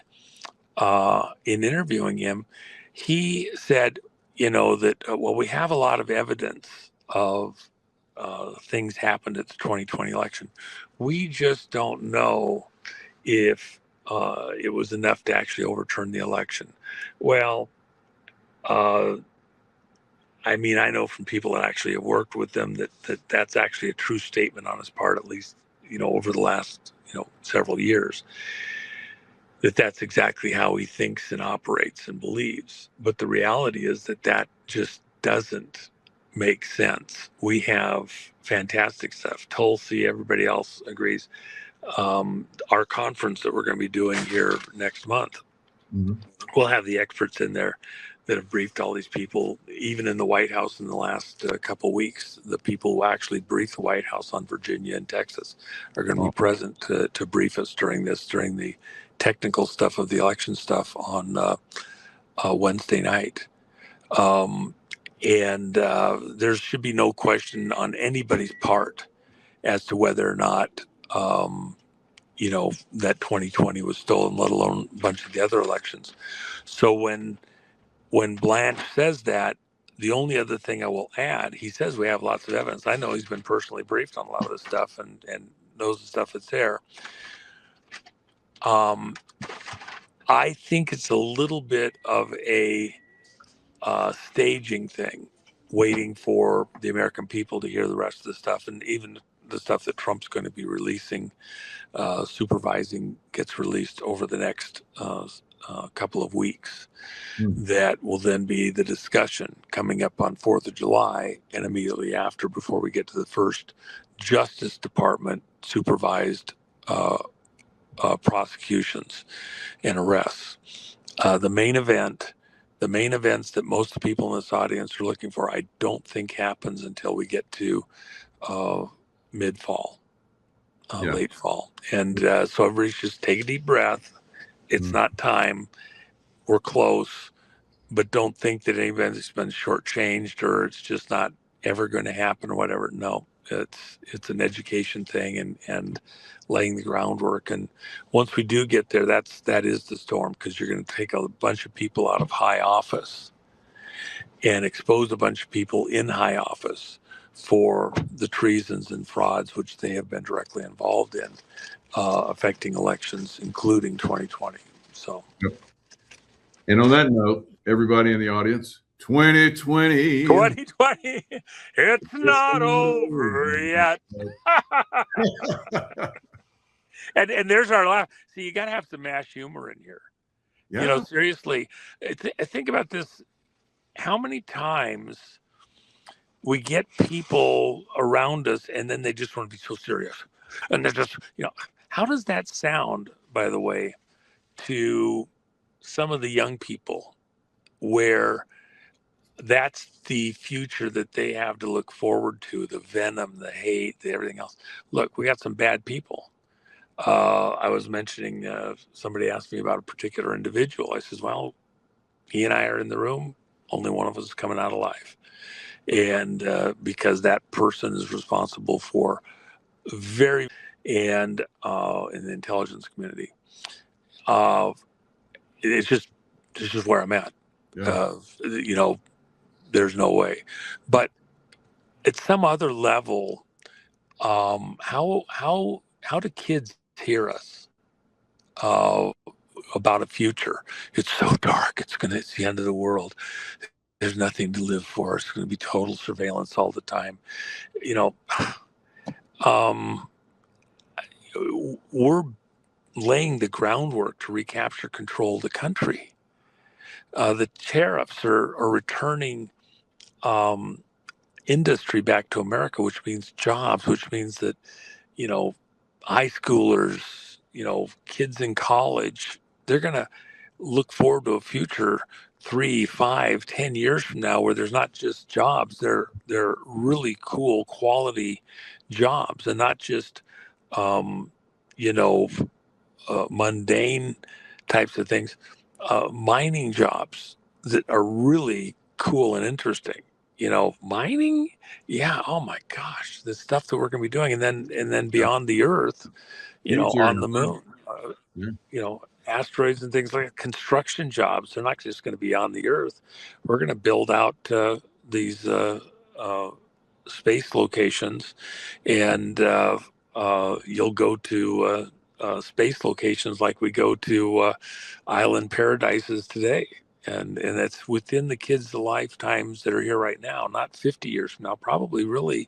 in interviewing him, he said, that, we have a lot of evidence of things happened at the 2020 election. We just don't know if it was enough to actually overturn the election. Well, I know from people that actually have worked with them that's actually a true statement on his part, at least, over the last, several years, that's exactly how he thinks and operates and believes. But the reality is that just doesn't make sense. We have fantastic stuff. Tulsi, everybody else agrees. Our conference that we're going to be doing here next month, we'll have the experts in there that have briefed all these people, even in the White House in the last couple of weeks. The people who actually briefed the White House on Virginia and Texas are going to be present to brief us during the technical stuff of the election stuff on Wednesday night. And there should be no question on anybody's part as to whether or not, that 2020 was stolen, let alone a bunch of the other elections. So when Blanche says that, the only other thing I will add, he says we have lots of evidence. I know he's been personally briefed on a lot of this stuff and knows the stuff that's there. I think it's a little bit of a staging thing, waiting for the American people to hear the rest of the stuff, and even the stuff that Trump's going to be releasing, supervising, gets released over the next couple of weeks. That will then be the discussion coming up on 4th of July and immediately after, before we get to the first Justice Department supervised prosecutions and arrests. The main events that most people in this audience are looking for, I don't think happens until we get to mid-fall, late fall. And so everybody just take a deep breath. It's not time. We're close. But don't think that anybody's been shortchanged or it's just not ever going to happen or whatever. No, it's an education thing and laying the groundwork. And once we do get there, that is the storm, because you're going to take a bunch of people out of high office and expose a bunch of people in high office for the treasons and frauds which they have been directly involved in, affecting elections, including 2020. So. Yep. And on that note, everybody in the audience, 2020. 2020, it's not over yet. and there's our laugh. See, you got to have some mass humor in here. Yeah. You know, seriously, think about this. How many times we get people around us and then they just want to be so serious. And they're just, how does that sound, by the way, to some of the young people, where that's the future that they have to look forward to, the venom, the hate, everything else. Look, we got some bad people. I was mentioning, somebody asked me about a particular individual. I says, well, he and I are in the room. Only one of us is coming out alive. And because that person is responsible for in the intelligence community. It's just where I'm at. Yeah. There's no way. But at some other level, how do kids hear us about a future? It's so dark. It's the end of the world. There's nothing to live for. It's going to be total surveillance all the time. We're laying the groundwork to recapture control of the country. The tariffs are returning industry back to America, which means jobs, which means that, high schoolers, kids in college, they're going to look forward to a future 3, 5, 10 years from now where there's not just jobs, they're really cool quality jobs, and not just, mundane types of things, mining jobs that are really cool and interesting. Mining, yeah. Oh my gosh, the stuff that we're going to be doing, and then beyond the Earth, on the moon, asteroids and things like that. Construction jobs. They're not just going to be on the Earth. We're going to build out these space locations, and you'll go to space locations like we go to island paradises today. And that's within the kids' lifetimes that are here right now, not 50 years from now. Probably, really,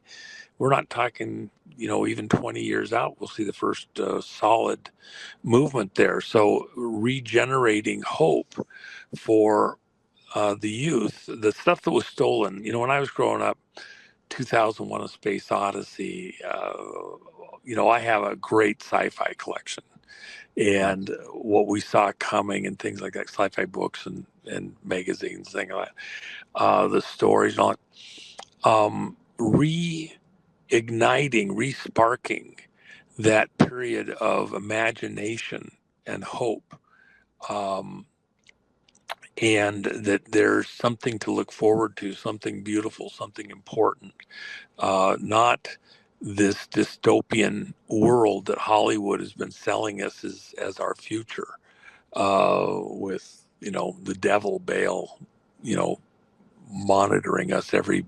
we're not talking, even 20 years out, we'll see the first solid movement there. So regenerating hope for the youth, the stuff that was stolen. When I was growing up, 2001: A Space Odyssey. I have a great sci-fi collection. And what we saw coming and things like that, sci-fi books and magazines, things like that, the stories and all that, reigniting, resparking that period of imagination and hope, and that there's something to look forward to, something beautiful, something important, not this dystopian world that Hollywood has been selling us as our future, with the devil Baal, monitoring us every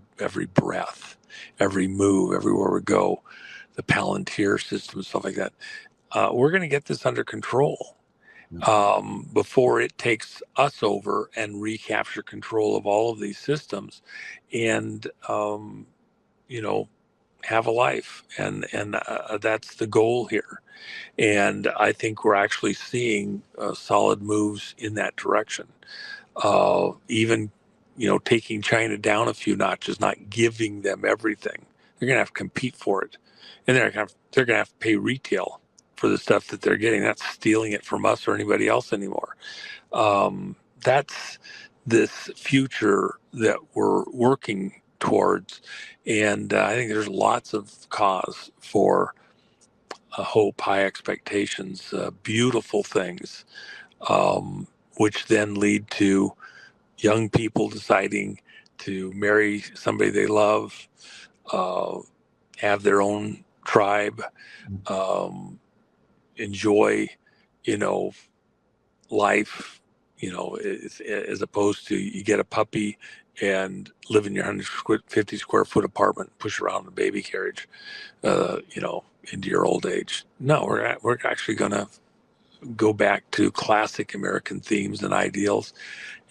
breath, every move, everywhere we go, the Palantir system, stuff like that. We're going to get this under control before it takes us over and recapture control of all of these systems, and have a life, and that's the goal here. And I think we're actually seeing solid moves in that direction. Even taking China down a few notches, not giving them everything. They're going to have to compete for it, and they're going to have to pay retail for the stuff that they're getting. Not stealing it from us or anybody else anymore. That's this future that we're working towards, and I think there's lots of cause for hope, high expectations, beautiful things, which then lead to young people deciding to marry somebody they love, have their own tribe, enjoy, life, as opposed to you get a puppy and live in your 150 square foot apartment, push around in a baby carriage, into your old age. No, we're actually going to go back to classic American themes and ideals.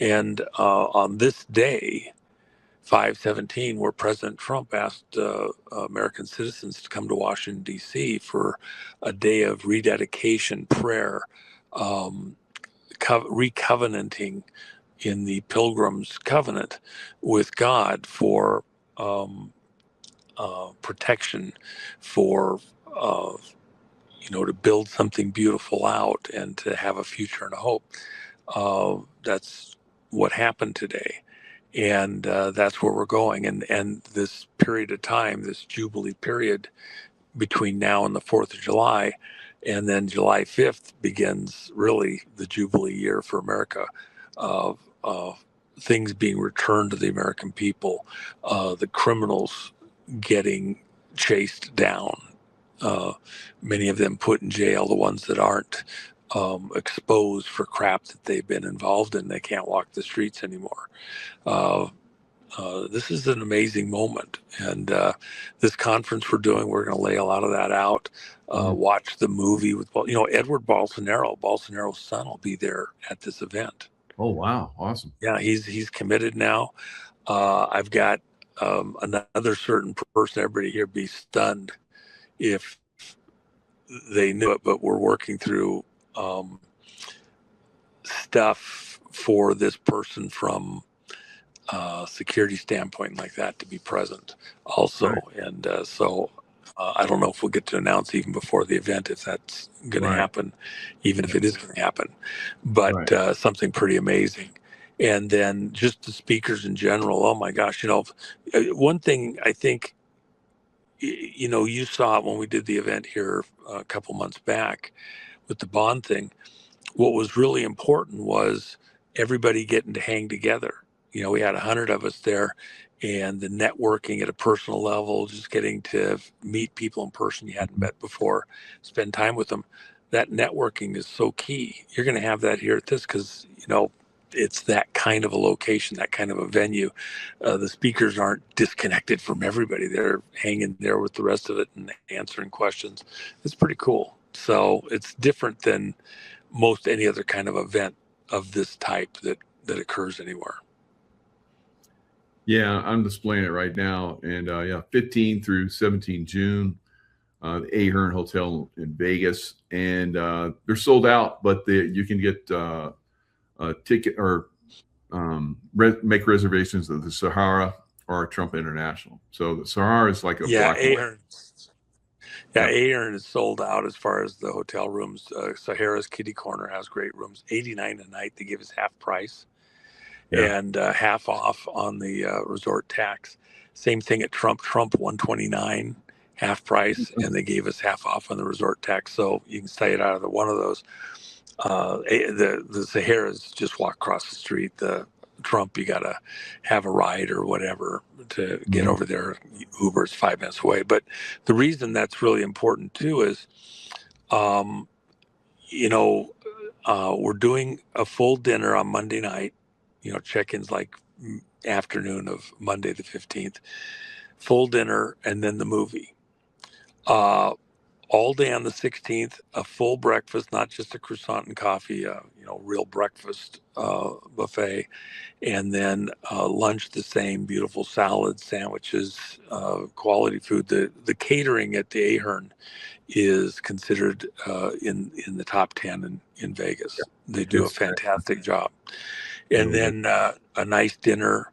And on this day, 5/17, where President Trump asked American citizens to come to Washington, D.C. for a day of rededication, prayer, recovenanting in the Pilgrim's Covenant with God for protection, for to build something beautiful out and to have a future and a hope. That's what happened today, and that's where we're going. And this period of time, this Jubilee period between now and the 4th of July, and then July 5th begins really the Jubilee year for America, of things being returned to the American people, the criminals getting chased down, many of them put in jail, the ones that aren't exposed for crap that they've been involved in. They can't walk the streets anymore. This is an amazing moment, and this conference we're doing, we're going to lay a lot of that out. Watch the movie with, Edward Bolsonaro's son will be there at this event. Oh, wow. Awesome. Yeah, he's committed now. I've got another certain person, everybody here be stunned if they knew it, but we're working through stuff for this person from security standpoint like that to be present also. Right. And so I don't know if we'll get to announce even before the event if that's going to happen, even if it is going to happen, but something pretty amazing. And then just the speakers in general, oh my gosh, one thing I think, you saw it when we did the event here a couple months back with the bond thing. What was really important was everybody getting to hang together. We had 100 of us there, and the networking at a personal level, just getting to meet people in person you hadn't met before, spend time with them. That networking is so key. You're going to have that here at this because, it's that kind of a location, that kind of a venue. The speakers aren't disconnected from everybody. They're hanging there with the rest of it and answering questions. It's pretty cool. So it's different than most any other kind of event of this type that occurs anywhere. Yeah, I'm displaying it right now. And 15 through 17 June, the Ahern Hotel in Vegas. And they're sold out, but you can get a ticket or make reservations at the Sahara or Trump International. So the Sahara is like a block away. Ahern is sold out as far as the hotel rooms. Sahara's Kitty Corner has great rooms, $89 a night. They give us half price and half off on the resort tax. Same thing at Trump $129 half price, and they gave us half off on the resort tax. So you can stay it out of one of those. The Sahara's just walk across the street. The Trump, you got to have a ride or whatever to get over there. Uber's 5 minutes away. But the reason that's really important too is, we're doing a full dinner on Monday night. Check-ins like afternoon of Monday the 15th. Full dinner and then the movie. All day on the 16th, a full breakfast, not just a croissant and coffee, real breakfast buffet. And then lunch the same, beautiful salads, sandwiches, quality food. The catering at the Ahern is considered in the top 10 in Vegas. They do a fantastic job. And then a nice dinner.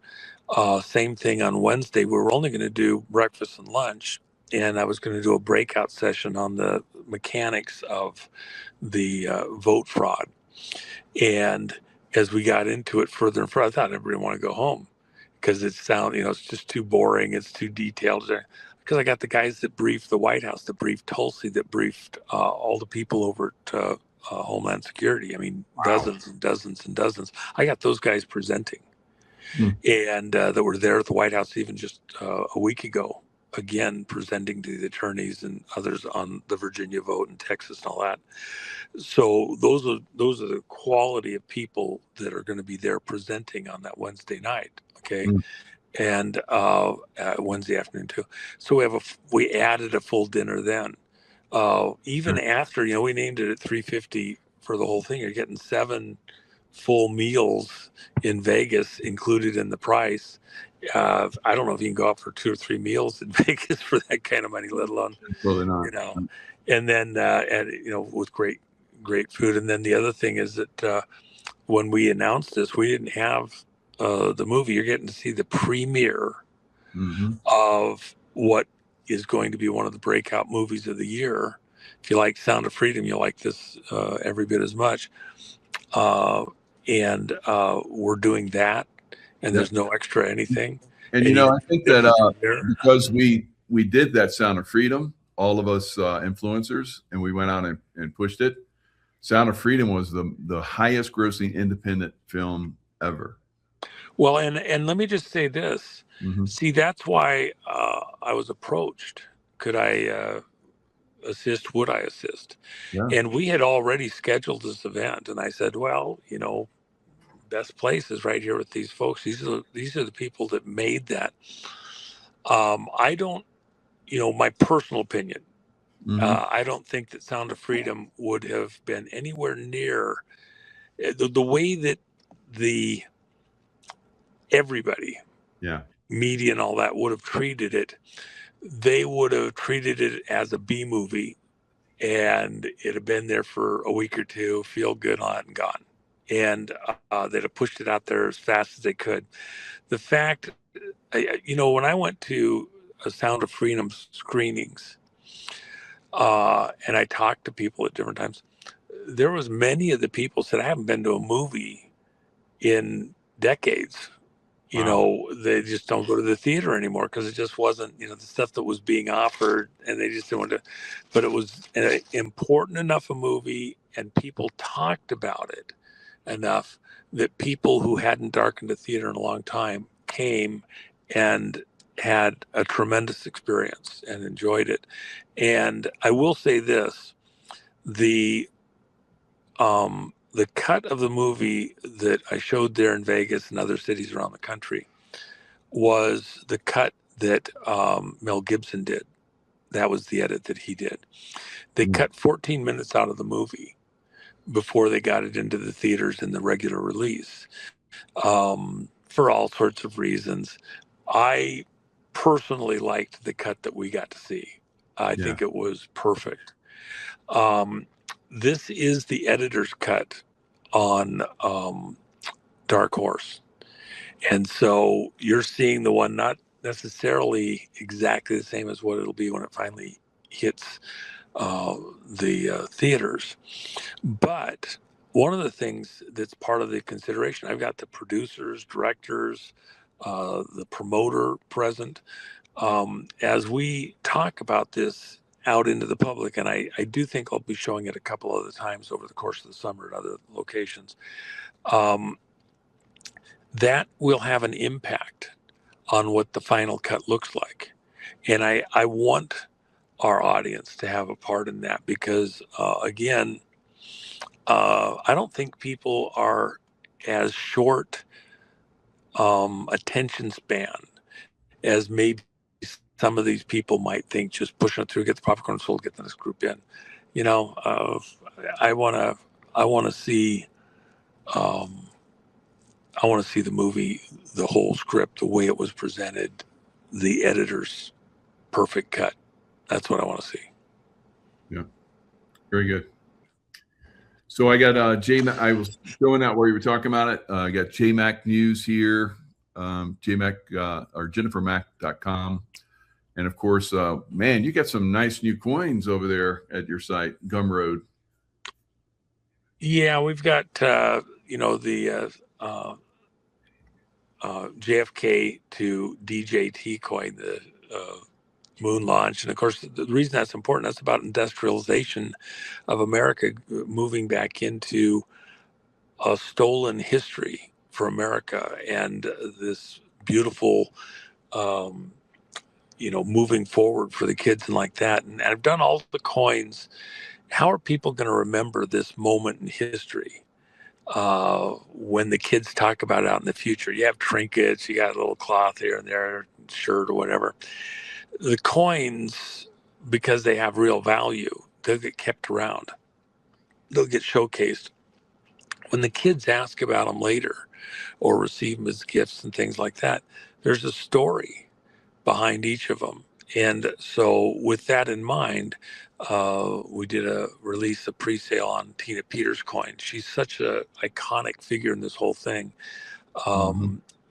Same thing on Wednesday. We were only going to do breakfast and lunch, and I was going to do a breakout session on the mechanics of the vote fraud. And as we got into it further and further, I thought everybody wanted to go home because it's just too boring. It's too detailed. Because I got the guys that briefed the White House, that briefed Tulsi, that briefed all the people over at Homeland Security. I mean, dozens and dozens and dozens. I got those guys presenting. And that were there at the White House even just a week ago, again, presenting to the attorneys and others on the Virginia vote and Texas and all that. So those are the quality of people that are going to be there presenting on that Wednesday night. Okay. And Wednesday afternoon too. So we added a full dinner then. Even after, we named it at $350 for the whole thing. You're getting 7 full meals in Vegas included in the price. I don't know if you can go out for 2 or 3 meals in Vegas for that kind of money, let alone, Probably not. and then, with great food. And then the other thing is that when we announced this, we didn't have the movie. You're getting to see the premiere of what is going to be one of the breakout movies of the year. If you like Sound of Freedom, you'll like this every bit as much. And we're doing that, and there's no extra anything. And I think that because we did that Sound of Freedom, all of us influencers, and we went out and pushed it. Sound of Freedom was the highest grossing independent film ever. Well, and let me just say this. See, that's why I was approached. Could I assist? Would I assist? Yeah. And we had already scheduled this event, and I said, well, best place is right here with these folks. These are the people that made that. I don't, my personal opinion, I don't think that Sound of Freedom would have been anywhere near the way that everybody, media and all that, would have treated it. They would have treated it as a B movie, and it had been there for a week or two, feel good on it and gone. And they'd have pushed it out there as fast as they could. The fact, when I went to a Sound of Freedom screenings, and I talked to people at different times, there was many of the people said, I haven't been to a movie in decades. They just don't go to the theater anymore because it just wasn't, the stuff that was being offered, and they just didn't want to. But it was an important enough a movie, and people talked about it enough that people who hadn't darkened a theater in a long time came and had a tremendous experience and enjoyed it. And I will say this, the cut of the movie that I showed there in Vegas and other cities around the country was the cut that Mel Gibson did. That was the edit that he did. They cut 14 minutes out of the movie before they got it into the theaters in the regular release, for all sorts of reasons. I personally liked the cut that we got to see. I think it was perfect. This is the editor's cut on Dark Horse. And so you're seeing the one not necessarily exactly the same as what it'll be when it finally hits the theaters. But one of the things that's part of the consideration, I've got the producers, directors, the promoter present. As we talk about this out into the public, and I do think I'll be showing it a couple other times over the course of the summer at other locations, that will have an impact on what the final cut looks like. And I want our audience to have a part in that because, again, I don't think people are as short attention span as maybe some of these people might think, just pushing it through, get the popcorn sold, get the next group in. You know, I want to I want to see um, I want to see the movie, the whole script, the way it was presented, the editor's perfect cut. That's what I want to see. Yeah, very good. So I got I was showing out where you were talking about it. I got JMac News here, JMac or JenniferMac.com. And of course, man, you got some nice new coins over there at your site, Gumroad. Yeah, we've got the JFK to DJT coin, the moon launch, and of course the reason that's important, that's about industrialization of America, moving back into a stolen history for America, and this beautiful moving forward for the kids and like that. And I've done all the coins. How are people going to remember this moment in history when the kids talk about it out in the future? You have trinkets, you got a little cloth here and there, shirt or whatever. The coins, because they have real value, they'll get kept around. They'll get showcased. When the kids ask about them later or receive them as gifts and things like that, there's a story behind each of them. And so, with that in mind, we did a pre-sale on Tina Peters' coin. She's such an iconic figure in this whole thing.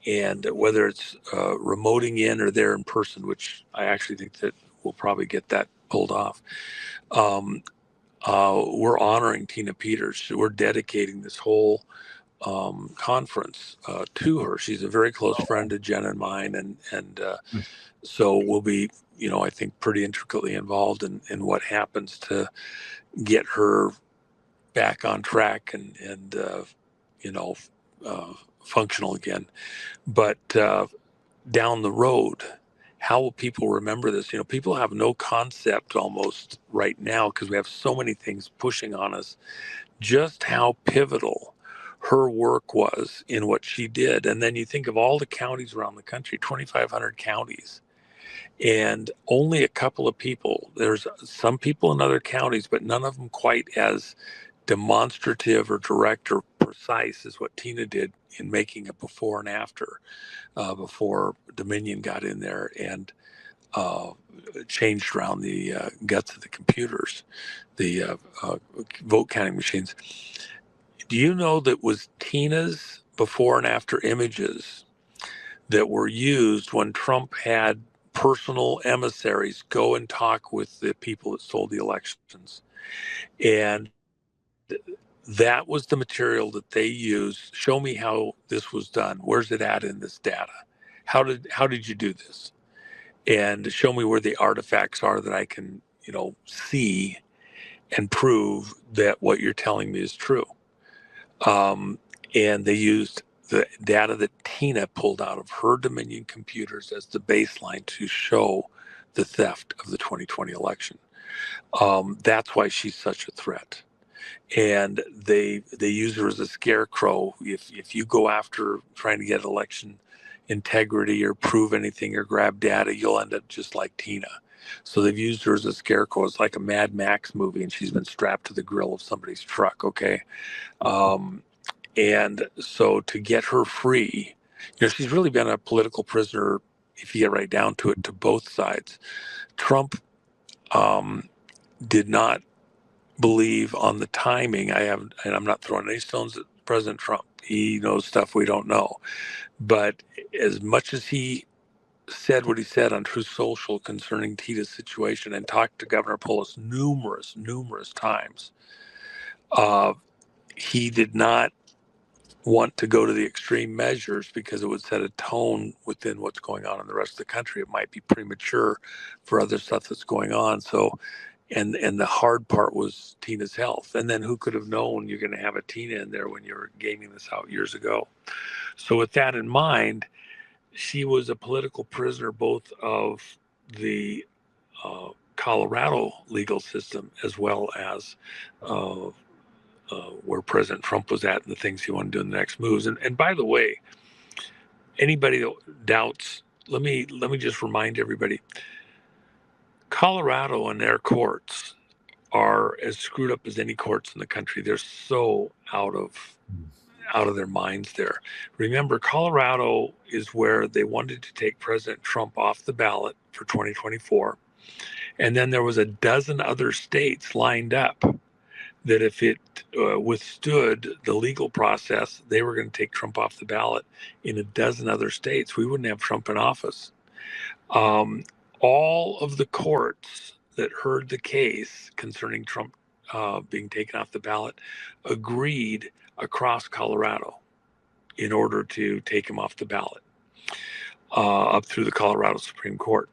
And whether it's remoting in or there in person, which I actually think that we'll probably get that pulled off, we're honoring Tina Peters. We're dedicating this whole conference to her. She's a very close friend of Jen and mine, and so we'll be, I think, pretty intricately involved in what happens to get her back on track and functional again. But down the road, how will people remember this? People have no concept almost right now, because we have so many things pushing on us, just how pivotal her work was in what she did. And then you think of all the counties around the country, 2,500 counties, and only a couple of people. There's some people in other counties, but none of them quite as demonstrative or direct or precise as what Tina did in making a before and after, before Dominion got in there and changed around the guts of the computers, the vote counting machines. Do you know that was Tina's before and after images that were used when Trump had personal emissaries go and talk with the people that stole the elections? And that was the material that they used. Show me how this was done. Where's it at in this data? How did you do this? And show me where the artifacts are that I can, see and prove that what you're telling me is true. And they used the data that Tina pulled out of her Dominion computers as the baseline to show the theft of the 2020 election. That's why she's such a threat. And they use her as a scarecrow. If you go after trying to get election integrity or prove anything or grab data, you'll end up just like Tina. So they've used her as a scarecrow. It's like a Mad Max movie, and she's been strapped to the grill of somebody's truck. Okay. And so to get her free, she's really been a political prisoner, if you get right down to it, to both sides. Trump did not believe on the timing. And I'm not throwing any stones at President Trump. He knows stuff we don't know. But as much as he said what he said on Truth Social concerning Tita's situation and talked to Governor Polis numerous times, he did not want to go to the extreme measures because it would set a tone within what's going on in the rest of the country. It might be premature for other stuff that's going on. So, and the hard part was Tina's health. And then who could have known you're going to have a Tina in there when you were gaming this out years ago? So with that in mind, she was a political prisoner both of the Colorado legal system as well as where President Trump was at and the things he wanted to do in the next moves. And by the way, anybody that doubts, let me just remind everybody, Colorado and their courts are as screwed up as any courts in the country. They're so out of their minds there. Remember, Colorado is where they wanted to take President Trump off the ballot for 2024. And then there was a dozen other states lined up that if it withstood the legal process, they were going to take Trump off the ballot in a dozen other states. We wouldn't have Trump in office. All of the courts that heard the case concerning Trump being taken off the ballot agreed across Colorado in order to take him off the ballot up through the Colorado Supreme Court.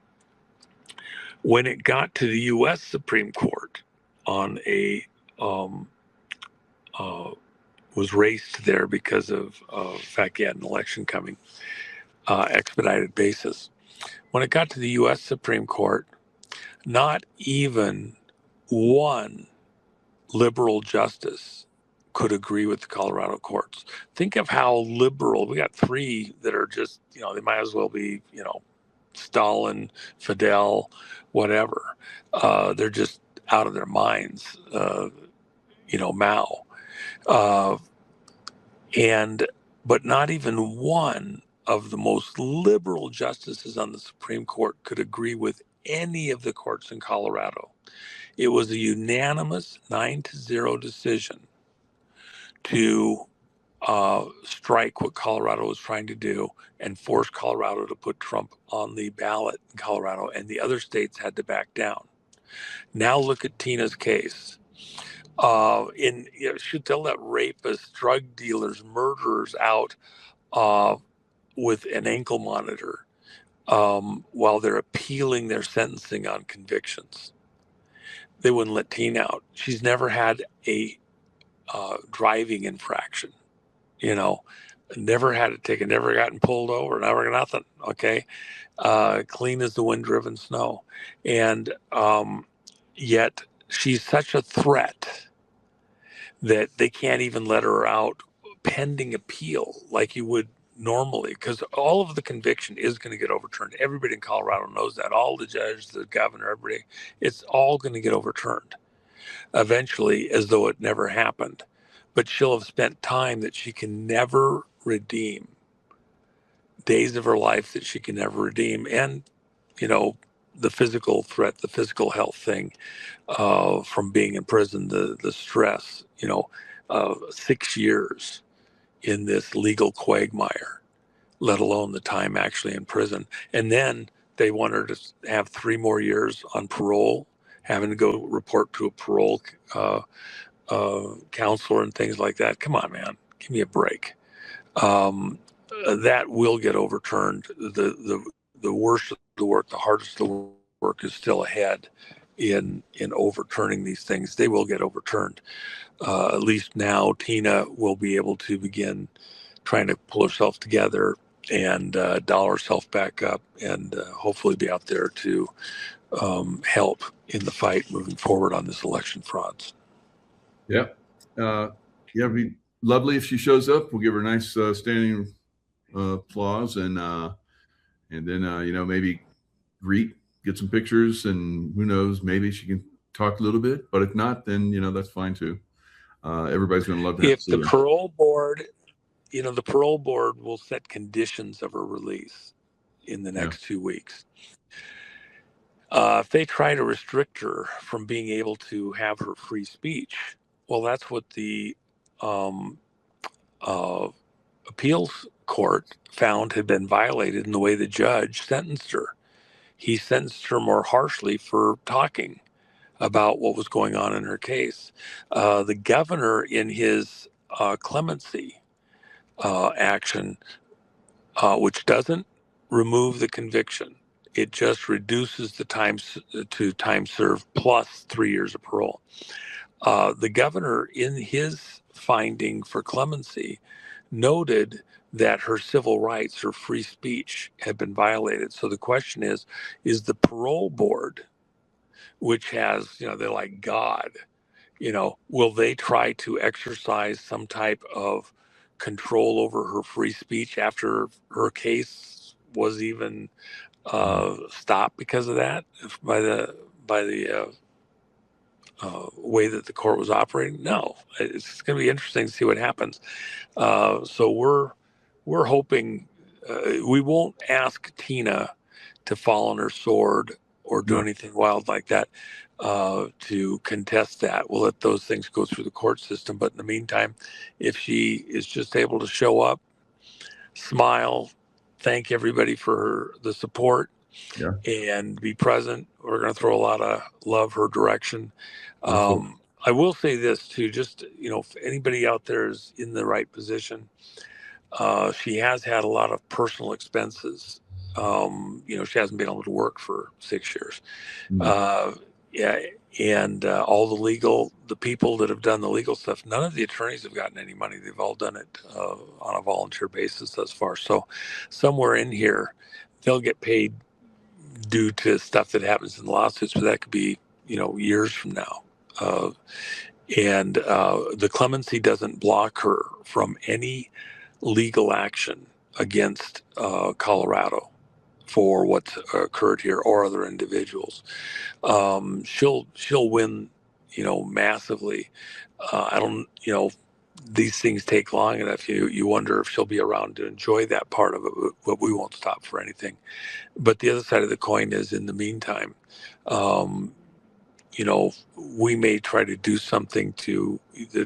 When it got to the U.S. Supreme Court on a was raced there because of the fact he had an election coming, expedited basis. When it got to the U.S. Supreme Court, not even one liberal justice could agree with the Colorado courts. Think of how liberal, we got three that are just, they might as well be, Stalin, Fidel, whatever. They're just out of their minds, Mao. But not even one of the most liberal justices on the Supreme Court could agree with any of the courts in Colorado. It was a unanimous 9-0 decision to strike what Colorado was trying to do and force Colorado to put Trump on the ballot in Colorado, and the other states had to back down. Now look at Tina's case. Should they'll let rapists, drug dealers, murderers out with an ankle monitor while they're appealing their sentencing on convictions. They wouldn't let Tina out. She's never had a driving infraction, never had a ticket, never gotten pulled over, never nothing. Okay. Clean as the wind-driven snow. And yet she's such a threat that they can't even let her out pending appeal like you would normally, because all of the conviction is going to get overturned. Everybody in Colorado knows that. All the judges, the governor, everybody, it's all going to get overturned eventually, as though it never happened. But she'll have spent time that she can never redeem, days of her life that she can never redeem. And, the physical threat, the physical health thing from being in prison, the stress, 6 years in this legal quagmire, let alone the time actually in prison. And then they want her to have 3 more years on parole, having to go report to a parole counselor and things like that. Come on, man, give me a break. That will get overturned. The worst of the work, the hardest of the work is still ahead in overturning these things. They will get overturned. At least now Tina will be able to begin trying to pull herself together and doll herself back up and hopefully be out there to help in the fight moving forward on this election frauds. Yeah. It'd be lovely if she shows up. We'll give her a nice standing applause and then, maybe get some pictures, and who knows, maybe she can talk a little bit, but if not, then, that's fine too. Everybody's going to love to have the parole board, the parole board will set conditions of her release in the next 2 weeks. If they try to restrict her from being able to have her free speech, well, that's what the appeals court found had been violated in the way the judge sentenced her. He sentenced her more harshly for talking about what was going on in her case. The governor, in his clemency action, which doesn't remove the conviction, it just reduces the time to time served plus 3 years of parole. The governor, in his finding for clemency, noted that her civil rights, her free speech, had been violated. So the question is the parole board, which has, they're like God, will they try to exercise some type of control over her free speech after her case was even stopped because of that, by the way that the court was operating? No. It's going to be interesting to see what happens. So we're hoping we won't ask Tina to fall on her sword or do No. anything wild like that to contest that. We'll let those things go through the court system. But in the meantime, if she is just able to show up, smile, thank everybody for the support, Yeah. and be present, we're going to throw a lot of love her direction. Absolutely. I will say this too, just, if anybody out there is in the right position, she has had a lot of personal expenses. She hasn't been able to work for 6 years. Mm. Yeah, and the people that have done the legal stuff, none of the attorneys have gotten any money. They've all done it on a volunteer basis thus far. So somewhere in here, they'll get paid due to stuff that happens in the lawsuits, but that could be, years from now. And the clemency doesn't block her from any legal action against Colorado for what's occurred here or other individuals. She'll win, massively. I don't, these things take long enough. You wonder if she'll be around to enjoy that part of it, but we won't stop for anything. But the other side of the coin is, in the meantime, um, we may try to do something to.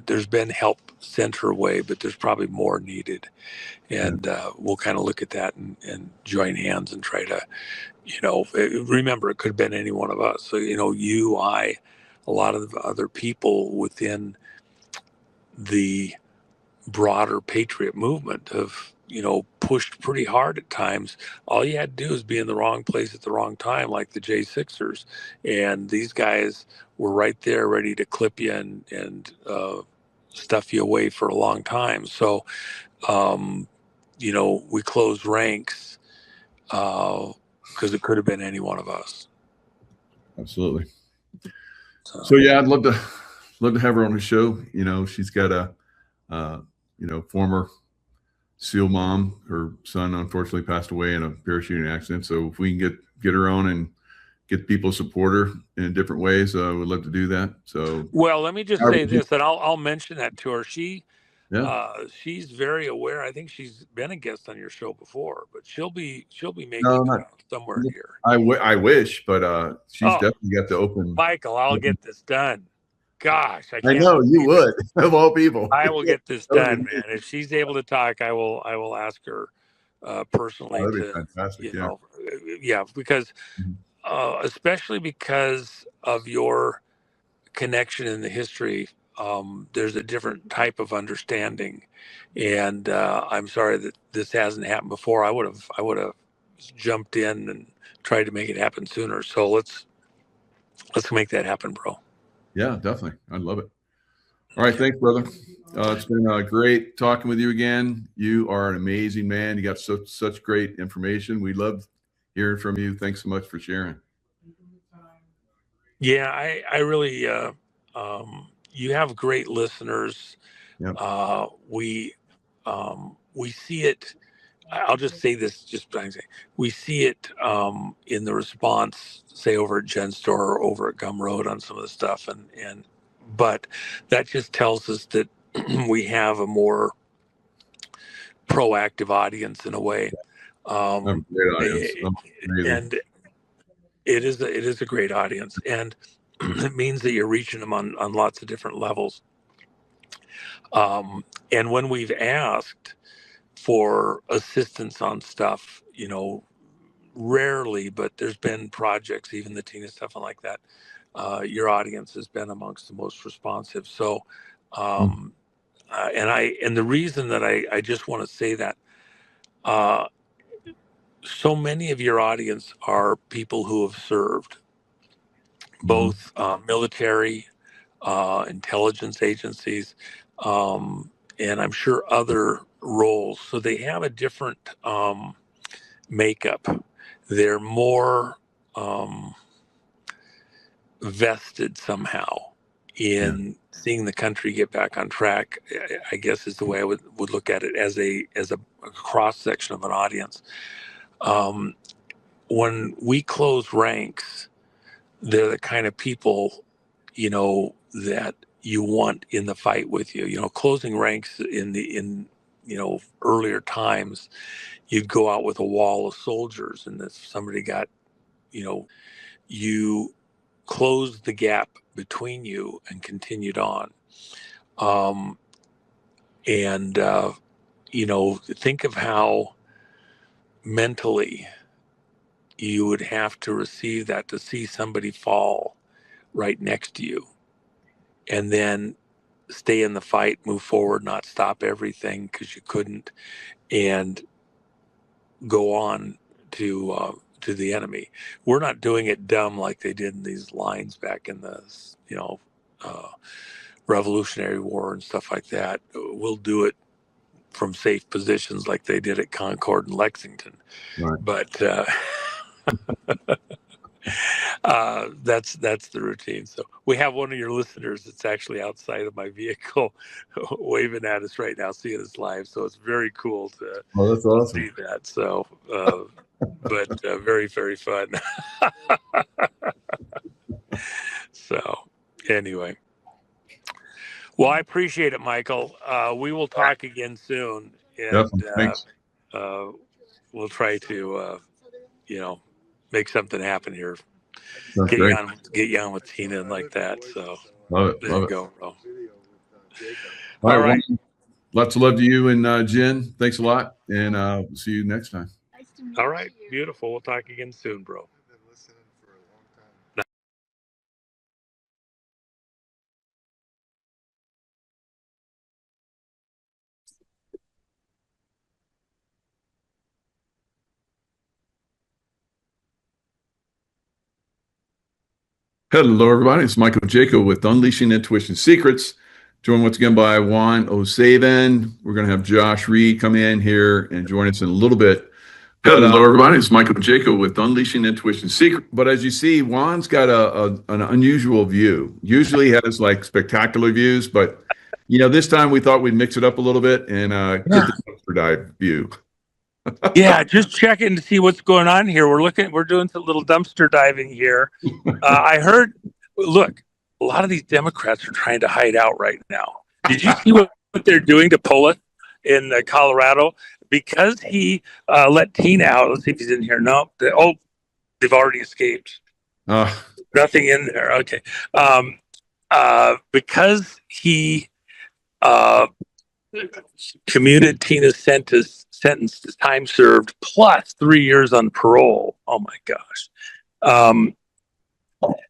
There's been help sent her way, but there's probably more needed, Yeah. and we'll kind of look at that and join hands and try to, remember, it could have been any one of us. So, I, a lot of the other people within the broader patriot movement have, pushed pretty hard at times. All you had to do is be in the wrong place at the wrong time, like the J6ers. And these guys were right there ready to clip you and stuff you away for a long time. So, we closed ranks because it could have been any one of us. Absolutely. So yeah, I'd love to have her on the show. She's got a former SEAL mom. Her son unfortunately passed away in a parachuting accident. So if we can get her on and get people to support her in different ways, we'd love to do that. So, well, let me just say this, and I'll mention that to her. She's very aware. I think she's been a guest on your show before, but she'll be making somewhere here. I wish, but she's definitely got the open. Michael, I'll get this done. Gosh, I know you would, of all people. I will get this done, man. If she's able to talk, I will ask her personally. That'd be fantastic. Because especially because of your connection in the history, there's a different type of understanding, and I'm sorry that this hasn't happened before. I would have jumped in and tried to make it happen sooner. So let's make that happen, bro. Yeah, definitely. I'd love it. All right. Thanks, brother. It's been great talking with you again. You are an amazing man. You got such great information. We love hearing from you. Thanks so much for sharing. Yeah, I really, you have great listeners. Yep. We see it. I'll just say this, we see it in the response, say over at Gen Store or over at Gum Road on some of the stuff, but that just tells us that we have a more proactive audience in a way. Great audience. And it is a great audience, and it means that you're reaching them on lots of different levels. And when we've asked for assistance on stuff, rarely, but there's been projects, even the Tina stuff and like that, your audience has been amongst the most responsive. So, and the reason that I just want to say that, so many of your audience are people who have served, both military, intelligence agencies, and I'm sure other roles. So they have a different makeup. They're more vested somehow in seeing the country get back on track, I guess is the way I would look at it as a cross section of an audience. When we close ranks, they're the kind of people, that you want in the fight with you. Closing ranks in earlier times, you'd go out with a wall of soldiers, and if somebody got, you closed the gap between you and continued on. And think of how mentally you would have to receive that, to see somebody fall right next to you and then stay in the fight, move forward, not stop everything because you couldn't, and go on to the enemy. We're not doing it dumb like they did in these lines back in the uh, Revolutionary War and stuff like that. We'll do it from safe positions like they did at Concord and Lexington. Right. But that's the routine. So we have one of your listeners that's actually outside of my vehicle waving at us right now, seeing us live. So it's very cool to that's awesome. see that. So, but very, very fun. So anyway, well, I appreciate it, Michael. We will talk again soon, and Thanks. we'll try to, make something happen here. That's great. Get you on with Tina and like that. So Love it. there you go, bro. All right. Well, lots of love to you and Jen. Thanks a lot, and see you next time. All right. Beautiful. We'll talk again soon, bro. Hello, everybody. It's Michael Jaco with Unleashing Intuition Secrets. Joined once again by Juan O'Savin. We're going to have Josh Reed come in here and join us in a little bit. Hello, everybody. It's Michael Jaco with Unleashing Intuition Secrets. But as you see, Juan's got an unusual view. Usually he has like spectacular views, but this time we thought we'd mix it up a little bit and get the dumpster dive view. Yeah, just checking to see what's going on here. We're doing some little dumpster diving here. I heard, look, a lot of these Democrats are trying to hide out right now. Did you see what they're doing to Polis in Colorado? Because he let Tina out. Let's see if he's in here. No. They've already escaped. Nothing in there. Okay. Because he commuted Tina's sentence to time served plus 3 years on parole. Oh my gosh.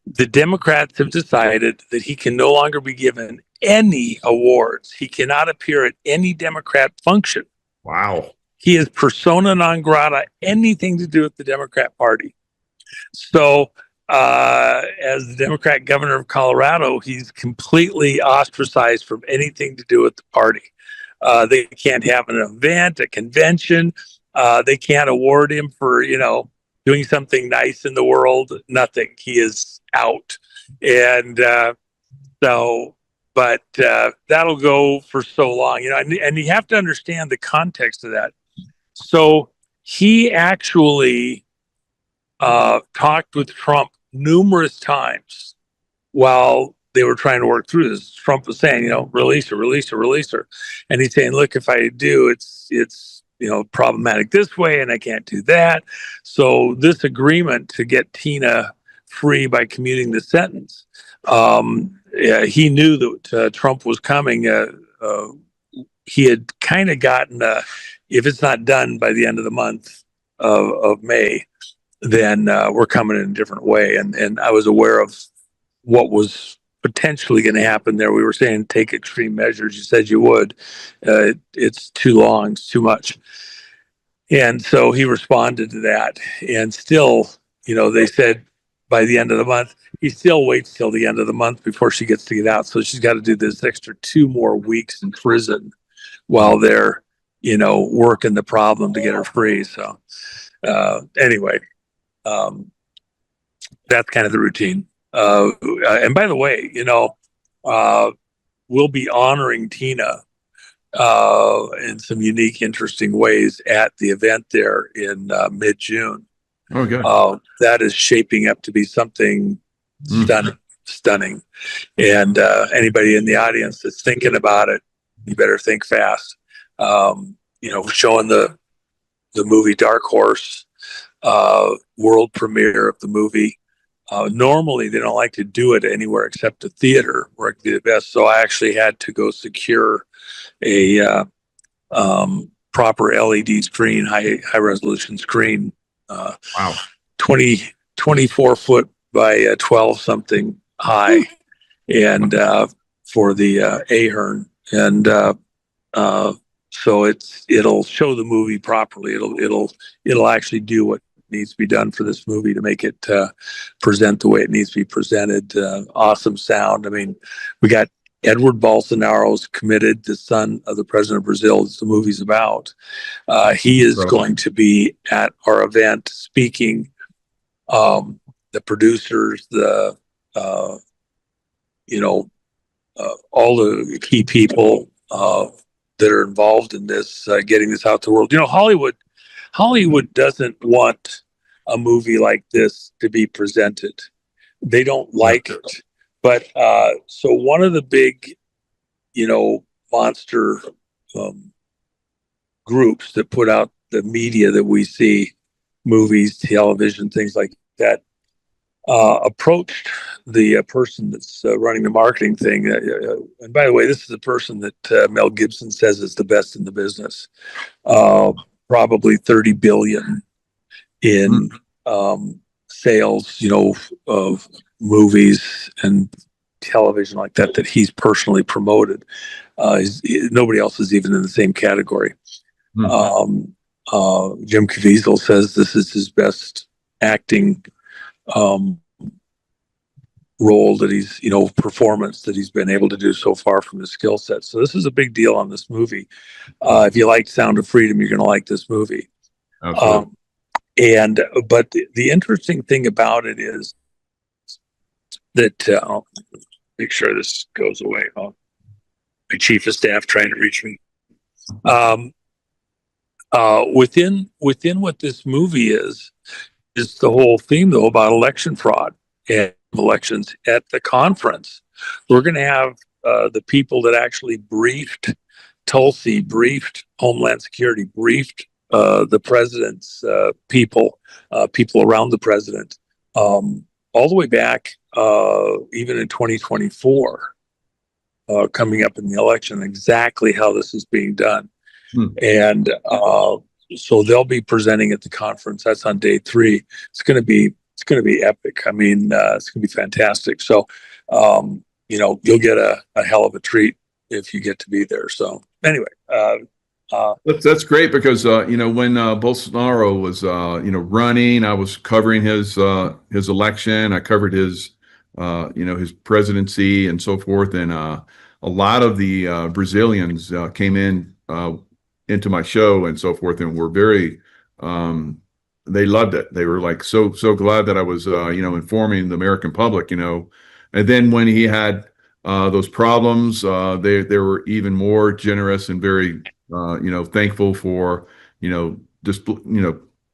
The Democrats have decided that he can no longer be given any awards. He cannot appear at any Democrat function. Wow. He is persona non grata, anything to do with the Democrat Party. So, as the Democrat governor of Colorado, he's completely ostracized from anything to do with the party. They can't have an event, a convention. They can't award him for, doing something nice in the world. Nothing. He is out. And but that'll go for so long, and you have to understand the context of that. So he actually talked with Trump numerous times while they were trying to work through this. Trump was saying, release her. And he's saying, look, if I do, it's problematic this way, and I can't do that. So this agreement to get Tina free by commuting the sentence, he knew that Trump was coming. He had kind of gotten, if it's not done by the end of the month of May, then we're coming in a different way. And I was aware of what was potentially going to happen there. We were saying take extreme measures. You said you would. It's too long. It's too much. And so he responded to that. And still, they said by the end of the month, he still waits till the end of the month before she gets to get out. So she's got to do this extra 2 more weeks in prison while they're, working the problem to get her free. So anyway, that's kind of the routine. And by the way, we'll be honoring Tina in some unique, interesting ways at the event there in mid-June. Oh, good. That is shaping up to be something stunning. And anybody in the audience that's thinking about it, you better think fast. Showing the movie Dark Horse, world premiere of the movie. Normally, they don't like to do it anywhere except a theater where it can be the best. So I actually had to go secure a proper LED screen, high resolution screen, Wow. 24 foot by 12 something high, and for the Ahern, and so it'll show the movie properly. It'll actually do what needs to be done for this movie to make it present the way it needs to be presented. Awesome sound. I mean, we got Edward Bolsonaro's committed, the son of the president of Brazil, as the movie's about. He is going to be at our event speaking. The producers, all the key people that are involved in this, getting this out to the world. Hollywood doesn't want a movie like this to be presented. They don't like it. But so one of the big, monster groups that put out the media that we see, movies, television, things like that, approached the person that's running the marketing thing. And by the way, this is the person that Mel Gibson says is the best in the business. Probably 30 billion in sales, of movies and television like that he's personally promoted. Nobody else is even in the same category. Jim Caviezel says this is his best acting role that he's, performance that he's been able to do so far from his skill set. So this is a big deal on this movie. If you like Sound of Freedom, you're going to like this movie. Absolutely. But the interesting thing about it is that I'll make sure this goes away. My chief of staff trying to reach me. Within what this movie is the whole theme, though, about election fraud and elections. At the conference, we're going to have the people that actually briefed Tulsi, briefed Homeland Security, briefed the president's people around the president, all the way back, even in 2024, coming up in the election, exactly how this is being done. And so they'll be presenting at the conference. That's on day 3. It's going to be epic. I mean, it's going to be fantastic. So, you'll get a hell of a treat if you get to be there. So anyway, that's great because when Bolsonaro was running, I was covering his election. I covered his his presidency and so forth, and a lot of the Brazilians came into my show and so forth, and were very they loved it. They were like so glad that I was informing the American public, and then when he had those problems, they were even more generous and very thankful for just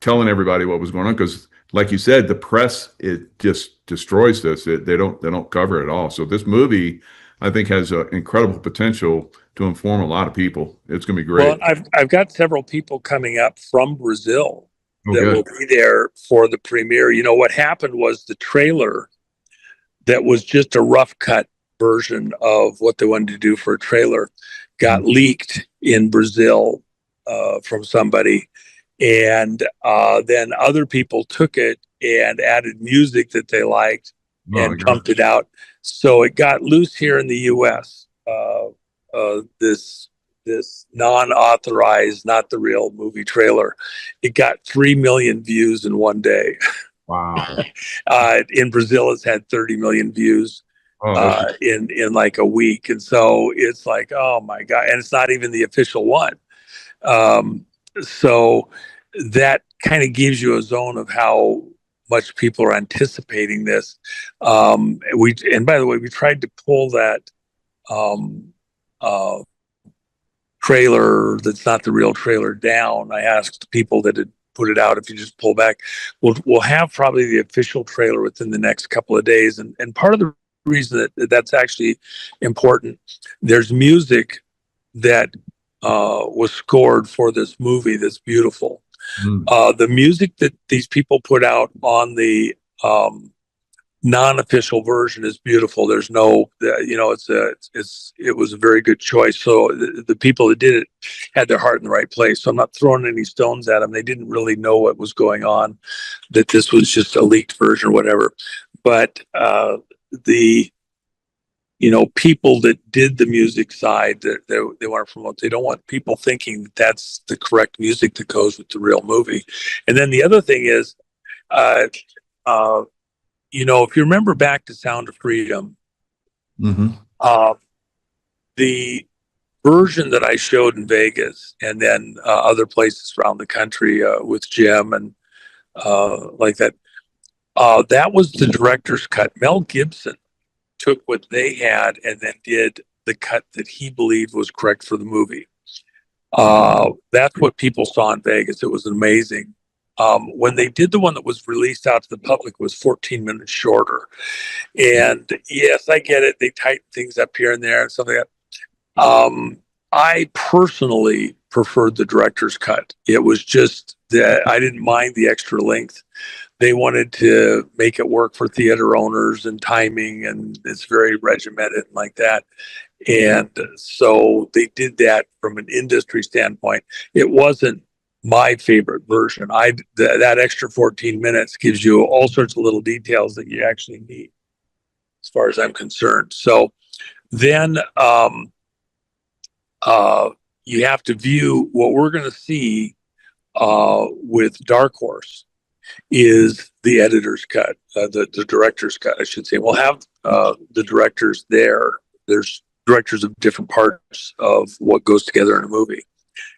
telling everybody what was going on, because like you said, the press, it just destroys this. They don't cover it at all. So this movie, I think, has incredible potential to inform a lot of people. It's going to be great. Well, I've got several people coming up from Brazil that will be there for the premiere. What happened was the trailer that was just a rough cut version of what they wanted to do for a trailer got leaked in Brazil from somebody. And then other people took it and added music that they liked and pumped it out. So it got loose here in the U.S. This non-authorized, not the real movie trailer. It got 3 million views in one day. Wow. In Brazil, it's had 30 million views in like a week. And so it's like, oh my God. And it's not even the official one. So that kind of gives you a zone of how much people are anticipating this. And by the way, we tried to pull that um, uh, trailer that's not the real trailer down. I asked people that had put it out if you just pull back. We'll have probably the official trailer within the next couple of days, and part of the reason that's actually important. There's music that was scored for this movie that's beautiful. Mm. The music that these people put out on the non-official version is beautiful. There's no, it was a very good choice. So the people that did it had their heart in the right place. So I'm not throwing any stones at them. They didn't really know what was going on, that this was just a leaked version or whatever. But the people that did the music side, that they want to promote, they don't want people thinking that that's the correct music that goes with the real movie. And then the other thing is, uh, uh, if you remember back to Sound of Freedom, Mm-hmm. the version that I showed in Vegas and then other places around the country with Jim and like that, that was the director's cut. Mel Gibson took what they had and then did the cut that he believed was correct for the movie. That's what people saw in Vegas. It was amazing. When they did the one that was released out to the public, it was 14 minutes shorter. And yes, I get it. They tighten things up here and there and stuff like that. I personally preferred the director's cut. It was just that I didn't mind the extra length. They wanted to make it work for theater owners and timing, and it's very regimented like that. And so they did that from an industry standpoint. It wasn't my favorite version. That extra 14 minutes gives you all sorts of little details that you actually need, as far as I'm concerned. So then you have to view what we're going to see with Dark Horse is the editor's cut, the director's cut, I should say. We'll have the directors there. There's directors of different parts of what goes together in a movie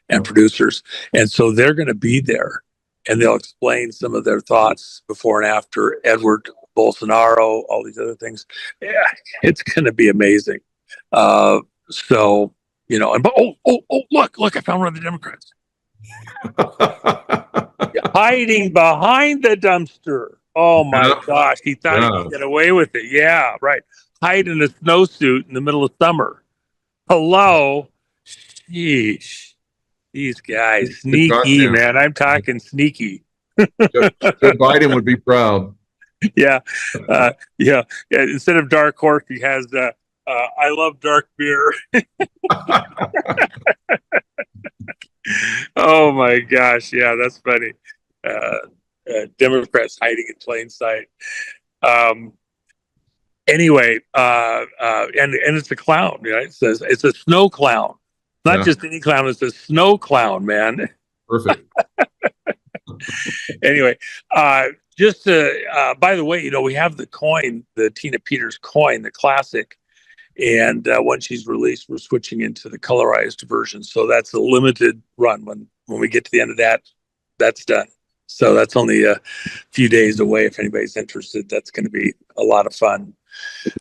and producers. And so they're going to be there and they'll explain some of their thoughts before and after. Edward Bolsonaro, all these other things. Yeah, it's going to be amazing. So, and look, I found one of the Democrats hiding behind the dumpster. Oh my gosh, he thought he could get away with it. Yeah, right. Hide in a snowsuit in the middle of summer. Hello. Sheesh. These guys, sneaky, man. I'm talking sneaky. Joe Biden would be proud. Yeah. Yeah. Instead of Dark Horse, he has I love dark beer. Oh my gosh. Yeah, that's funny. Democrats hiding in plain sight. Anyway, and it's a clown. Yeah, it says it's a snow clown, not just any clown. It's a snow clown, man. Perfect. Anyway, just by the way, we have the coin, the Tina Peters coin, the classic, and when she's released, we're switching into the colorized version. So that's a limited run. When we get to the end of that, that's done. So that's only a few days away. If anybody's interested, that's going to be a lot of fun.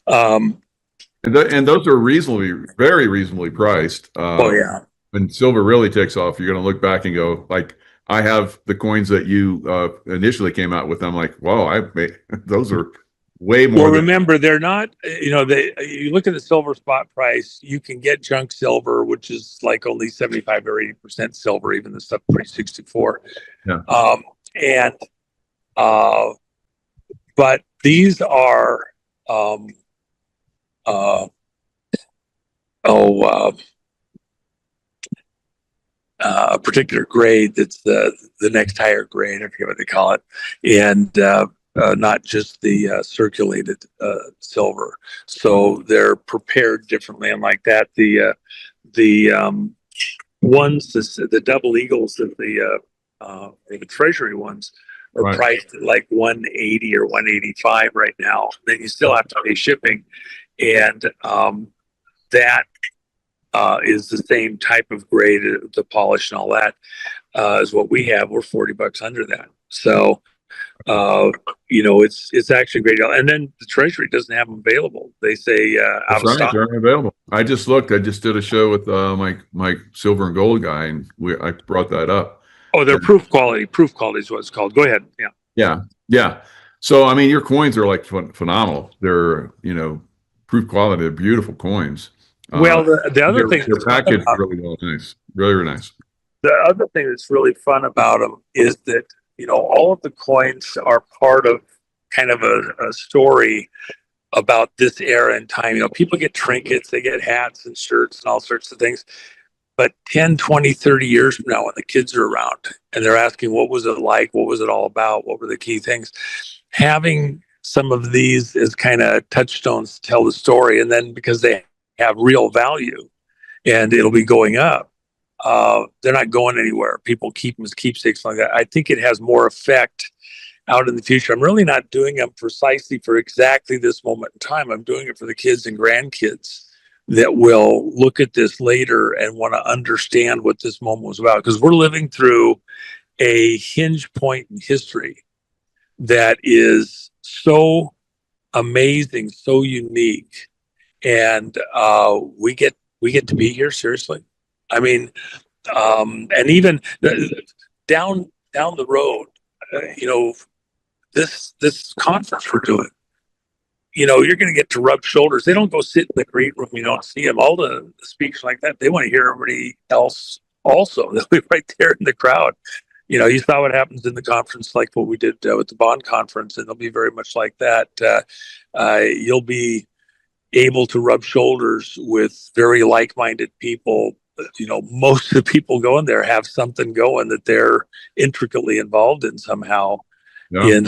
And those are very reasonably priced. Oh yeah. When silver really takes off, you're going to look back and go, like, I have the coins that you initially came out with. I'm like, wow, those are way more. Well, remember, they're not, you look at the silver spot price, you can get junk silver, which is like only 75 or 80% silver, even the stuff pre-64. Yeah. But these are, a particular grade that's the next higher grade, I forget what they call it, and not just the circulated silver. So they're prepared differently, and like that, the ones, the double eagles of the treasury ones are priced at like 180 or 185 right now. Then you still have to pay shipping, and that is the same type of grade, the polish and all that, as what we have. We're $40 under that. So Uh, it's actually a great deal. And then the Treasury doesn't have them available. They say out That's of right. stock. They're unavailable. I just looked. I just did a show with my silver and gold guy, and I brought that up. Oh, they're And proof quality. Proof quality is what it's called. Go ahead. Yeah. yeah, yeah. So I mean, your coins are like phenomenal. They're proof quality. They're beautiful coins. Well, the other thing They're that's fun packaged about really well, nice, really, really nice. the other thing that's really fun about them is that all of the coins are part of kind of a story about this era and time. People get trinkets, they get hats and shirts and all sorts of things. But 10, 20, 30 years from now, when the kids are around and they're asking, what was it like? What was it all about? What were the key things? Having some of these as kind of touchstones to tell the story. And then because they have real value and it'll be going up, they're not going anywhere. People keep them as keepsakes like that. I think it has more effect out in the future. I'm really not doing them precisely for exactly this moment in time. I'm doing it for the kids and grandkids that will look at this later and want to understand what this moment was about. Because we're living through a hinge point in history that is so amazing, so unique, and we get to be here. Seriously, I mean, and even down the road, this conference we're doing, you're going to get to rub shoulders. They don't go sit in the green room. You don't see them. All the speakers like that, they want to hear everybody else also. They'll be right there in the crowd. You saw what happens in the conference, like what we did with the bond conference, and it'll be very much like that. You'll be able to rub shoulders with very like-minded people. Most of the people going there have something going that they're intricately involved in somehow in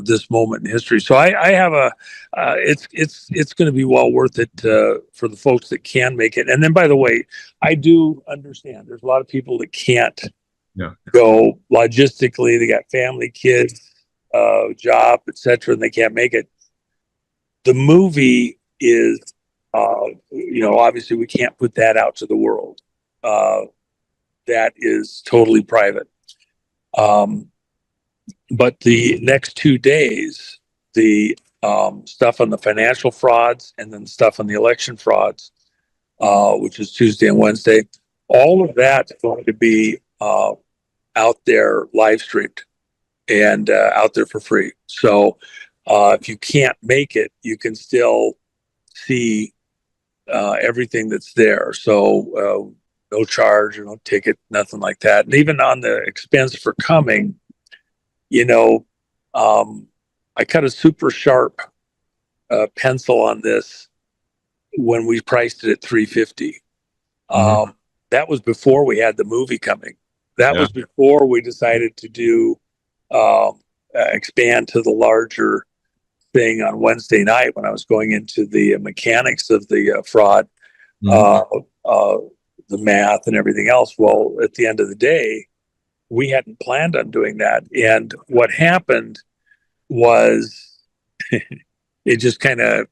this moment in history. So I have it's going to be well worth it for the folks that can make it. And then, by the way, I do understand there's a lot of people that can't go logistically. They got family, kids, job, etc., and they can't make it. The movie is, obviously we can't put that out to the world. That is totally private. But the next 2 days, the stuff on the financial frauds and then stuff on the election frauds, which is Tuesday and Wednesday, all of that's going to be out there live streamed and out there for free. So if you can't make it, you can still see everything that's there. So no charge, no ticket, nothing like that. And even on the expense for coming, I cut a super sharp pencil on this when we priced it at $350. That was before we had the movie coming. That was before we decided to do expand to the larger thing on Wednesday night when I was going into the mechanics of the fraud, the math and everything else. Well, at the end of the day, we hadn't planned on doing that. And what happened was it just kind of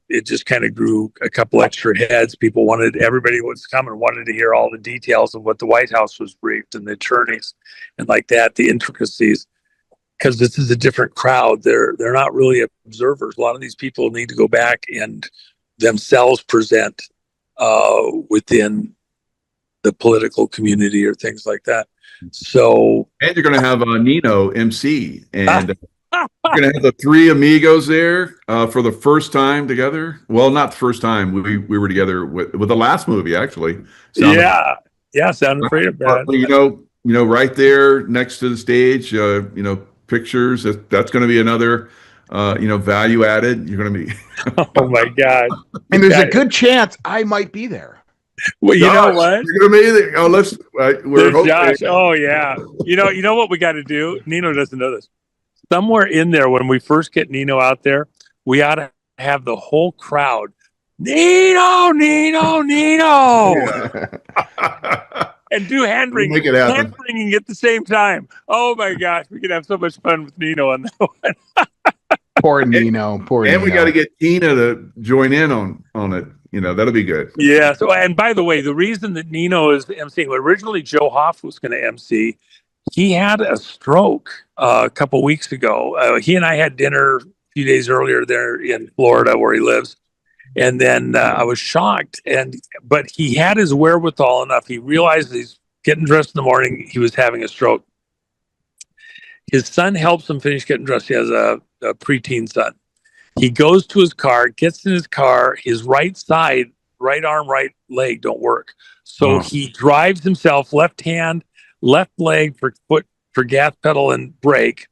grew a couple extra heads. Everybody was coming, wanted to hear all the details of what the White House was briefed and the attorneys and like that, the intricacies. Because this is a different crowd. They're not really observers. A lot of these people need to go back and themselves present within the political community or things like that. So, and you're going to have Nino MC, and you're going to have the three amigos there for the first time together. Well, not the first time. We were together with the last movie, actually. Sound Afraid of Bad. Right there next to the stage. Pictures. That's going to be another, value added. You're going to be. Oh my God! And there's a good chance I might be there. Well, you know what? You're going to be there. Oh, we're hoping. Josh. Oh yeah. You know what we got to do? Nino doesn't know this. Somewhere in there, when we first get Nino out there, we ought to have the whole crowd. Nino. And do hand wringing at the same time. Oh my gosh, we could have so much fun with Nino on that one. Poor Nino. And we got to get Tina to join in on it. That'll be good. Yeah. So, and by the way, the reason that Nino is the MC, originally Joe Hoff was going to MC, he had a stroke a couple weeks ago. He and I had dinner a few days earlier there in Florida where he lives. And then I was shocked, but he had his wherewithal enough. He realized he's getting dressed in the morning. He was having a stroke. His son helps him finish getting dressed. He has a preteen son. He goes to his car, gets in his car. His right side, right arm, right leg don't work. So he drives himself left hand, left leg for foot for gas pedal and brake.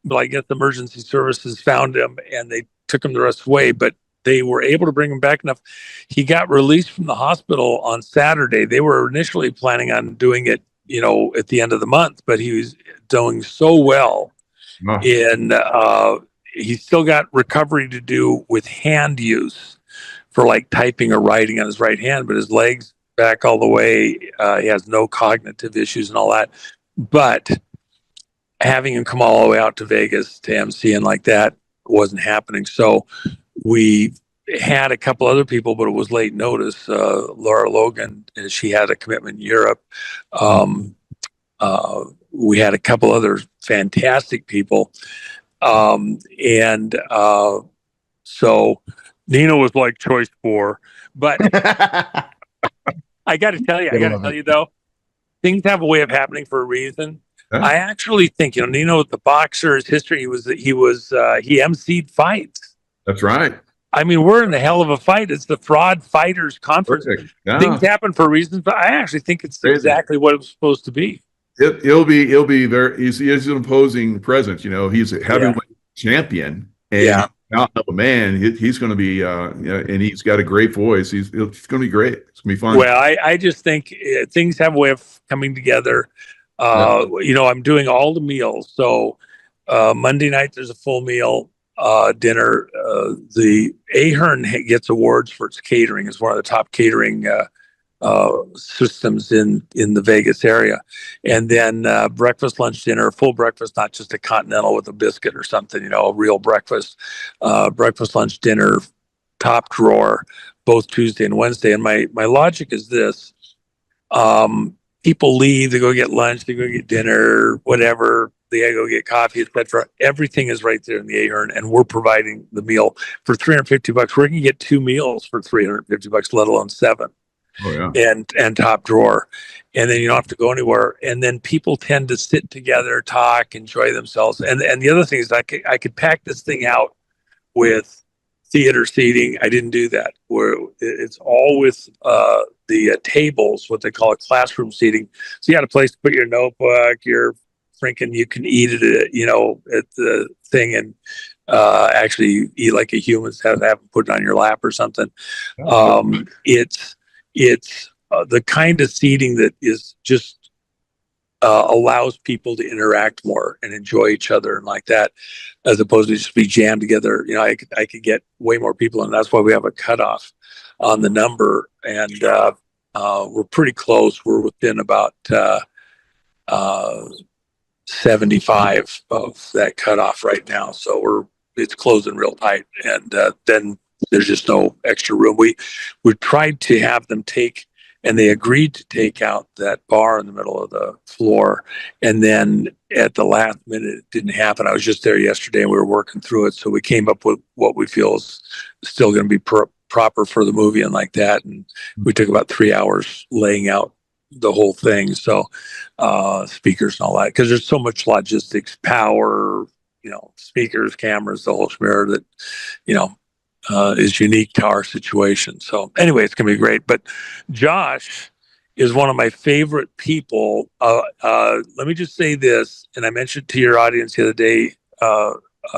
But I guess emergency services found him and they took him the rest of the way. But they were able to bring him back enough. He got released from the hospital on Saturday. They were initially planning on doing it, at the end of the month, but he was doing so well. And he still got recovery to do with hand use for like typing or writing on his right hand, but his legs back all the way. He has no cognitive issues and all that. But having him come all the way out to Vegas to MC and like that wasn't happening. So we had a couple other people, but it was late notice. Laura Logan, she had a commitment in Europe. We had a couple other fantastic people. So Nino was like choice 4, but I got to tell you though, things have a way of happening for a reason. Huh? I actually think, Nino, the boxer, his history, he emceed fights. That's right. I mean, we're in the hell of a fight. It's the Fraud Fighters Conference. Yeah. Things happen for a reason, but I actually think it's exactly what it was supposed to be. He'll be there. He's an imposing presence. He's a heavyweight champion, and now a man. He's going to be, and he's got a great voice. It's going to be great. It's going to be fun. Well, I just think things have a way of coming together. I'm doing all the meals. So Monday night there's a full meal dinner. The Ahern gets awards for its catering. It's one of the top catering systems in the Vegas area. And then breakfast, lunch, dinner, full breakfast, not just a continental with a biscuit or something, a real breakfast, lunch, dinner, top drawer, both Tuesday and Wednesday. And my logic is this: people leave, they go get lunch, they go get dinner, whatever, they go get coffee, etc. Everything is right there in the Ahern, and we're providing the meal for $350. We're going to get 2 meals for $350, let alone 7. Oh, yeah. And top drawer. And then you don't have to go anywhere. And then people tend to sit together, talk, enjoy themselves. And the other thing is I could pack this thing out with theater seating. I didn't do that. Where it's all with the tables, what they call a classroom seating. So you had a place to put your notebook, your freaking, you can eat it, at the thing and actually eat like a human instead of having put it on your lap or something. It's the kind of seating that is just allows people to interact more and enjoy each other and like that, as opposed to just be jammed together. I could get way more people, and that's why we have a cutoff on the number. And we're pretty close. We're within about 75 of that cutoff right now. So it's closing real tight, and then there's just no extra room. We tried to have them take, and they agreed to take out that bar in the middle of the floor. And then at the last minute, it didn't happen. I was just there yesterday and we were working through it. So we came up with what we feel is still going to be proper for the movie and like that. And we took about 3 hours laying out the whole thing. So speakers and all that, because there's so much logistics, power, speakers, cameras, the whole schmear that, is unique to our situation. So anyway, it's going to be great. But Josh is one of my favorite people. Let me just say this, and I mentioned to your audience the other day,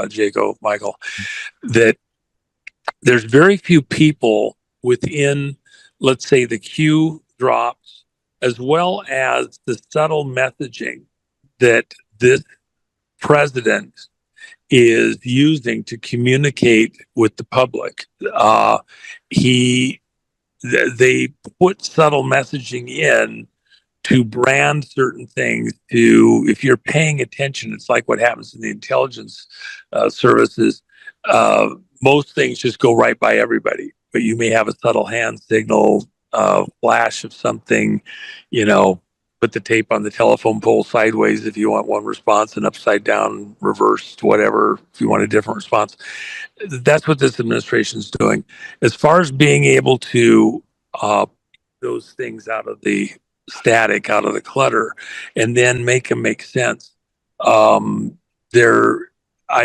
Jacob, Michael, that there's very few people within, let's say, the cue drops, as well as the subtle messaging that this president is using to communicate with the public. They put subtle messaging in to brand certain things. If you're paying attention, it's like what happens in the intelligence services. Most things just go right by everybody, but you may have a subtle hand signal, flash of something, put the tape on the telephone pole sideways if you want one response, and upside down, reversed, whatever, if you want a different response. That's what this administration is doing. As far as being able to those things out of the static, out of the clutter, and then make them make sense. I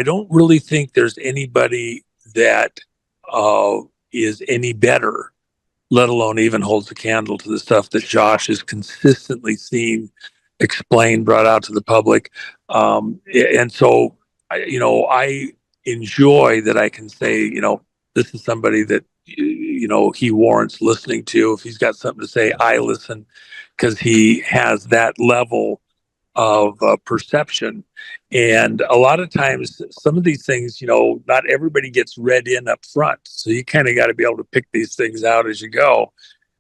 don't really think there's anybody that is any better, let alone even holds a candle to the stuff that Josh has consistently seen, explained, brought out to the public. And so, I enjoy that I can say, this is somebody that, he warrants listening to. If he's got something to say, I listen, because he has that level of perception. And a lot of times, some of these things, not everybody gets read in up front. So you kind of got to be able to pick these things out as you go.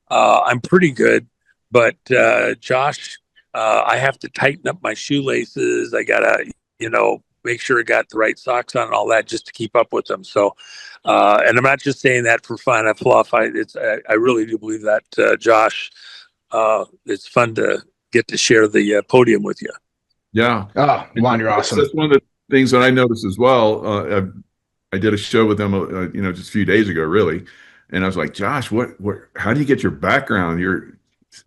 I'm pretty good, but Josh, I have to tighten up my shoelaces. I got to, make sure I got the right socks on and all that just to keep up with them. So, and I'm not just saying that for fun. I fluff. I really do believe that, Josh. It's fun to get to share the podium with you. Yeah. Oh, Juan, you're awesome. That's one of the things that I noticed as well. I did a show with them, just a few days ago, really. And I was like, Josh, how do you get your background?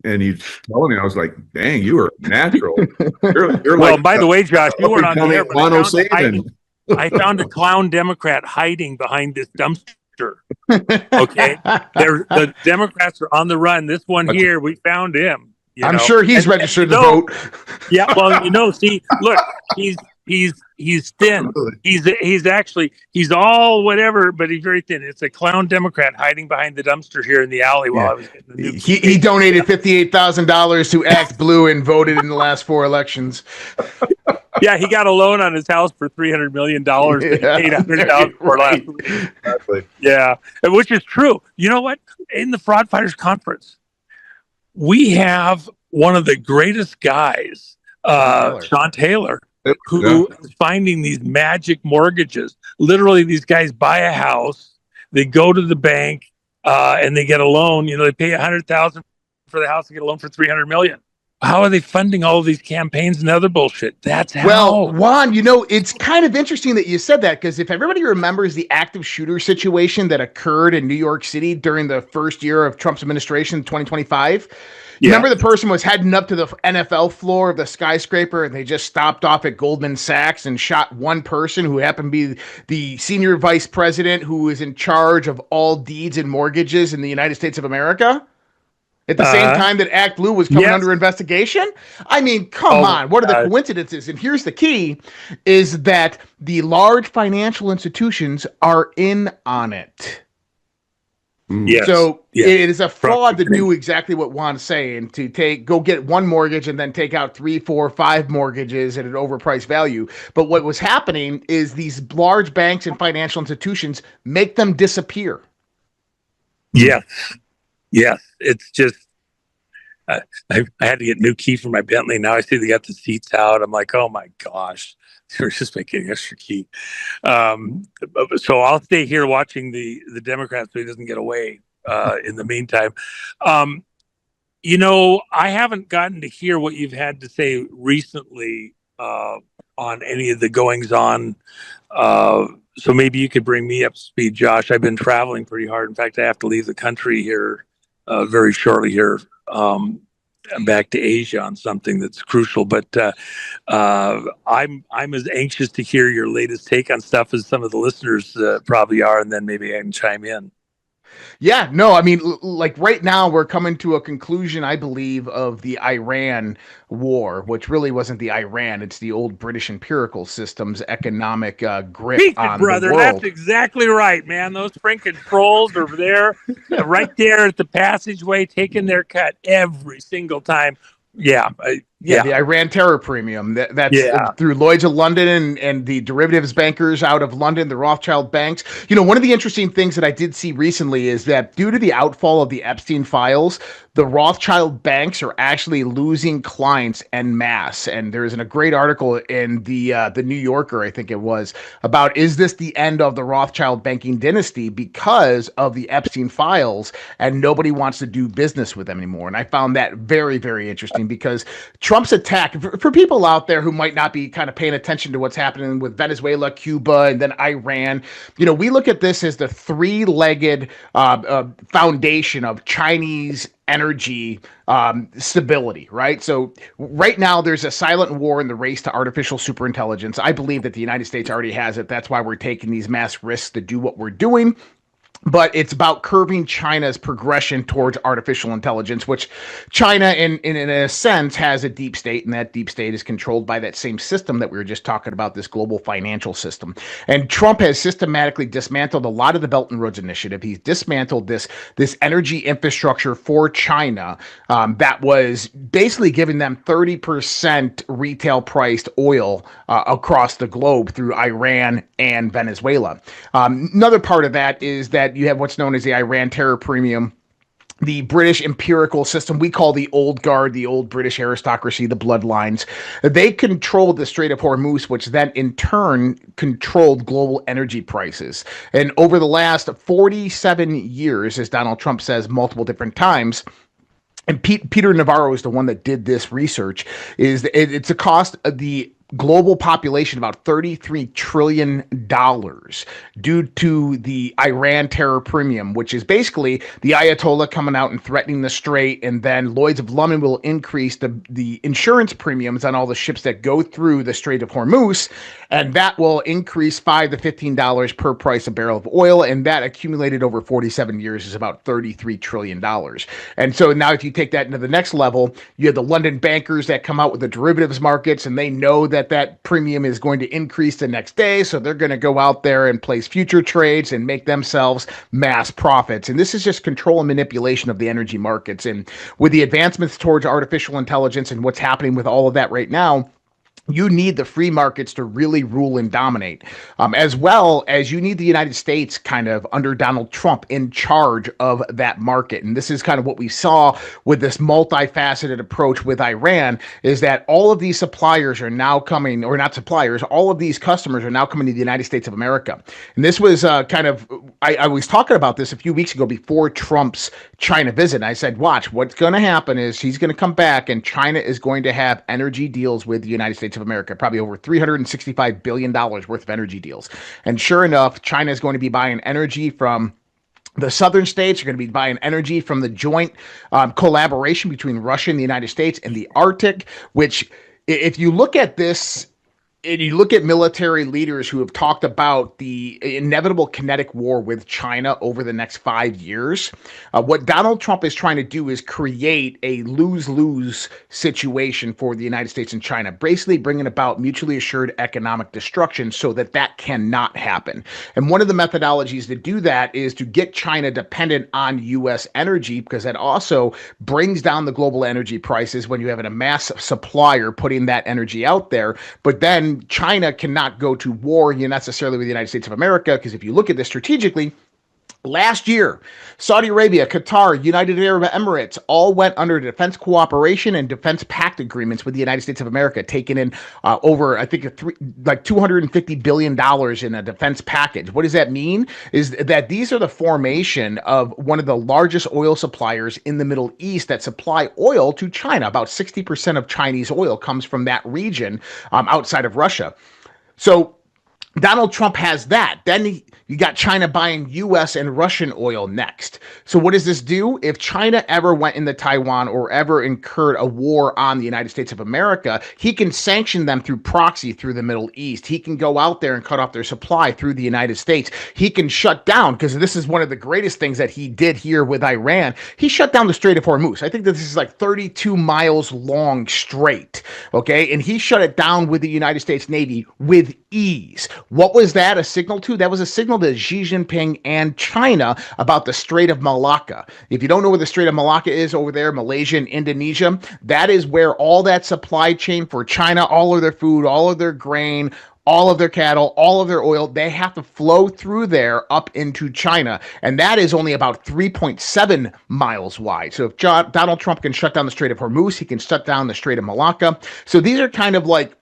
And he's telling me, I was like, dang, you are natural. You're well, like, by the way, Josh, you weren't on the air, but I found a clown Democrat hiding behind this dumpster. Okay. The Democrats are on the run. This one here, we found him. I'm sure he's registered to vote. Yeah, well, see, look, he's thin. He's all whatever, but he's very thin. It's a clown Democrat hiding behind the dumpster here in the alley while I was getting the news. He donated $58,000 to Act Blue and voted in the last 4 elections. Yeah, he got a loan on his house for $300 million. $800,000 for last week. Exactly. Yeah, which is true. You know what? In the Fraud Fighters Conference, we have one of the greatest guys, Sean Taylor, who is finding these magic mortgages. Literally, these guys buy a house, they go to the bank, and they get a loan. They pay $100,000 for the house and get a loan for $300 million. How are they funding all of these campaigns and other bullshit? That's how. Well, Juan, it's kind of interesting that you said that, because if everybody remembers the active shooter situation that occurred in New York City during the first year of Trump's administration, 2025, remember the person was heading up to the NFL floor of the skyscraper and they just stopped off at Goldman Sachs and shot one person who happened to be the senior vice president who is in charge of all deeds and mortgages in the United States of America? At the same time that Act Blue was coming under investigation? I mean, come on. What are the coincidences? And here's the key, is that the large financial institutions are in on it. Yes. So it is a fraud that knew exactly what Juan's saying, to go get one mortgage and then take out 3, 4, 5 mortgages at an overpriced value. But what was happening is these large banks and financial institutions make them disappear. Yes. Yes, it's just I had to get a new key for my Bentley. Now I see they got the seats out. I'm like, oh my gosh, they're just making an extra key. So I'll stay here watching the Democrats so he doesn't get away. In the meantime, I haven't gotten to hear what you've had to say recently on any of the goings on. So maybe you could bring me up to speed, Josh. I've been traveling pretty hard. In fact, I have to leave the country here very shortly here. I'm back to Asia on something that's crucial, but I'm as anxious to hear your latest take on stuff as some of the listeners probably are, and then maybe I can chime in. Yeah, no, I mean, like right now we're coming to a conclusion, I believe, of the Iran war, which really wasn't the Iran. It's the old British imperial system's economic grip on the world. That's exactly right, man. Those freaking trolls are there, right there at the passageway, taking their cut every single time. Yeah, Yeah, the Iran terror premium. That's through Lloyd's of London and the derivatives bankers out of London, the Rothschild banks. One of the interesting things that I did see recently is that due to the outfall of the Epstein files, the Rothschild banks are actually losing clients en masse. And there's a great article in the New Yorker, I think it was, about is this the end of the Rothschild banking dynasty because of the Epstein files and nobody wants to do business with them anymore. And I found that very, very interesting because Trump's attack, for people out there who might not be kind of paying attention to what's happening with Venezuela, Cuba, and then Iran, we look at this as the three-legged foundation of Chinese energy stability, right? So right now there's a silent war in the race to artificial superintelligence. I believe that the United States already has it. That's why we're taking these mass risks to do what we're doing. But it's about curbing China's progression towards artificial intelligence, which China, in a sense, has a deep state, and that deep state is controlled by that same system that we were just talking about, this global financial system. And Trump has systematically dismantled a lot of the Belt and Roads Initiative. He's dismantled this energy infrastructure for China that was basically giving them 30% retail priced oil across the globe through Iran and Venezuela. Another part of that is that you have what's known as the Iran terror premium, the British empirical system we call the old guard, the old British aristocracy, the bloodlines. They controlled the Strait of Hormuz, which then in turn controlled global energy prices. And over the last 47 years, as Donald Trump says multiple different times, and Peter Navarro is the one that did this research, it's a cost of the global population about $33 trillion due to the Iran terror premium, which is basically the Ayatollah coming out and threatening the Strait, and then Lloyd's of London will increase the insurance premiums on all the ships that go through the Strait of Hormuz, and that will increase $5 to $15 per price a barrel of oil, and that accumulated over 47 years is about $33 trillion. And so now if you take that into the next level, you have the London bankers that come out with the derivatives markets, and they know that premium is going to increase the next day, so they're going to go out there and place future trades and make themselves mass profits. And this is just control and manipulation of the energy markets. And with the advancements towards artificial intelligence and what's happening with all of that right now, you need the free markets to really rule and dominate, as well as you need the United States kind of under Donald Trump in charge of that market. And this is kind of what we saw with this multifaceted approach with Iran, is that all of these suppliers are now coming, or not suppliers, all of these customers are now coming to the United States of America. And this was I was talking about this a few weeks ago before Trump's China visit. And I said, watch, what's going to happen is he's going to come back and China is going to have energy deals with the United States of America, probably over $365 billion worth of energy deals. And sure enough, China is going to be buying energy from the southern states. Are going to be buying energy from the joint collaboration between Russia and the United States in the Arctic, which, if you look at this, and you look at military leaders who have talked about the inevitable kinetic war with China over the next 5 years, what Donald Trump is trying to do is create a lose-lose situation for the United States and China, basically bringing about mutually assured economic destruction so that cannot happen. And one of the methodologies to do that is to get China dependent on U.S. energy, because that also brings down the global energy prices when you have a mass supplier putting that energy out there. But then China cannot go to war necessarily with the United States of America, because if you look at this strategically, last year, Saudi Arabia, Qatar, United Arab Emirates all went under defense cooperation and defense pact agreements with the United States of America, taking in over, I think, $250 billion in a defense package. What does that mean? Is that these are the formation of one of the largest oil suppliers in the Middle East that supply oil to China. About 60% of Chinese oil comes from that region outside of Russia. So Donald Trump has that. Then you got China buying U.S. and Russian oil next. So what does this do? If China ever went into Taiwan or ever incurred a war on the United States of America, he can sanction them through proxy through the Middle East. He can go out there and cut off their supply through the United States. He can shut down, because this is one of the greatest things that he did here with Iran. He shut down the Strait of Hormuz. I think that this is like 32 miles long strait, okay? And he shut it down with the United States Navy with ease. What was that a signal to? That was a signal to Xi Jinping and China about the Strait of Malacca. If you don't know where the Strait of Malacca is over there, Malaysia and Indonesia, that is where all that supply chain for China, all of their food, all of their grain, all of their cattle, all of their oil, they have to flow through there up into China. And that is only about 3.7 miles wide. So if Donald Trump can shut down the Strait of Hormuz, he can shut down the Strait of Malacca. So these are kind of like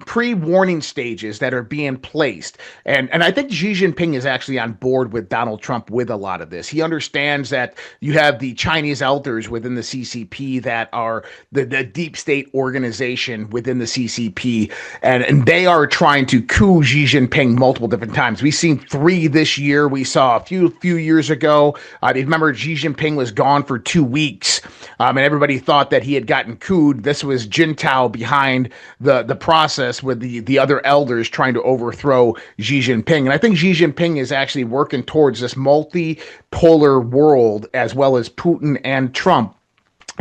pre-warning stages that are being placed. And I think Xi Jinping is actually on board with Donald Trump with a lot of this. He understands that you have the Chinese elders within the CCP that are the deep state organization within the CCP, and they are trying to coup Xi Jinping multiple different times. We've seen 3 this year. We saw a few years ago. Remember, Xi Jinping was gone for 2 weeks, and everybody thought that he had gotten couped. This was Jintao behind the process with the other elders trying to overthrow Xi Jinping. And I think Xi Jinping is actually working towards this multipolar world, as well as Putin and Trump,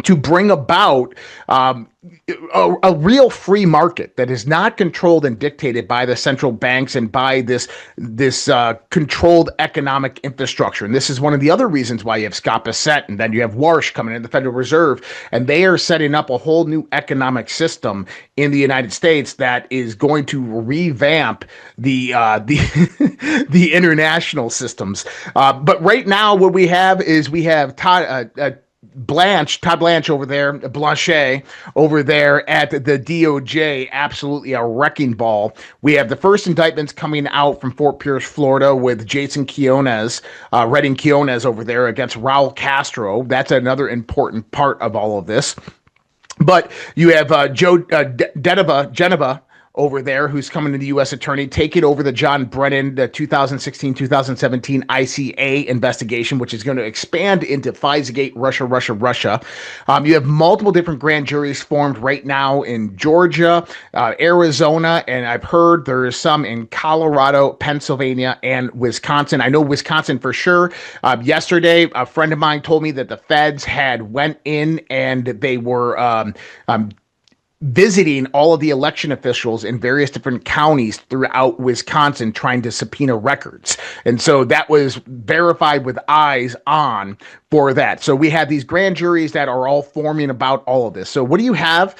to bring about a real free market that is not controlled and dictated by the central banks and by this controlled economic infrastructure. And this is one of the other reasons why you have Scott Bassett, and then you have Warsh coming in, the Federal Reserve, and they are setting up a whole new economic system in the United States that is going to revamp the the international systems. But right now, what we have is Todd Blanche over there, Blanchet over there at the DOJ, absolutely a wrecking ball. We have the first indictments coming out from Fort Pierce, Florida, with Jason Quinones, Redding Quinones over there against Raul Castro. That's another important part of all of this. But you have Geneva over there, who's coming to the U.S. attorney, taking over the John Brennan, the 2016-2017 ICA investigation, which is going to expand into FISA-gate, Russia. You have multiple different grand juries formed right now in Georgia, Arizona, and I've heard there is some in Colorado, Pennsylvania, and Wisconsin. I know Wisconsin for sure. Yesterday, a friend of mine told me that the feds had went in and they were visiting all of the election officials in various different counties throughout Wisconsin trying to subpoena records. And so that was verified with eyes on for that. So we have these grand juries that are all forming about all of this. So what do you have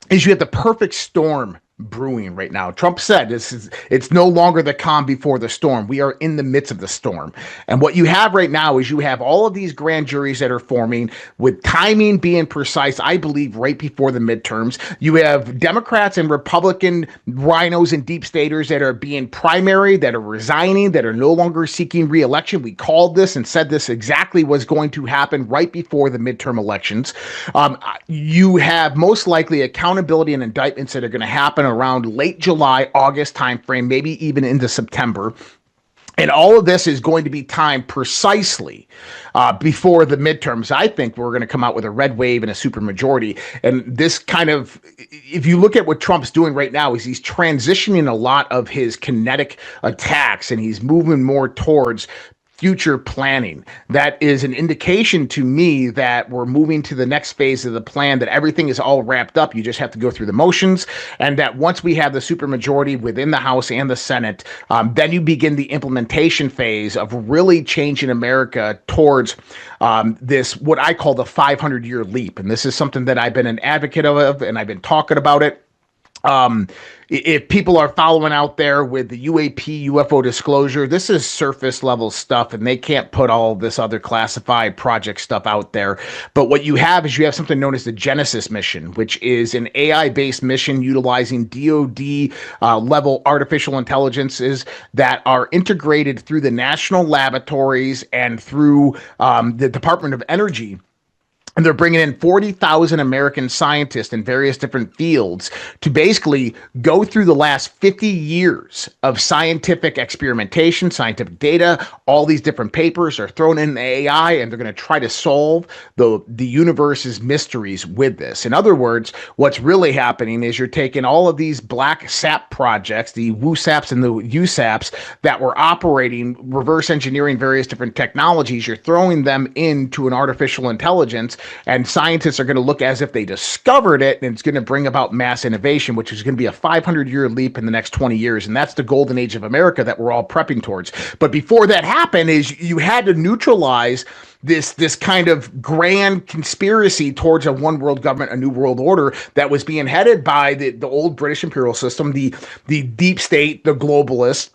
is you have the perfect storm brewing right now. Trump said it's no longer the calm before the storm. We are in the midst of the storm. And what you have right now is you have all of these grand juries that are forming with timing being precise, I believe, right before the midterms. You have Democrats and Republican rhinos and deep staters that are being primary, that are resigning, that are no longer seeking re-election. We called this and said this exactly was going to happen right before the midterm elections. You have most likely accountability and indictments that are going to happen around late July, August timeframe, maybe even into September. And all of this is going to be timed precisely before the midterms. I think we're going to come out with a red wave and a supermajority. And this kind of, if you look at what Trump's doing right now, is he's transitioning a lot of his kinetic attacks and he's moving more towards future planning. That is an indication to me that we're moving to the next phase of the plan, that everything is all wrapped up. You just have to go through the motions, and that once we have the supermajority within the House and the Senate, then you begin the implementation phase of really changing America towards this, what I call the 500-year leap. And this is something that I've been an advocate of, and I've been talking about it. If people are following out there with the UAP, UFO disclosure, this is surface level stuff, and they can't put all this other classified project stuff out there. But what you have is you have something known as the Genesis mission, which is an AI-based mission utilizing DoD level artificial intelligences that are integrated through the national laboratories and through the Department of Energy. And they're bringing in 40,000 American scientists in various different fields to basically go through the last 50 years of scientific experimentation, scientific data. All these different papers are thrown in AI, and they're going to try to solve the universe's mysteries with this. In other words, what's really happening is you're taking all of these black sap projects, the WooSaps and the USAPs that were operating, reverse engineering various different technologies. You're throwing them into an artificial intelligence, And scientists are going to look as if they discovered it, and it's going to bring about mass innovation, which is going to be a 500-year leap in the next 20 years. And that's the golden age of America that we're all prepping towards. But before that happened, is you had to neutralize this kind of grand conspiracy towards a one world government, a new world order that was being headed by the old British imperial system, the deep state, the globalists,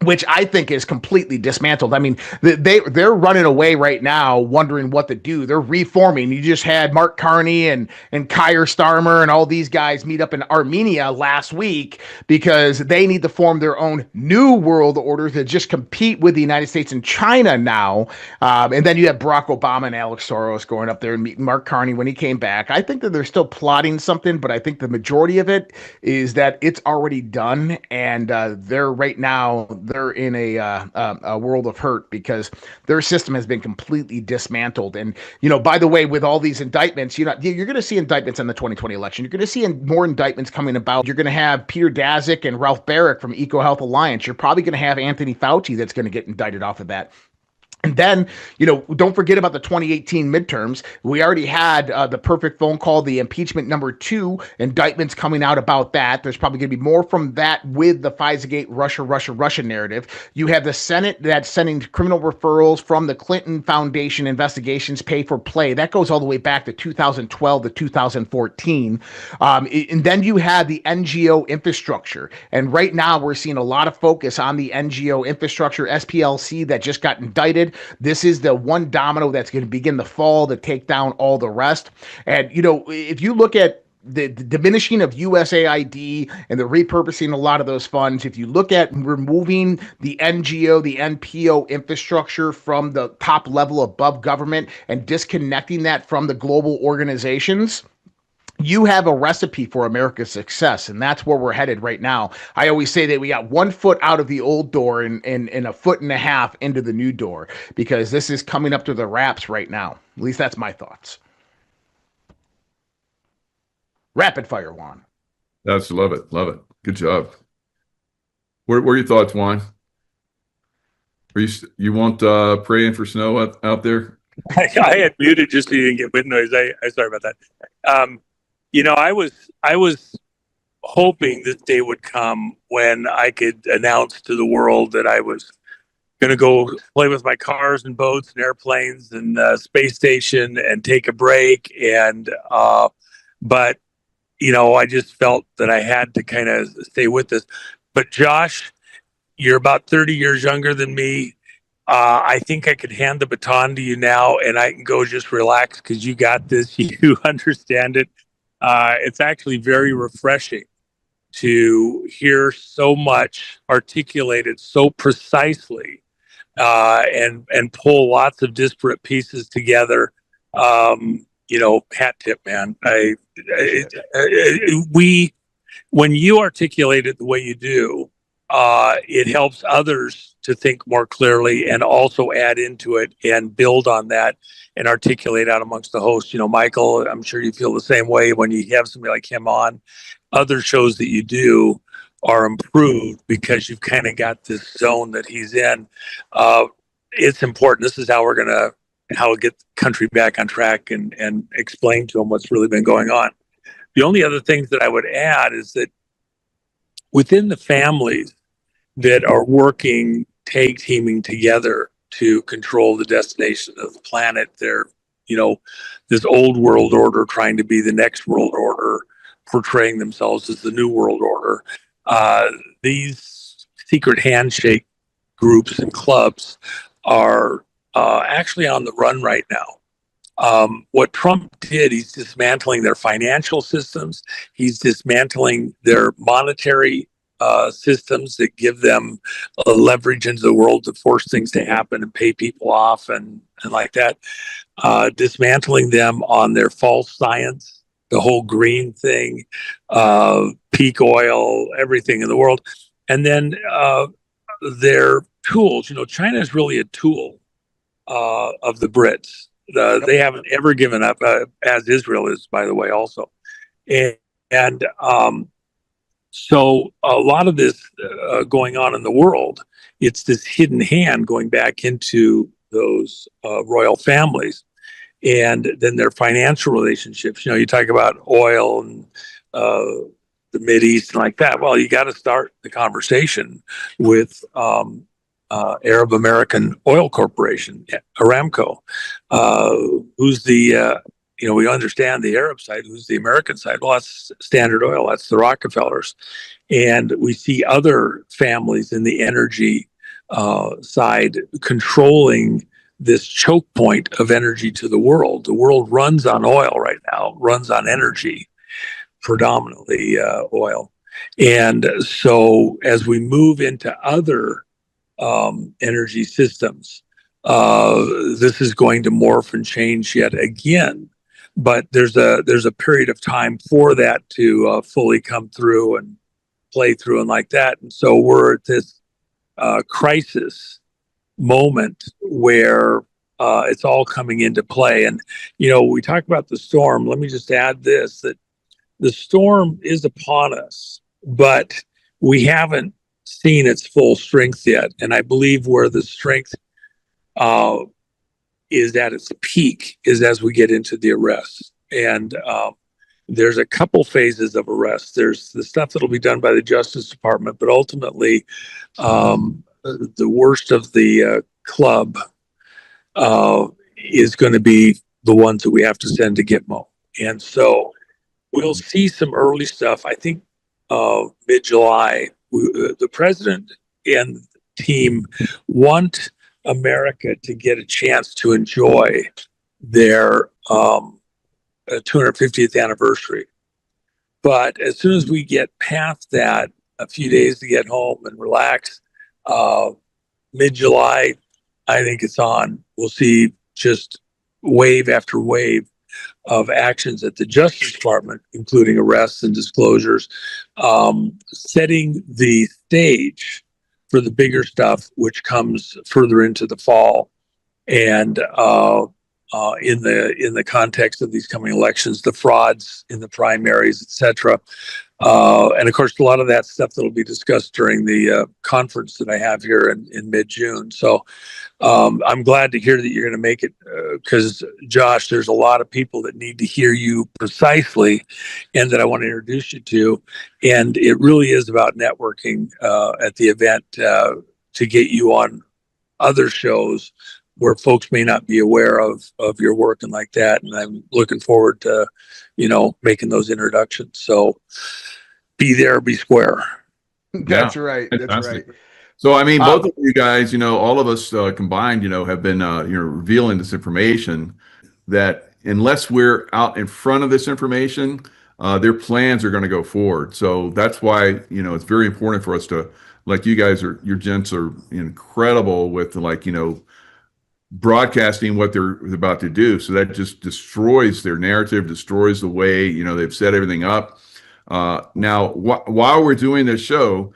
which I think is completely dismantled. I mean, they're running away right now, wondering what to do. They're reforming. You just had Mark Carney and Keir Starmer and all these guys meet up in Armenia last week because they need to form their own new world order to just compete with the United States and China now. And then you have Barack Obama and Alex Soros going up there and meeting Mark Carney when he came back. I think that they're still plotting something, but I think the majority of it is that it's already done, and they're right now. They're in a world of hurt because their system has been completely dismantled. And, by the way, with all these indictments, you're going to see indictments in the 2020 election. You're going to see more indictments coming about. You're going to have Peter Daszak and Ralph Barrick from EcoHealth Alliance. You're probably going to have Anthony Fauci that's going to get indicted off of that. And then, don't forget about the 2018 midterms. We already had the perfect phone call, the impeachment #2, indictments coming out about that. There's probably going to be more from that with the FISA-gate Russia narrative. You have the Senate that's sending criminal referrals from the Clinton Foundation investigations, pay for play. That goes all the way back to 2012 to 2014. And then you have the NGO infrastructure. And right now we're seeing a lot of focus on the NGO infrastructure, SPLC, that just got indicted. This is the one domino that's going to begin to fall to take down all the rest. And, if you look at the diminishing of USAID and the repurposing a lot of those funds, if you look at removing the NGO, the NPO infrastructure from the top level above government and disconnecting that from the global organizations, you have a recipe for America's success, and that's where we're headed right now. I always say that we got 1 foot out of the old door and 1.5 foot into the new door, because this is coming up to the wraps right now. At least that's my thoughts. Rapid fire, Juan. Love it. Good job. What are your thoughts, Juan? You want praying for snow out there? I had muted just so you didn't get wind noise. I sorry about that. I was hoping this day would come when I could announce to the world that I was going to go play with my cars and boats and airplanes and space station and take a break. But I just felt that I had to kind of stay with this. But Josh, you're about 30 years younger than me. I think I could hand the baton to you now, and I can go just relax because you got this. You understand it. It's actually very refreshing to hear so much articulated so precisely, and pull lots of disparate pieces together. Hat tip, man. When you articulate it the way you do, it helps others to think more clearly and also add into it and build on that and articulate out amongst the hosts. Michael, I'm sure you feel the same way when you have somebody like him on. Other shows that you do are improved because you've kind of got this zone that he's in. It's important. This is how we're how we get the country back on track and explain to them what's really been going on. The only other things that I would add is that within the families that are working, teaming together to control the destination of the planet, they're, this old world order trying to be the next world order, portraying themselves as the new world order. These secret handshake groups and clubs are actually on the run right now. What Trump did, he's dismantling their financial systems. He's dismantling their monetary systems that give them leverage into the world to force things to happen and pay people off and like that. Dismantling them on their false science, the whole green thing, peak oil, everything in the world. And then their tools. China is really a tool of the Brits. They haven't ever given up, as Israel is, by the way, also. And so a lot of this going on in the world, it's this hidden hand going back into those royal families. and then their financial relationships. You talk about oil and the Mideast and like that. Well, you got to start the conversation with Arab American Oil Corporation, Aramco. Who's the we understand the Arab side. Who's the American side? Well, that's Standard Oil. That's the Rockefellers. And we see other families in the energy side controlling this choke point of energy to the world. The world runs on oil right now, runs on energy, predominantly oil. And so as we move into other energy systems, this is going to morph and change yet again. But there's a period of time for that to fully come through and play through and like that. And so we're at this crisis moment where it's all coming into play. And, we talk about the storm. Let me just add this, that the storm is upon us, but we haven't seen its full strength yet. And I believe where the strength is at its peak is as we get into the arrest. And there's a couple phases of arrest. There's the stuff that'll be done by the Justice Department, but ultimately the worst of the club is going to be the ones that we have to send to Gitmo. And so we'll see some early stuff. I think mid-July, the president and team want America to get a chance to enjoy their 250th anniversary. But as soon as we get past that, a few days to get home and relax, mid-July, I think it's on. We'll see just wave after wave of actions at the Justice Department, including arrests and disclosures, setting the stage for the bigger stuff, which comes further into the fall. And in the context of these coming elections, the frauds in the primaries, et cetera. And of course, a lot of that stuff that'll be discussed during the conference that I have here in mid-June. So I'm glad to hear that you're going to make it because, Josh, there's a lot of people that need to hear you precisely and that I want to introduce you to. And it really is about networking at the event to get you on other shows where folks may not be aware of your work and like that. And I'm looking forward to, making those introductions. So be there, be square. That's right. That's right. So, I mean, both of you guys, all of us combined, have been, revealing this information that unless we're out in front of this information, their plans are going to go forward. So that's why, it's very important for us to, like you guys your gents are incredible with broadcasting what they're about to do. So that just destroys their narrative, destroys the way, they've set everything up. Now, while we're doing this show,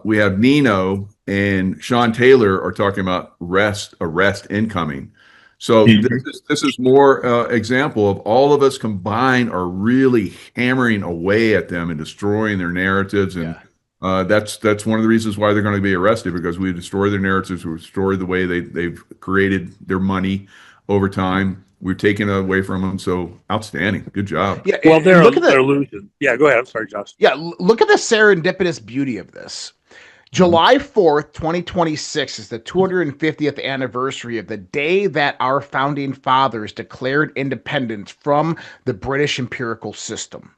we have Nino and Sean Taylor are talking about arrest incoming. So this is more example of all of us combined are really hammering away at them and destroying their narratives. And that's one of the reasons why they're going to be arrested, because we destroy their narratives, we destroy the way they've created their money over time. We've taken it away from them. So outstanding. Good job. Yeah. Well, they're illusion. Yeah, go ahead. I'm sorry, Josh. Yeah. Look at the serendipitous beauty of this. July 4th, 2026 is the 250th anniversary of the day that our founding fathers declared independence from the British imperial system.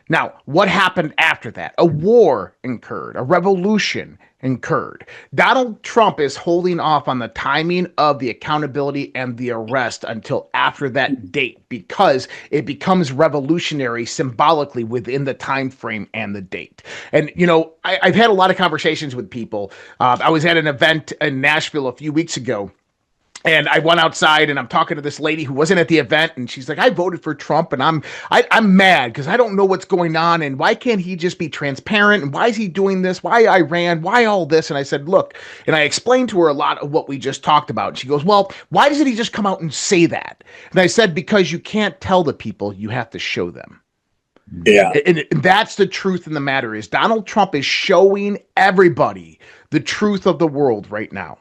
Now, what happened after that? A war occurred, a revolution occurred. Donald Trump is holding off on the timing of the accountability and the arrest until after that date because it becomes revolutionary symbolically within the time frame and the date. And, I've had a lot of conversations with people. I was at an event in Nashville a few weeks ago. And I went outside and I'm talking to this lady who wasn't at the event, and she's like, I voted for Trump and I'm mad because I don't know what's going on, and why can't he just be transparent, and why is he doing this? Why Iran? Why all this? And I said, look, and I explained to her a lot of what we just talked about. And she goes, well, why doesn't he just come out and say that? And I said, because you can't tell the people, you have to show them. Yeah. And that's the truth in the matter is Donald Trump is showing everybody the truth of the world right now.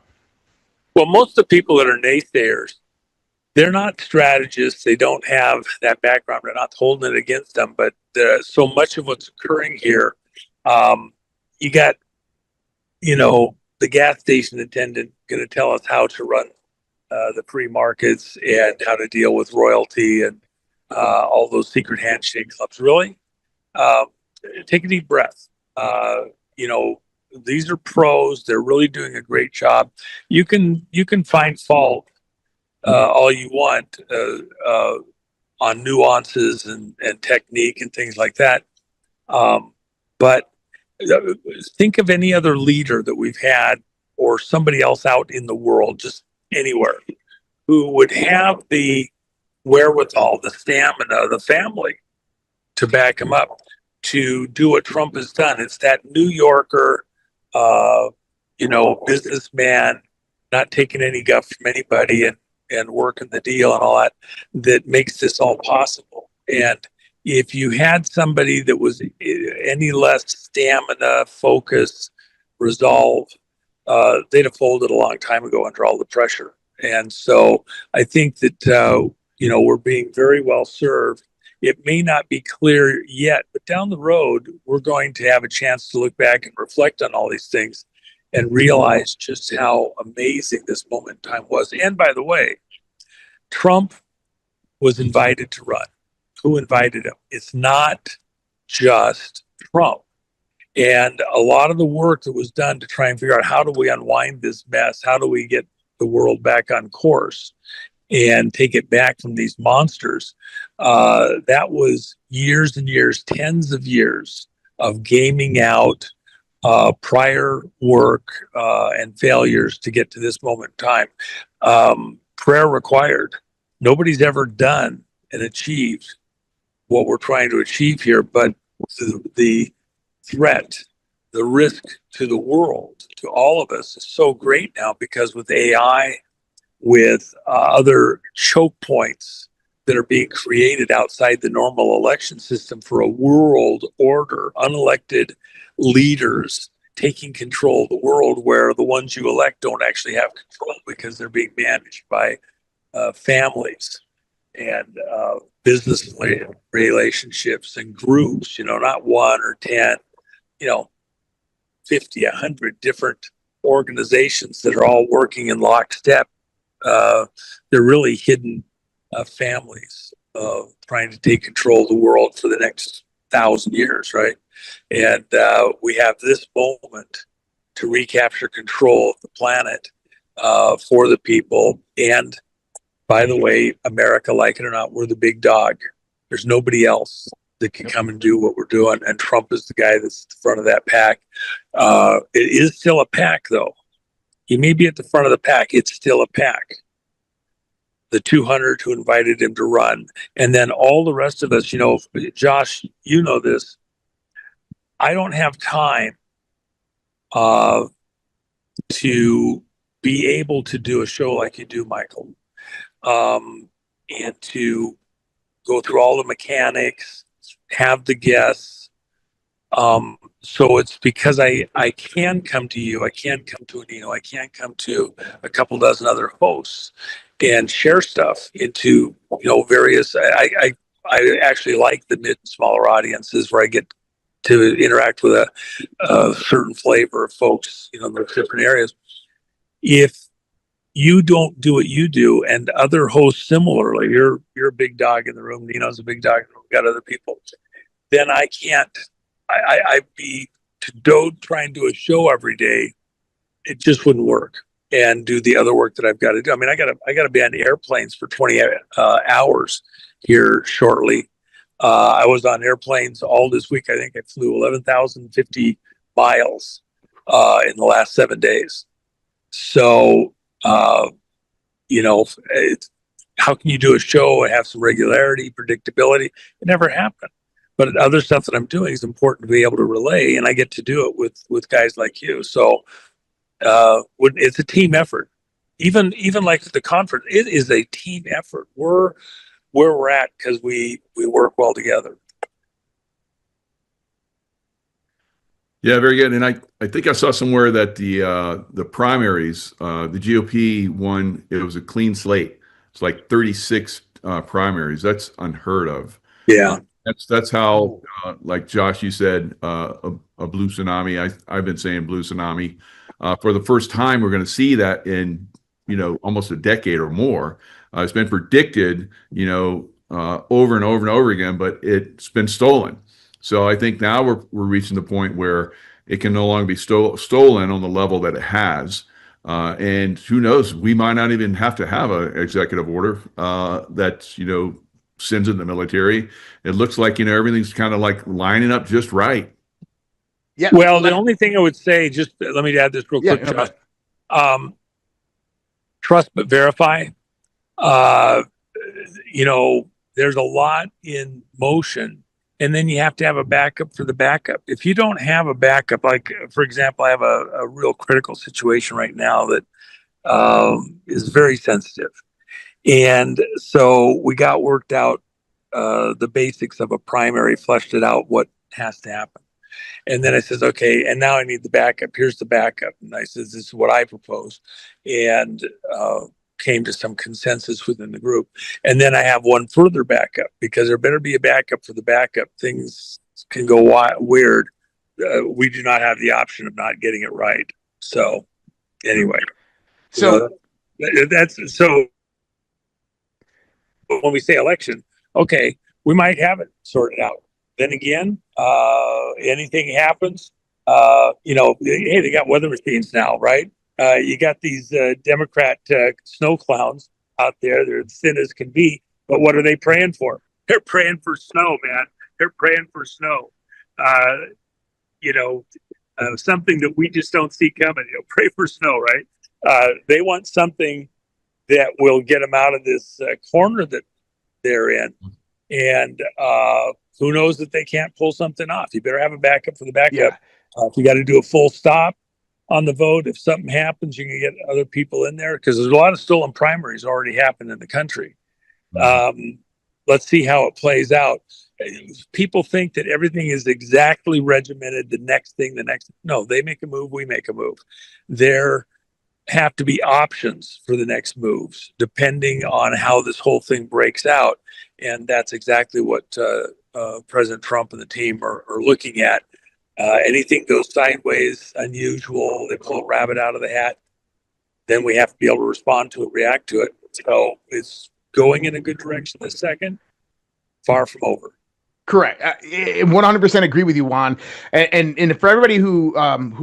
Well, most of the people that are naysayers they're not strategists. They don't have that background. They're not holding it against them. But so much of what's occurring here, you got, the gas station attendant going to tell us how to run the free markets and how to deal with royalty and all those secret handshake clubs. Really, take a deep breath. You know, these are pros. They're really doing a great job. You can find fault all you want on nuances and technique and things like that. But think of any other leader that we've had or somebody else out in the world, just anywhere, who would have the wherewithal, the stamina, the family to back him up to do what Trump has done. It's that New Yorker, businessman, not taking any guff from anybody and working the deal and all that makes this all possible. And if you had somebody that was any less stamina, focus, resolve, they'd have folded a long time ago under all the pressure. And so I think that, we're being very well served. It may not be clear yet, but down the road, we're going to have a chance to look back and reflect on all these things and realize just how amazing this moment in time was. And by the way, Trump was invited to run. Who invited him? It's not just Trump. And a lot of the work that was done to try and figure out how do we unwind this mess? How do we get the world back on course and take it back from these monsters? That was years and years, tens of years of gaming out prior work and failures to get to this moment in time. Prayer required. Nobody's ever done and achieved what we're trying to achieve here, but the threat, the risk to the world, to all of us, is so great now because with AI, with other choke points that are being created outside the normal election system for a world order, unelected leaders taking control of the world where the ones you elect don't actually have control because they're being managed by families and business relationships and groups, not one or 10, 50, 100 different organizations that are all working in lockstep. They're really hidden families trying to take control of the world for the next 1,000 years, right? And we have this moment to recapture control of the planet for the people. And by the way, America, like it or not, we're the big dog. There's nobody else that can come and do what we're doing. And Trump is the guy that's at the front of that pack. It is still a pack, though. He may be at the front of the pack. It's still a pack. The 200 who invited him to run. And then all the rest of us, Josh, you know this. I don't have time to be able to do a show like you do, Michael. And to go through all the mechanics, have the guests. So it's because I can come to you, I can come to Anino, I can come to a couple dozen other hosts and share stuff into, various, I actually like the mid and smaller audiences where I get to interact with a certain flavor of folks, in those different areas. If you don't do what you do, and other hosts similarly, you're a big dog in the room, Nino's a big dog in the room, we've got other people, then I can't, I'd be to try and do a show every day. It just wouldn't work and do the other work that I've got to do. I mean, I gotta be on airplanes for 20 hours here shortly. I was on airplanes all this week. I think I flew 11,050 miles in the last 7 days. So, how can you do a show and have some regularity, predictability? It never happened. But other stuff that I'm doing is important to be able to relay, and I get to do it with guys like you. So it's a team effort. Even like the conference, it is a team effort. We're where we're at because we work well together. Yeah, very good. And I think I saw somewhere that the primaries, the GOP won. It was a clean slate. It's like 36 primaries. That's unheard of. Yeah. That's how, like Josh, you said, a blue tsunami. I've been saying blue tsunami. For the first time, we're going to see that in, almost a decade or more. It's been predicted, over and over and over again, but it's been stolen. So I think now we're reaching the point where it can no longer be stolen on the level that it has. And who knows, we might not even have to have an executive order that, sends in the military. It looks like, everything's kind of like lining up just right. Yeah. Well, the only thing I would say, just let me add this real quick, Josh. Trust but verify. There's a lot in motion, and then you have to have a backup for the backup. If you don't have a backup, like, for example, I have a real critical situation right now that is very sensitive. And so we got worked out the basics of a primary, fleshed it out, what has to happen. And then I says, okay, and now I need the backup. Here's the backup. And I says, this is what I propose. And came to some consensus within the group. And then I have one further backup, because there better be a backup for the backup. Things can go weird. We do not have the option of not getting it right. So anyway, so that's so when we say election, okay, we might have it sorted out. Then again, anything happens, hey, they got weather machines now, right? You got these Democrat snow clowns out there. They're thin as can be. But what are they praying for? They're praying for snow, man. They're praying for snow. Something that we just don't see coming. Pray for snow, right? They want something that will get them out of this corner that they're in. And who knows that they can't pull something off. You better have a backup for the backup. Yeah. If you got to do a full stop on the vote, if something happens, you can get other people in there, because there's a lot of stolen primaries already happened in the country. Let's see how it plays out. People think that everything is exactly regimented. The next thing. No, they make a move, we make a move. There have to be options for the next moves, depending on how this whole thing breaks out. And that's exactly what President Trump and the team are looking at. Anything goes sideways, unusual, they pull a rabbit out of the hat, then we have to be able to respond to it, react to it. So it's going in a good direction this second, far from over. Correct. 100% agree with you, Juan. And for everybody who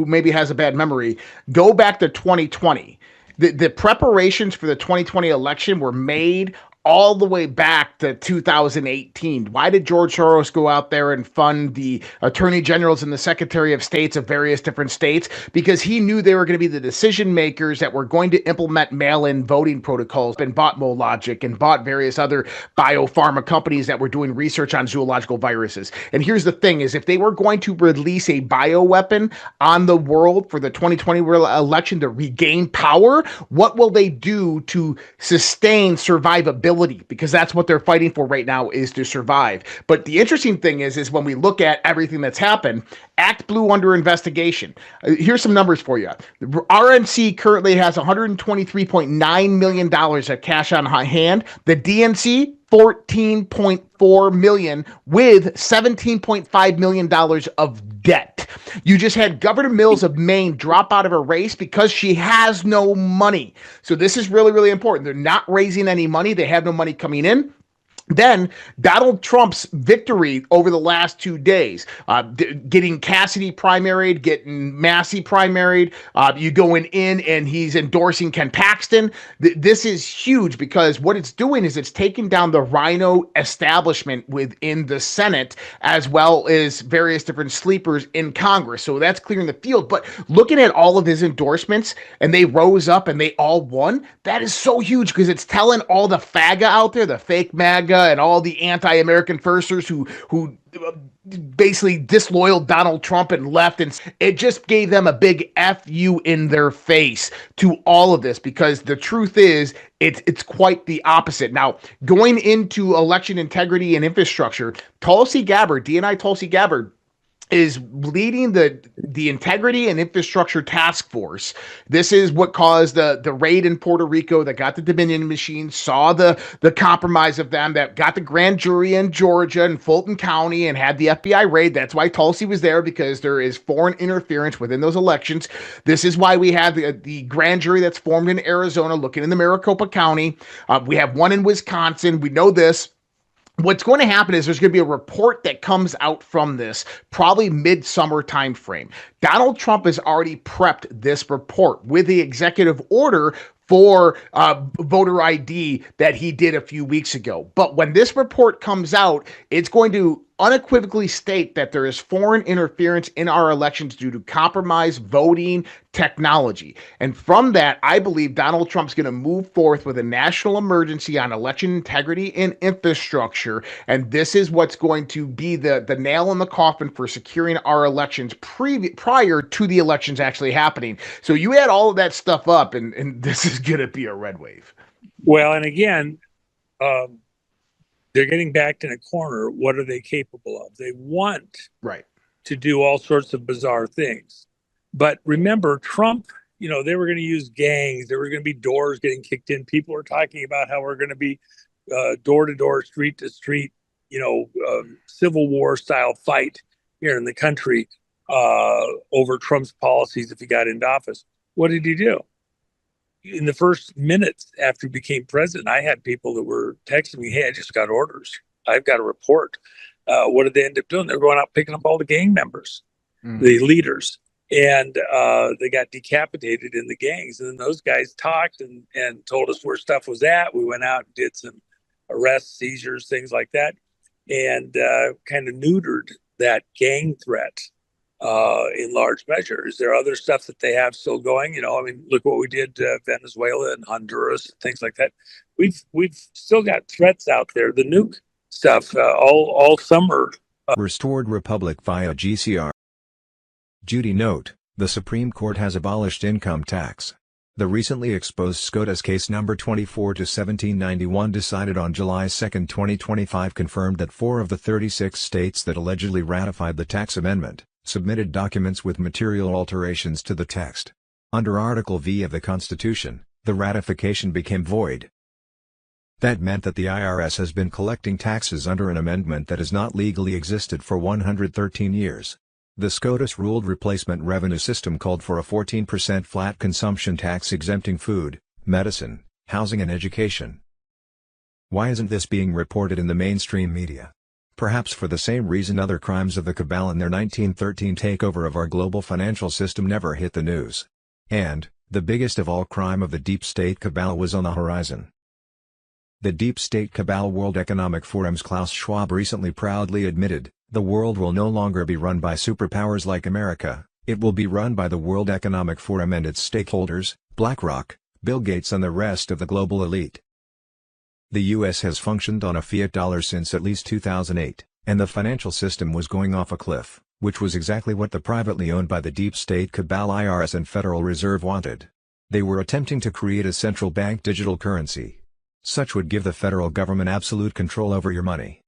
maybe has a bad memory, go back to 2020. The preparations for the 2020 election were made all the way back to 2018. Why did George Soros go out there and fund the attorney generals and the secretary of states of various different states? Because he knew they were going to be the decision makers that were going to implement mail-in voting protocols, and bought Mologic and bought various other biopharma companies that were doing research on zoological viruses. And here's the thing is, if they were going to release a bioweapon on the world for the 2020 election to regain power, what will they do to sustain survivability? Because that's what they're fighting for right now, is to survive. But the interesting thing is when we look at everything that's happened, Act Blue under investigation. Here's some numbers for you. The RNC currently has $123.9 million of cash on hand. The DNC, $14.4 million, with $17.5 million of debt. You just had Governor Mills of Maine drop out of a race because she has no money. So this is really, really important. They're not raising any money. They have no money coming in. Then Donald Trump's victory over the last 2 days, getting Cassidy primaried, getting Massey primaried, you going in and he's endorsing Ken Paxton. This is huge, because what it's doing is it's taking down the rhino establishment within the Senate, as well as various different sleepers in Congress. So that's clearing the field. But looking at all of his endorsements, and they rose up and they all won, that is so huge, because it's telling all the FAGA out there, the fake MAGA, and all the anti-American firsters who basically disloyal Donald Trump and left, and it just gave them a big F you in their face to all of this, because the truth is it's quite the opposite. Now, going into election integrity and infrastructure, DNI Tulsi Gabbard is leading the Integrity and Infrastructure Task Force. This is what caused the raid in Puerto Rico that got the Dominion machines, saw the compromise of them, that got the grand jury in Georgia and Fulton County and had the FBI raid. That's why Tulsi was there, because there is foreign interference within those elections. This is why we have the grand jury that's formed in Arizona looking in the Maricopa County. We have one in Wisconsin. We know this. What's going to happen is there's going to be a report that comes out from this probably mid-summer time frame. Donald Trump has already prepped this report with the executive order for voter ID that he did a few weeks ago. But when this report comes out, it's going to unequivocally state that there is foreign interference in our elections due to compromised voting technology. And from that, I believe Donald Trump's going to move forth with a national emergency on election integrity and infrastructure. And this is what's going to be the nail in the coffin for securing our elections prior to the elections actually happening. So you add all of that stuff up, and this is going to be a red wave. Well, and again, they're getting backed in a corner. What are they capable of? They want to do all sorts of bizarre things. But remember, Trump, they were going to use gangs. There were going to be doors getting kicked in. People were talking about how we're going to be door to door, street to street, Civil War style fight here in the country over Trump's policies if he got into office. What did he do? In the first minutes after he became president, I had people that were texting me, "Hey, I just got orders. I've got a report." What did they end up doing? They're going out picking up all the gang members, the leaders, and they got decapitated in the gangs. And then those guys talked and told us where stuff was at. We went out and did some arrests, seizures, things like that, and kind of neutered that gang threat in large measure. Is there other stuff that they have still going? Look what we did Venezuela and Honduras and things like that. We've still got threats out there. The nuke stuff all summer. Restored Republic via GCR. Judy note: the Supreme Court has abolished income tax. The recently exposed SCOTUS case number 24-1791 decided on July 2, 2025 confirmed that 4 of the 36 states that allegedly ratified the tax amendment submitted documents with material alterations to the text. Under Article V of the Constitution, the ratification became void. That meant that the IRS has been collecting taxes under an amendment that has not legally existed for 113 years. The SCOTUS ruled replacement revenue system called for a 14% flat consumption tax exempting food, medicine, housing and education. Why isn't this being reported in the mainstream media? Perhaps for the same reason other crimes of the cabal and their 1913 takeover of our global financial system never hit the news. And, the biggest of all crime of the deep state cabal was on the horizon. The deep state cabal World Economic Forum's Klaus Schwab recently proudly admitted, the world will no longer be run by superpowers like America, it will be run by the World Economic Forum and its stakeholders, BlackRock, Bill Gates and the rest of the global elite. The US has functioned on a fiat dollar since at least 2008, and the financial system was going off a cliff, which was exactly what the privately owned by the deep state cabal IRS and Federal Reserve wanted. They were attempting to create a central bank digital currency. Such would give the federal government absolute control over your money.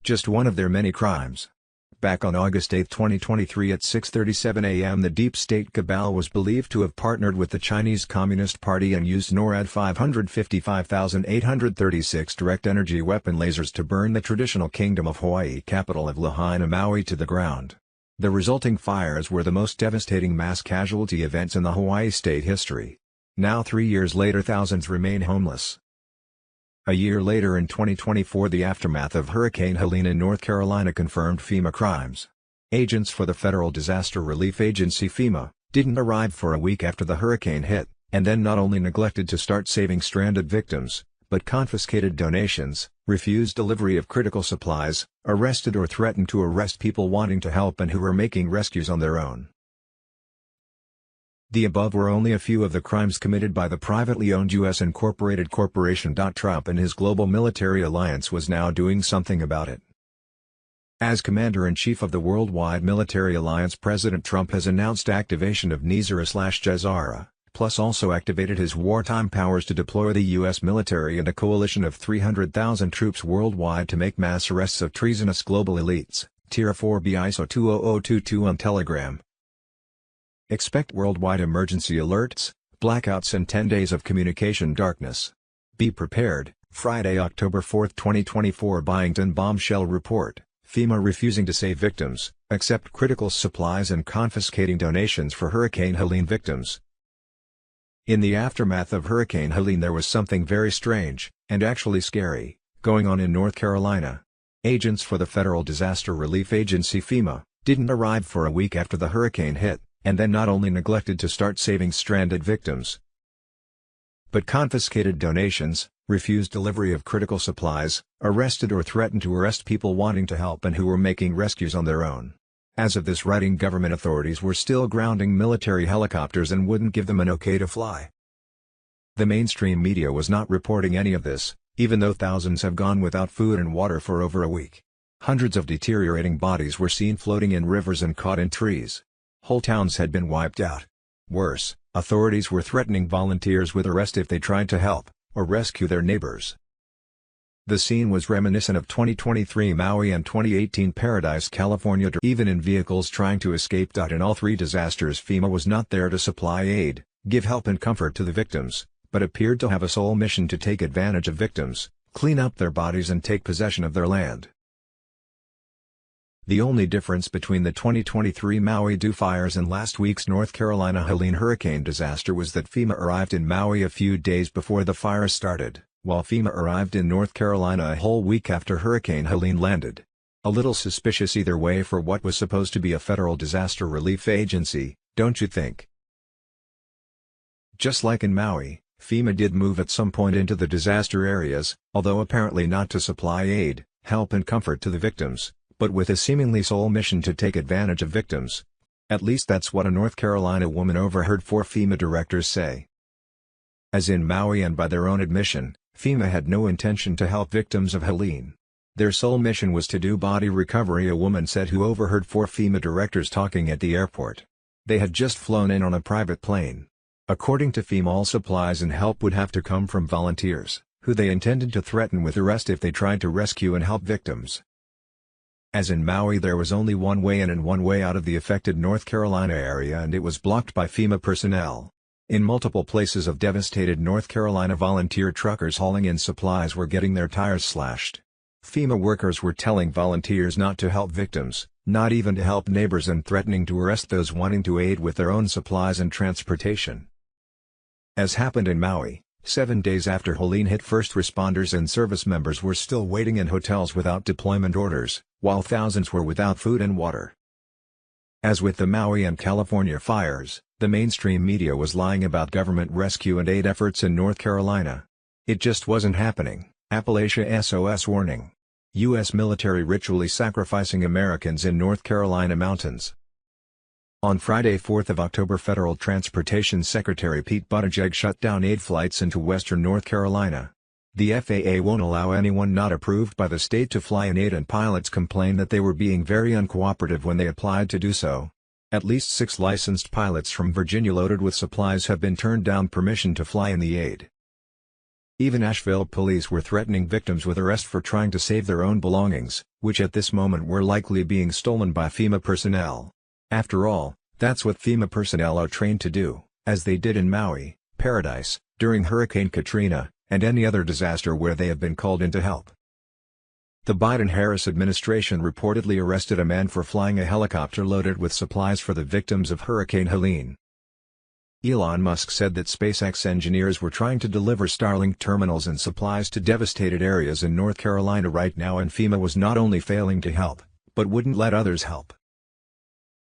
Just one of their many crimes. Back on August 8, 2023 at 6:37 a.m. the deep state cabal was believed to have partnered with the Chinese Communist Party and used NORAD 555,836 direct energy weapon lasers to burn the traditional Kingdom of Hawaii capital of Lahaina, Maui to the ground. The resulting fires were the most devastating mass casualty events in the Hawaii state history. Now 3 years later thousands remain homeless. A year later in 2024 the aftermath of Hurricane Helene in North Carolina confirmed FEMA crimes. Agents for the Federal Disaster Relief Agency FEMA didn't arrive for a week after the hurricane hit, and then not only neglected to start saving stranded victims, but confiscated donations, refused delivery of critical supplies, arrested or threatened to arrest people wanting to help and who were making rescues on their own. The above were only a few of the crimes committed by the privately owned U.S.-incorporated corporation. Trump and his global military alliance was now doing something about it. As Commander-in-Chief of the Worldwide Military Alliance, President Trump has announced activation of NESARA/JSARA, plus also activated his wartime powers to deploy the U.S. military and a coalition of 300,000 troops worldwide to make mass arrests of treasonous global elites, Tier 4B ISO 20022 on Telegram. Expect worldwide emergency alerts, blackouts and 10 days of communication darkness. Be prepared. Friday, October 4, 2024 Byington bombshell report, FEMA refusing to save victims, accept critical supplies and confiscating donations for Hurricane Helene victims. In the aftermath of Hurricane Helene there was something very strange, and actually scary, going on in North Carolina. Agents for the Federal Disaster Relief Agency FEMA didn't arrive for a week after the hurricane hit, and then not only neglected to start saving stranded victims, but confiscated donations, refused delivery of critical supplies, arrested or threatened to arrest people wanting to help and who were making rescues on their own. As of this writing, government authorities were still grounding military helicopters and wouldn't give them an okay to fly. The mainstream media was not reporting any of this, even though thousands have gone without food and water for over a week. Hundreds of deteriorating bodies were seen floating in rivers and caught in trees. Whole towns had been wiped out. Worse, authorities were threatening volunteers with arrest if they tried to help or rescue their neighbors. The scene was reminiscent of 2023 Maui and 2018 Paradise, California. Even in vehicles trying to escape. In all three disasters FEMA was not there to supply aid, give help and comfort to the victims, but appeared to have a sole mission to take advantage of victims, clean up their bodies and take possession of their land. The only difference between the 2023 Maui Dew fires and last week's North Carolina Helene hurricane disaster was that FEMA arrived in Maui a few days before the fires started, while FEMA arrived in North Carolina a whole week after Hurricane Helene landed. A little suspicious either way for what was supposed to be a federal disaster relief agency, don't you think? Just like in Maui, FEMA did move at some point into the disaster areas, although apparently not to supply aid, help and comfort to the victims, but with a seemingly sole mission to take advantage of victims. At least that's what a North Carolina woman overheard four FEMA directors say. As in Maui and by their own admission, FEMA had no intention to help victims of Helene. Their sole mission was to do body recovery, a woman said who overheard four FEMA directors talking at the airport. They had just flown in on a private plane. According to FEMA, all supplies and help would have to come from volunteers, who they intended to threaten with arrest if they tried to rescue and help victims. As in Maui, there was only one way in and one way out of the affected North Carolina area, and it was blocked by FEMA personnel. In multiple places of devastated North Carolina, volunteer truckers hauling in supplies were getting their tires slashed. FEMA workers were telling volunteers not to help victims, not even to help neighbors, and threatening to arrest those wanting to aid with their own supplies and transportation. As happened in Maui, 7 days after Helene hit, first responders and service members were still waiting in hotels without deployment orders, while thousands were without food and water. As with the Maui and California fires, the mainstream media was lying about government rescue and aid efforts in North Carolina. It just wasn't happening. Appalachia SOS warning. U.S. military ritually sacrificing Americans in North Carolina mountains. On Friday, 4th of October, Federal Transportation Secretary Pete Buttigieg shut down aid flights into western North Carolina. The FAA won't allow anyone not approved by the state to fly in aid, and pilots complained that they were being very uncooperative when they applied to do so. At least 6 licensed pilots from Virginia loaded with supplies have been turned down permission to fly in the aid. Even Asheville police were threatening victims with arrest for trying to save their own belongings, which at this moment were likely being stolen by FEMA personnel. After all, that's what FEMA personnel are trained to do, as they did in Maui, Paradise, during Hurricane Katrina, and any other disaster where they have been called in to help. The Biden-Harris administration reportedly arrested a man for flying a helicopter loaded with supplies for the victims of Hurricane Helene. Elon Musk said that SpaceX engineers were trying to deliver Starlink terminals and supplies to devastated areas in North Carolina right now, and FEMA was not only failing to help, but wouldn't let others help.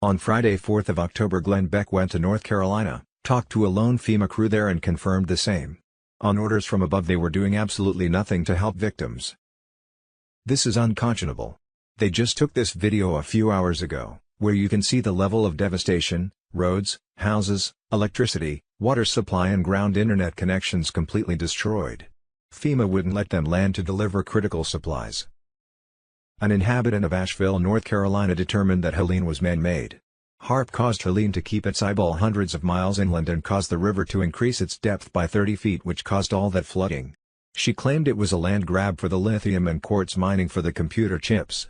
On Friday, 4th of October, Glenn Beck went to North Carolina, talked to a lone FEMA crew there and confirmed the same. On orders from above, they were doing absolutely nothing to help victims. This is unconscionable. They just took this video a few hours ago, where you can see the level of devastation: roads, houses, electricity, water supply and ground internet connections completely destroyed. FEMA wouldn't let them land to deliver critical supplies. An inhabitant of Asheville, North Carolina, determined that Helene was man-made. HAARP caused Helene to keep its eyeball hundreds of miles inland and caused the river to increase its depth by 30 feet, which caused all that flooding. She claimed it was a land grab for the lithium and quartz mining for the computer chips.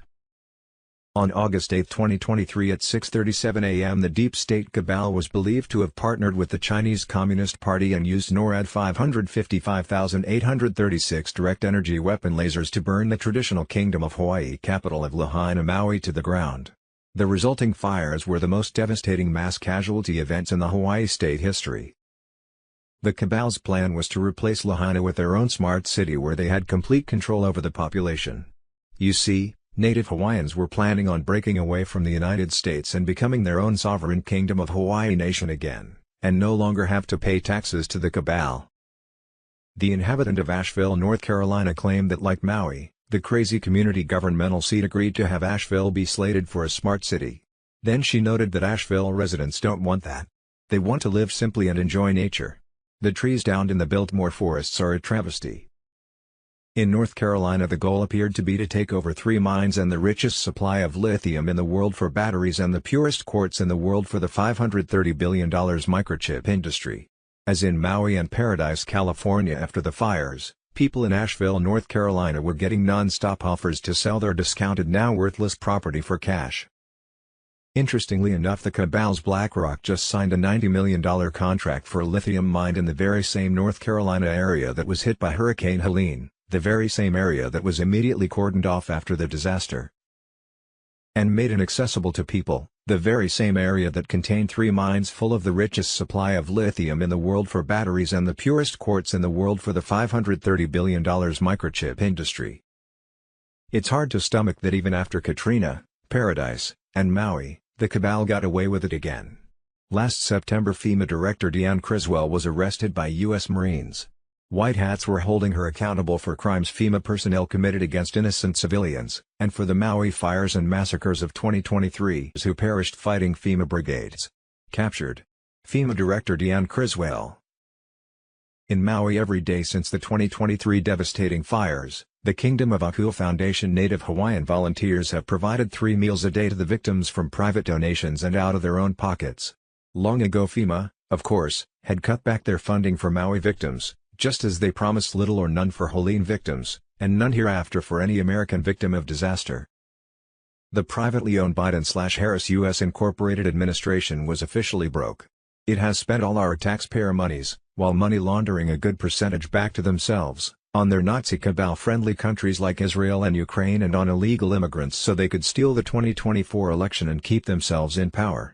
On August 8, 2023 at 6:37 a.m. the deep state cabal was believed to have partnered with the Chinese Communist Party and used NORAD 555,836 direct energy weapon lasers to burn the traditional Kingdom of Hawaii capital of Lahaina, Maui to the ground. The resulting fires were the most devastating mass casualty events in the Hawaii state history. The cabal's plan was to replace Lahaina with their own smart city where they had complete control over the population. You see, Native Hawaiians were planning on breaking away from the United States and becoming their own sovereign Kingdom of Hawaii nation again, and no longer have to pay taxes to the cabal. The inhabitant of Asheville, North Carolina claimed that like Maui, the crazy community governmental seat agreed to have Asheville be slated for a smart city. Then she noted that Asheville residents don't want that. They want to live simply and enjoy nature. The trees downed in the Biltmore forests are a travesty. In North Carolina the goal appeared to be to take over 3 mines and the richest supply of lithium in the world for batteries and the purest quartz in the world for the $530 billion microchip industry. As in Maui and Paradise, California after the fires, people in Asheville, North Carolina were getting non-stop offers to sell their discounted now worthless property for cash. Interestingly enough, the cabal's BlackRock just signed a $90 million contract for a lithium mine in the very same North Carolina area that was hit by Hurricane Helene, the very same area that was immediately cordoned off after the disaster and made inaccessible to people, the very same area that contained 3 mines full of the richest supply of lithium in the world for batteries and the purest quartz in the world for the $530 billion microchip industry. It's hard to stomach that even after Katrina, Paradise, and Maui, the cabal got away with it again. Last September FEMA Director Deanne Criswell was arrested by U.S. Marines. White hats were holding her accountable for crimes FEMA personnel committed against innocent civilians, and for the Maui fires and massacres of 2023 who perished fighting FEMA brigades. Captured. FEMA Director Deanne Criswell. In Maui every day since the 2023 devastating fires, the Kingdom of Akua Foundation Native Hawaiian volunteers have provided 3 meals a day to the victims from private donations and out of their own pockets. Long ago FEMA, of course, had cut back their funding for Maui victims, just as they promised little or none for Helene victims, and none hereafter for any American victim of disaster. The privately owned Biden/Harris U.S. Incorporated administration was officially broke. It has spent all our taxpayer monies, while money laundering a good percentage back to themselves, on their Nazi cabal-friendly countries like Israel and Ukraine and on illegal immigrants so they could steal the 2024 election and keep themselves in power.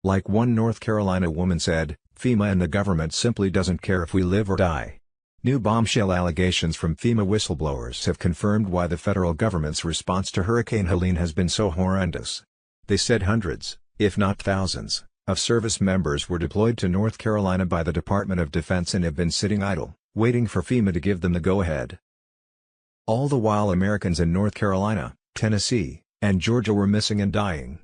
Like one North Carolina woman said, FEMA and the government simply doesn't care if we live or die. New bombshell allegations from FEMA whistleblowers have confirmed why the federal government's response to Hurricane Helene has been so horrendous. They said hundreds, if not thousands, of service members were deployed to North Carolina by the Department of Defense and have been sitting idle, waiting for FEMA to give them the go-ahead. All the while Americans in North Carolina, Tennessee, and Georgia were missing and dying.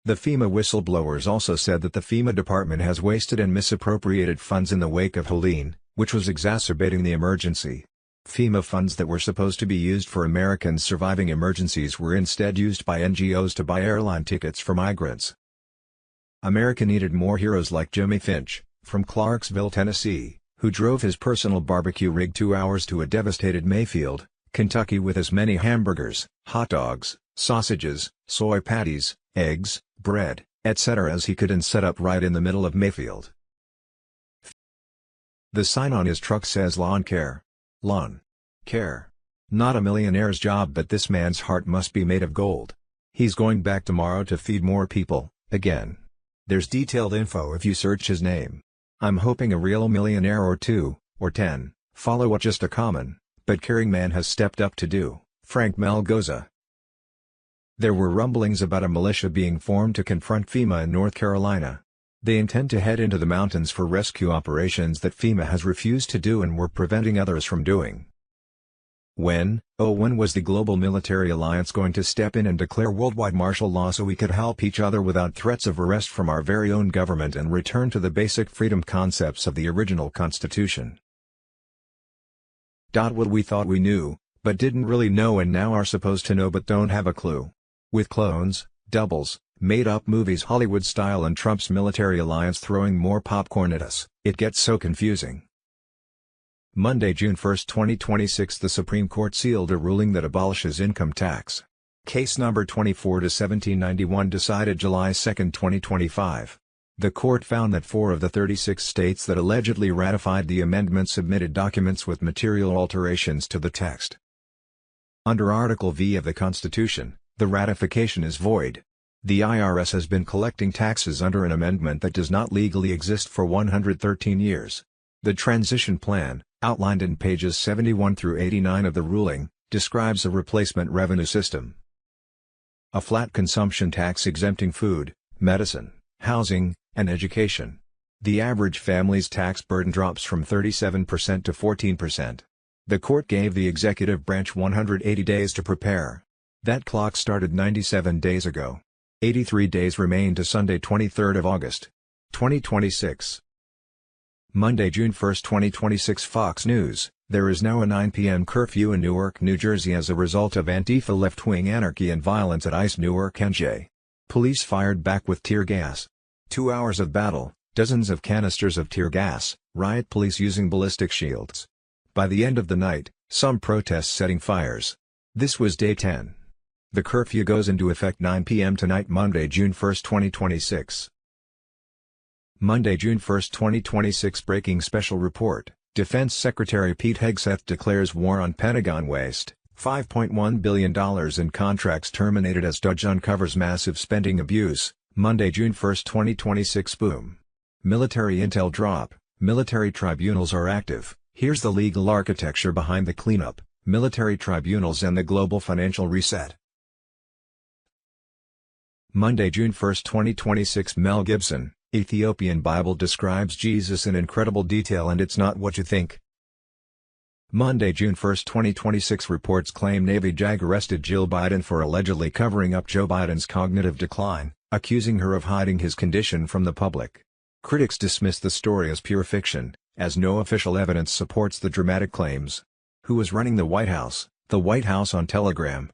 The FEMA whistleblowers also said that the FEMA department has wasted and misappropriated funds in the wake of Helene, which was exacerbating the emergency. FEMA funds that were supposed to be used for Americans surviving emergencies were instead used by NGOs to buy airline tickets for migrants. America needed more heroes like Jimmy Finch, from Clarksville, Tennessee, who drove his personal barbecue rig 2 hours to a devastated Mayfield, Kentucky with as many hamburgers, hot dogs, sausages, soy patties, eggs, bread, etc. as he could and set up right in the middle of Mayfield. The sign on his truck says Lawn Care. Lawn Care. Not a millionaire's job, but this man's heart must be made of gold. He's going back tomorrow to feed more people, again. There's detailed info if you search his name. I'm hoping a real millionaire or 2, or 10, follow what just a common, but caring man has stepped up to do. Frank Malgoza. There were rumblings about a militia being formed to confront FEMA in North Carolina. They intend to head into the mountains for rescue operations that FEMA has refused to do and were preventing others from doing. When was the global military alliance going to step in and declare worldwide martial law so we could help each other without threats of arrest from our very own government and return to the basic freedom concepts of the original Constitution? What we thought we knew, but didn't really know and now are supposed to know but don't have a clue. With clones, doubles, made-up movies Hollywood style and Trump's military alliance throwing more popcorn at us, it gets so confusing. Monday, June 1, 2026, the Supreme Court sealed a ruling that abolishes income tax. Case number 24-1791 decided July 2, 2025. The court found that 4 of the 36 states that allegedly ratified the amendment submitted documents with material alterations to the text. Under Article V of the Constitution, the ratification is void. The IRS has been collecting taxes under an amendment that does not legally exist for 113 years. The transition plan, outlined in pages 71 through 89 of the ruling, describes a replacement revenue system. A flat consumption tax exempting food, medicine, housing, and education. The average family's tax burden drops from 37% to 14%. The court gave the executive branch 180 days to prepare. That clock started 97 days ago. 83 days remain to Sunday 23rd of August, 2026. Monday, June 1, 2026. Fox News: there is now a 9 p.m. curfew in Newark, New Jersey as a result of Antifa left-wing anarchy and violence at ICE Newark NJ. Police fired back with tear gas. 2 hours of battle, dozens of canisters of tear gas, riot police using ballistic shields. By the end of the night, some protests setting fires. This was day 10. The curfew goes into effect 9 p.m. tonight, Monday, June 1, 2026. Monday, June 1, 2026. Breaking special report: Defense Secretary Pete Hegseth declares war on Pentagon waste. $5.1 billion in contracts terminated as Judge uncovers massive spending abuse. Monday, June 1, 2026. Boom. Military intel drop: military tribunals are active. Here's the legal architecture behind the cleanup, military tribunals and the global financial reset. Monday, June 1, 2026. Mel Gibson: Ethiopian Bible describes Jesus in incredible detail and it's not what you think. Monday, June 1, 2026. Reports claim Navy JAG arrested Jill Biden for allegedly covering up Joe Biden's cognitive decline, accusing her of hiding his condition from the public. Critics dismiss the story as pure fiction, as no official evidence supports the dramatic claims. Who was running the White House? The White House on Telegram.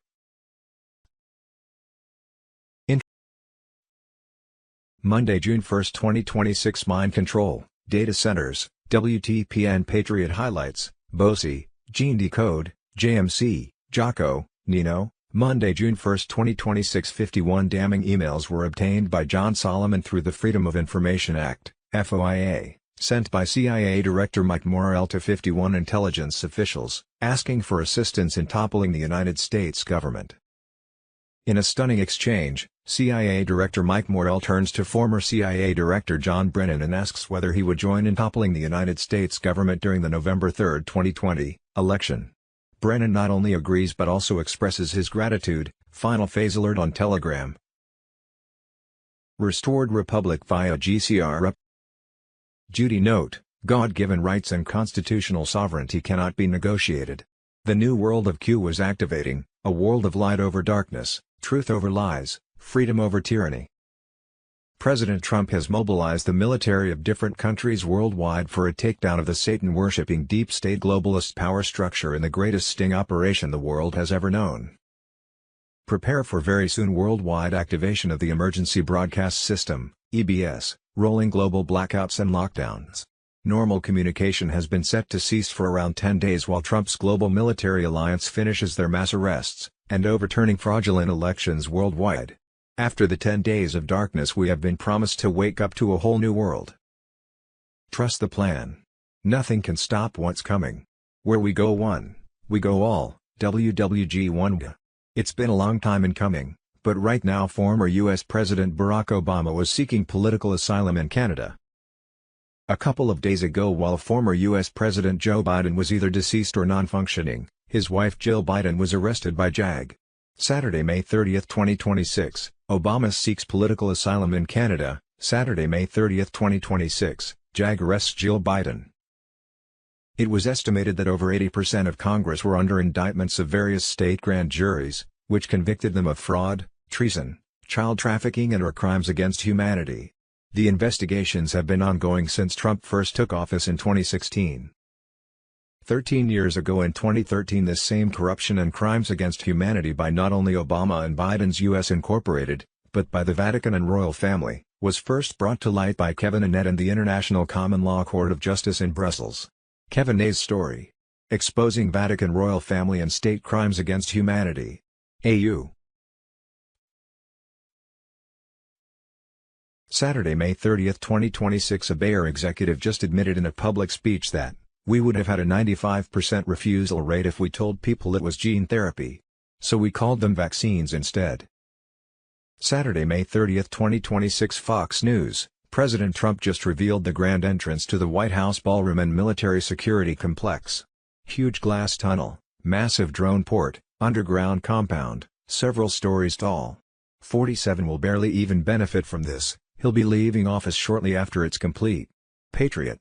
Monday, June 1, 2026. Mind control, data centers, WTPN Patriot highlights: BOSI, Gene Decode, JMC, Jocko, Nino. Monday, June 1, 2026. 51 damning emails were obtained by John Solomon through the Freedom of Information Act, FOIA, sent by CIA Director Mike Morrell to 51 intelligence officials, asking for assistance in toppling the United States government. In a stunning exchange, CIA Director Mike Morrell turns to former CIA Director John Brennan and asks whether he would join in toppling the United States government during the November 3, 2020, election. Brennan not only agrees but also expresses his gratitude. Final phase alert on Telegram. Restored Republic via GCR. Judy note: God-given rights and constitutional sovereignty cannot be negotiated. The new world of Q was activating, a world of light over darkness, truth over lies, freedom over tyranny. President Trump has mobilized the military of different countries worldwide for a takedown of the Satan-worshipping deep state globalist power structure in the greatest sting operation the world has ever known. Prepare for very soon worldwide activation of the Emergency Broadcast System, EBS, rolling global blackouts and lockdowns. Normal communication has been set to cease for around 10 days while Trump's global military alliance finishes their mass arrests and overturning fraudulent elections worldwide. After the 10 days of darkness, we have been promised to wake up to a whole new world. Trust the plan. Nothing can stop what's coming. Where we go one, we go all. WWG1. It's been a long time in coming, but right now former U.S. President Barack Obama was seeking political asylum in Canada. A couple of days ago, while former U.S. President Joe Biden was either deceased or non-functioning, his wife Jill Biden was arrested by JAG. Saturday, May 30, 2026, Obama seeks political asylum in Canada. Saturday, May 30, 2026, JAG arrests Jill Biden. It was estimated that over 80% of Congress were under indictments of various state grand juries, which convicted them of fraud, treason, child trafficking and/or crimes against humanity. The investigations have been ongoing since Trump first took office in 2016. 13 years ago in 2013, this same corruption and crimes against humanity by not only Obama and Biden's U.S. Incorporated, but by the Vatican and royal family, was first brought to light by Kevin Annett and the International Common Law Court of Justice in Brussels. Kevin A's story. Exposing Vatican royal family and state crimes against humanity. AU. Saturday, May 30, 2026, a Bayer executive just admitted in a public speech that, "We would have had a 95% refusal rate if we told people it was gene therapy. So we called them vaccines instead." Saturday, May 30, 2026, Fox News. President Trump just revealed the grand entrance to the White House ballroom and military security complex. Huge glass tunnel, massive drone port, underground compound, several stories tall. 47 will barely even benefit from this. He'll be leaving office shortly after it's complete. Patriot.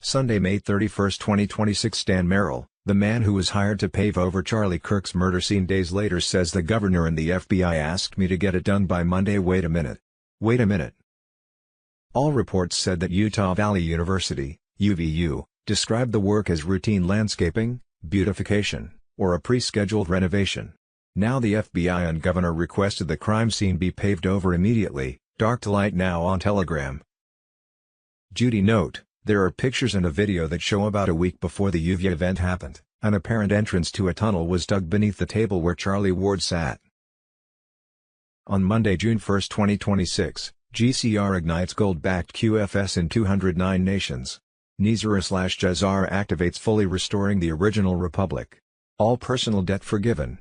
Sunday, May 31, 2026, Stan Merrill, the man who was hired to pave over Charlie Kirk's murder scene days later, says the governor and the FBI asked me to get it done by Monday. Wait a minute. Wait a minute. All reports said that Utah Valley University, UVU, described the work as routine landscaping, beautification, or a pre-scheduled renovation. Now the FBI and governor requested the crime scene be paved over immediately. Dark to light now on Telegram. Judy note, there are pictures and a video that show about a week before the UVA event happened, an apparent entrance to a tunnel was dug beneath the table where Charlie Ward sat. On Monday, June 1, 2026, GCR ignites gold-backed QFS in 209 nations. Nizar/Jazar activates, fully restoring the original republic. All personal debt forgiven.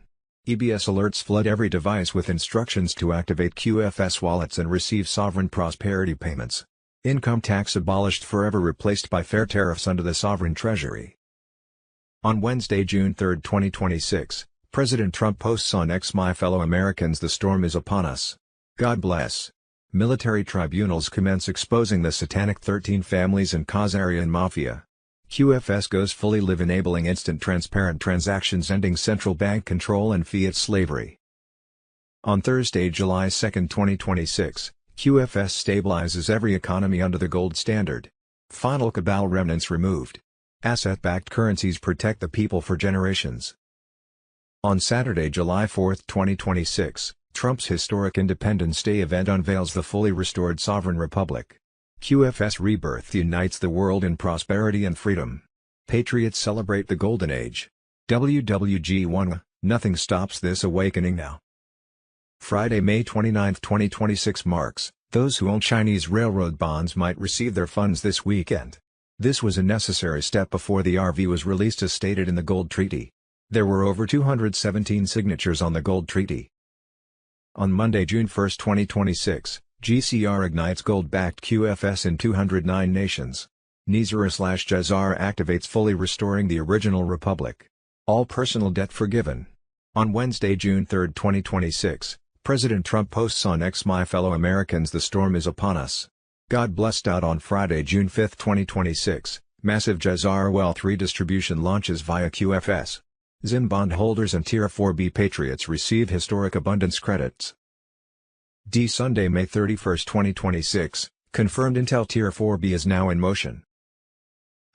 EBS alerts flood every device with instructions to activate QFS wallets and receive sovereign prosperity payments. Income tax abolished, forever replaced by fair tariffs under the sovereign treasury. On Wednesday, June 3, 2026, President Trump posts on X, "My fellow Americans, the storm is upon us. God bless." Military tribunals commence exposing the Satanic 13 families and Khazarian mafia. QFS goes fully live, enabling instant transparent transactions, ending central bank control and fiat slavery. On Thursday, July 2, 2026, QFS stabilizes every economy under the gold standard. Final cabal remnants removed. Asset-backed currencies protect the people for generations. On Saturday, July 4, 2026, Trump's historic Independence Day event unveils the fully restored sovereign republic. QFS rebirth unites the world in prosperity and freedom. Patriots celebrate the Golden Age. WWG1, nothing stops this awakening now. Friday, May 29, 2026 marks, those who own Chinese railroad bonds might receive their funds this weekend. This was a necessary step before the RV was released as stated in the Gold Treaty. There were over 217 signatures on the Gold Treaty. On Monday, June 1, 2026, GCR ignites gold-backed QFS in 209 nations. Nizar/Jazar activates, fully restoring the original republic. All personal debt forgiven. On Wednesday, June 3, 2026, President Trump posts on X, "My fellow Americans, the storm is upon us. God bless." On Friday, June 5, 2026, massive Jazar wealth redistribution launches via QFS. ZIM bondholders and Tier 4B patriots receive historic abundance credits. Sunday, May 31, 2026, confirmed Intel Tier 4B is now in motion.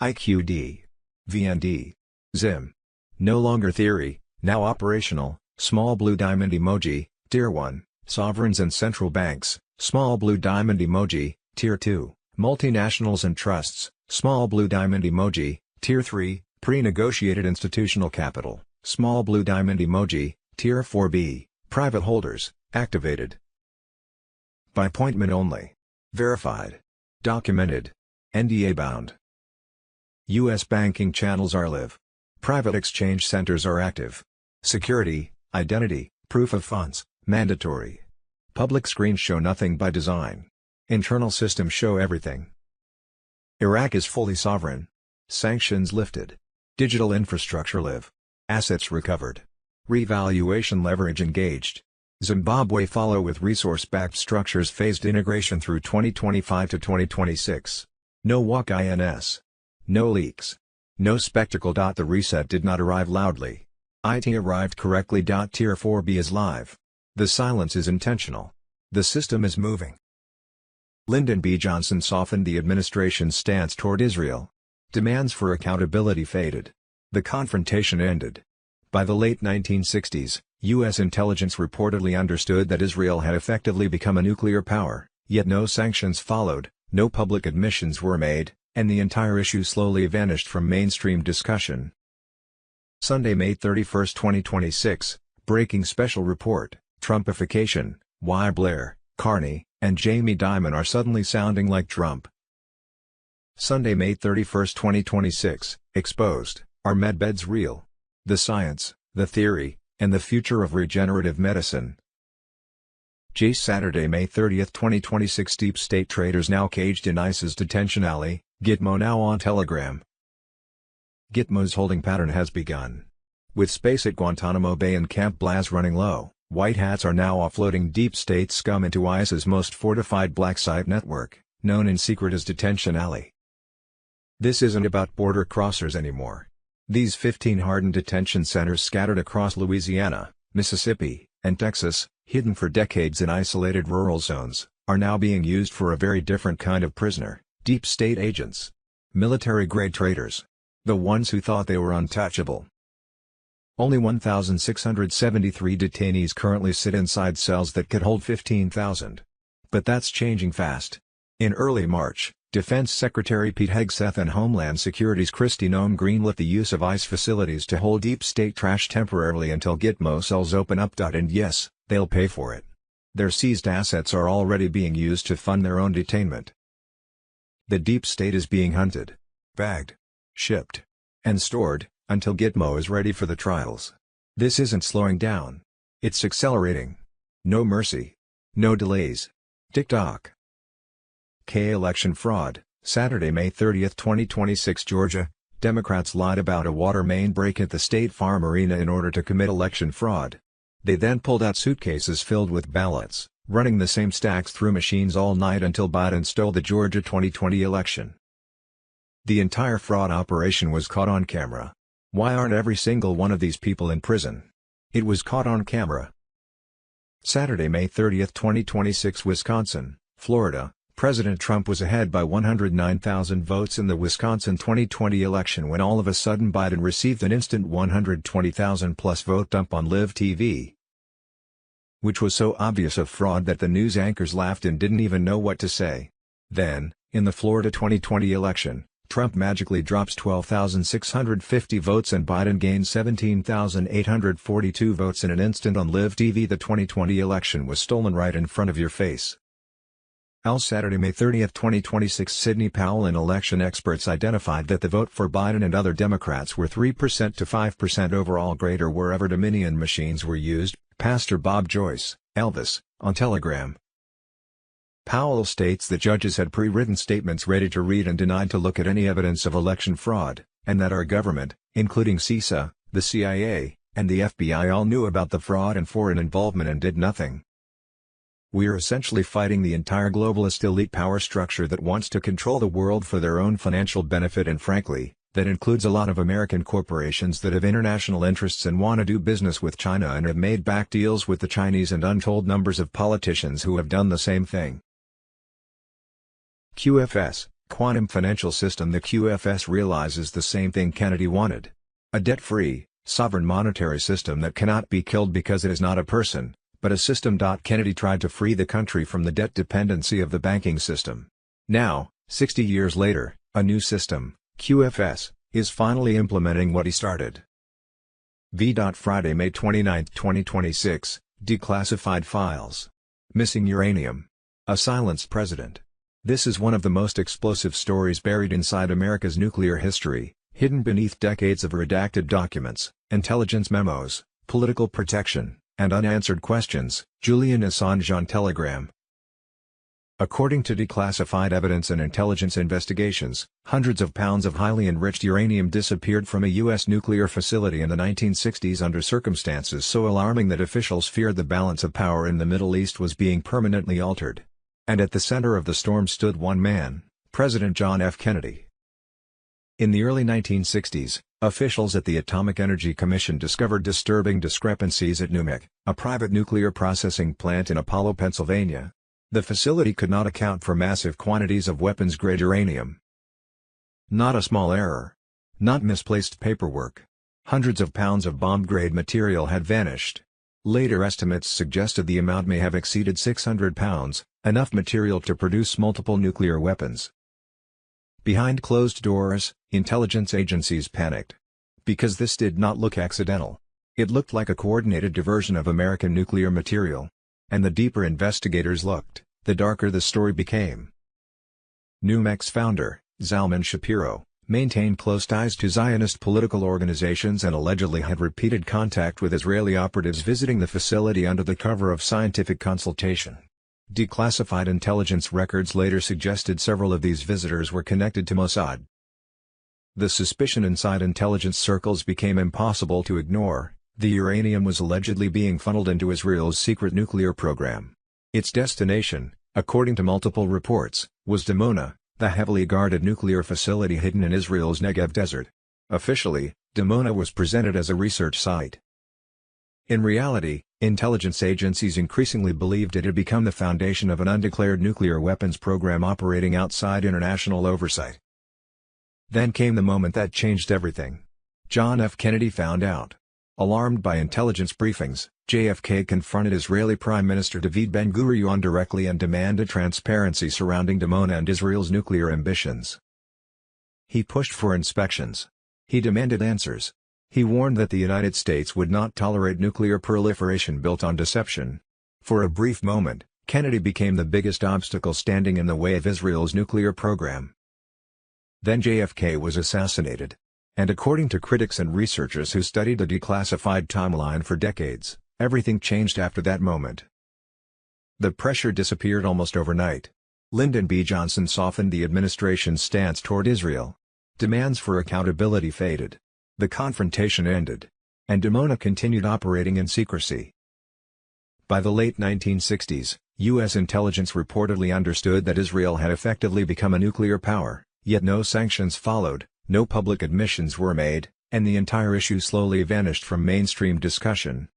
IQD. VND. ZIM. No longer theory, now operational. Small blue diamond emoji, Tier 1, sovereigns and central banks, small blue diamond emoji, Tier 2, multinationals and trusts, small blue diamond emoji, Tier 3, pre-negotiated institutional capital, small blue diamond emoji, Tier 4B, private holders, activated. By appointment only. Verified. Documented. NDA bound. U.S. banking channels are live. Private exchange centers are active. Security, identity, proof of funds, mandatory. Public screens show nothing by design. Internal systems show everything. Iraq is fully sovereign. Sanctions lifted. Digital infrastructure live. Assets recovered. Revaluation leverage engaged. Zimbabwe follow with resource-backed structures phased integration through 2025 to 2026. No walk INS. No leaks. No spectacle. The reset did not arrive loudly. IT arrived correctly. Tier 4B is live. The silence is intentional. The system is moving. Lyndon B. Johnson softened the administration's stance toward Israel. Demands for accountability faded. The confrontation ended. By the late 1960s, U.S. intelligence reportedly understood that Israel had effectively become a nuclear power, yet no sanctions followed, no public admissions were made, and the entire issue slowly vanished from mainstream discussion. Sunday, May 31, 2026, breaking special report, Trumpification, why Blair, Carney, and Jamie Dimon are suddenly sounding like Trump. Sunday, May 31, 2026, Exposed, Are Medbeds Real? The Science, the Theory, and the Future of Regenerative Medicine. Jace, Saturday, May 30, 2026, Deep State traders now caged in ICE's detention alley, Gitmo now on Telegram. Gitmo's holding pattern has begun. With space at Guantanamo Bay and Camp Blas running low, white hats are now offloading deep state scum into ICE's most fortified black site network, known in secret as Detention Alley. This isn't about border crossers anymore. These 15 hardened detention centers scattered across Louisiana, Mississippi, and Texas, hidden for decades in isolated rural zones, are now being used for a very different kind of prisoner: deep state agents. Military-grade traitors. The ones who thought they were untouchable. Only 1,673 detainees currently sit inside cells that could hold 15,000. But that's changing fast. In early March, Defense Secretary Pete Hegseth and Homeland Security's Kristi Noem greenlit the use of ICE facilities to hold deep state trash temporarily until Gitmo cells open up. And yes, they'll pay for it. Their seized assets are already being used to fund their own detainment. The deep state is being hunted, bagged, shipped, and stored, until Gitmo is ready for the trials. This isn't slowing down. It's accelerating. No mercy. No delays. TikTok. Election fraud, Saturday, May 30, 2026, Georgia. Democrats lied about a water main break at the State Farm Arena in order to commit election fraud. They then pulled out suitcases filled with ballots, running the same stacks through machines all night until Biden stole the Georgia 2020 election. The entire fraud operation was caught on camera. Why aren't every single one of these people in prison? It was caught on camera. Saturday, May 30, 2026, Wisconsin, Florida. President Trump was ahead by 109,000 votes in the Wisconsin 2020 election when all of a sudden Biden received an instant 120,000-plus vote dump on Live TV. Which was so obvious of fraud that the news anchors laughed and didn't even know what to say. Then, in the Florida 2020 election, Trump magically drops 12,650 votes and Biden gains 17,842 votes in an instant on Live TV. The 2020 election was stolen right in front of your face. Saturday, May 30, 2026, Sidney Powell and election experts identified that the vote for Biden and other Democrats were 3% to 5% overall greater wherever Dominion machines were used. Pastor Bob Joyce, Elvis, on Telegram. Powell states that judges had pre-written statements ready to read and denied to look at any evidence of election fraud, and that our government, including CISA, the CIA, and the FBI all knew about the fraud and foreign involvement and did nothing. We're essentially fighting the entire globalist elite power structure that wants to control the world for their own financial benefit, and frankly, that includes a lot of American corporations that have international interests and want to do business with China and have made back deals with the Chinese, and untold numbers of politicians who have done the same thing. QFS, Quantum Financial System. The QFS realizes the same thing Kennedy wanted. A debt-free, sovereign monetary system that cannot be killed because it is not a person, but a system. Kennedy tried to free the country from the debt dependency of the banking system. Now, 60 years later, a new system, QFS, is finally implementing what he started. Friday, May 29, 2026, Declassified files. Missing uranium. A silenced president. This is one of the most explosive stories buried inside America's nuclear history, hidden beneath decades of redacted documents, intelligence memos, political protection, and unanswered questions. Julian Assange on Telegram. According to declassified evidence and intelligence investigations, hundreds of pounds of highly enriched uranium disappeared from a U.S. nuclear facility in the 1960s under circumstances so alarming that officials feared the balance of power in the Middle East was being permanently altered. And at the center of the storm stood one man, President John F. Kennedy. In the early 1960s, officials at the Atomic Energy Commission discovered disturbing discrepancies at NUMEC, a private nuclear processing plant in Apollo, Pennsylvania. The facility could not account for massive quantities of weapons-grade uranium. Not a small error. Not misplaced paperwork. Hundreds of pounds of bomb-grade material had vanished. Later estimates suggested the amount may have exceeded 600 pounds, enough material to produce multiple nuclear weapons. Behind closed doors, intelligence agencies panicked. Because this did not look accidental. It looked like a coordinated diversion of American nuclear material. And the deeper investigators looked, the darker the story became. NUMEC's founder, Zalman Shapiro, maintained close ties to Zionist political organizations and allegedly had repeated contact with Israeli operatives visiting the facility under the cover of scientific consultation. Declassified intelligence records later suggested several of these visitors were connected to Mossad. The suspicion inside intelligence circles became impossible to ignore. The uranium was allegedly being funneled into Israel's secret nuclear program. Its destination, according to multiple reports, was Dimona, the heavily guarded nuclear facility hidden in Israel's Negev desert. Officially, Dimona was presented as a research site. In reality, intelligence agencies increasingly believed it had become the foundation of an undeclared nuclear weapons program operating outside international oversight. Then came the moment that changed everything. John F. Kennedy found out. Alarmed by intelligence briefings, JFK confronted Israeli Prime Minister David Ben-Gurion directly and demanded transparency surrounding Dimona and Israel's nuclear ambitions. He pushed for inspections. He demanded answers. He warned that the United States would not tolerate nuclear proliferation built on deception. For a brief moment, Kennedy became the biggest obstacle standing in the way of Israel's nuclear program. Then JFK was assassinated. And according to critics and researchers who studied the declassified timeline for decades, everything changed after that moment. The pressure disappeared almost overnight. Lyndon B. Johnson softened the administration's stance toward Israel. Demands for accountability faded. The confrontation ended. And Dimona continued operating in secrecy. By the late 1960s, U.S. intelligence reportedly understood that Israel had effectively become a nuclear power, yet no sanctions followed. No public admissions were made, and the entire issue slowly vanished from mainstream discussion.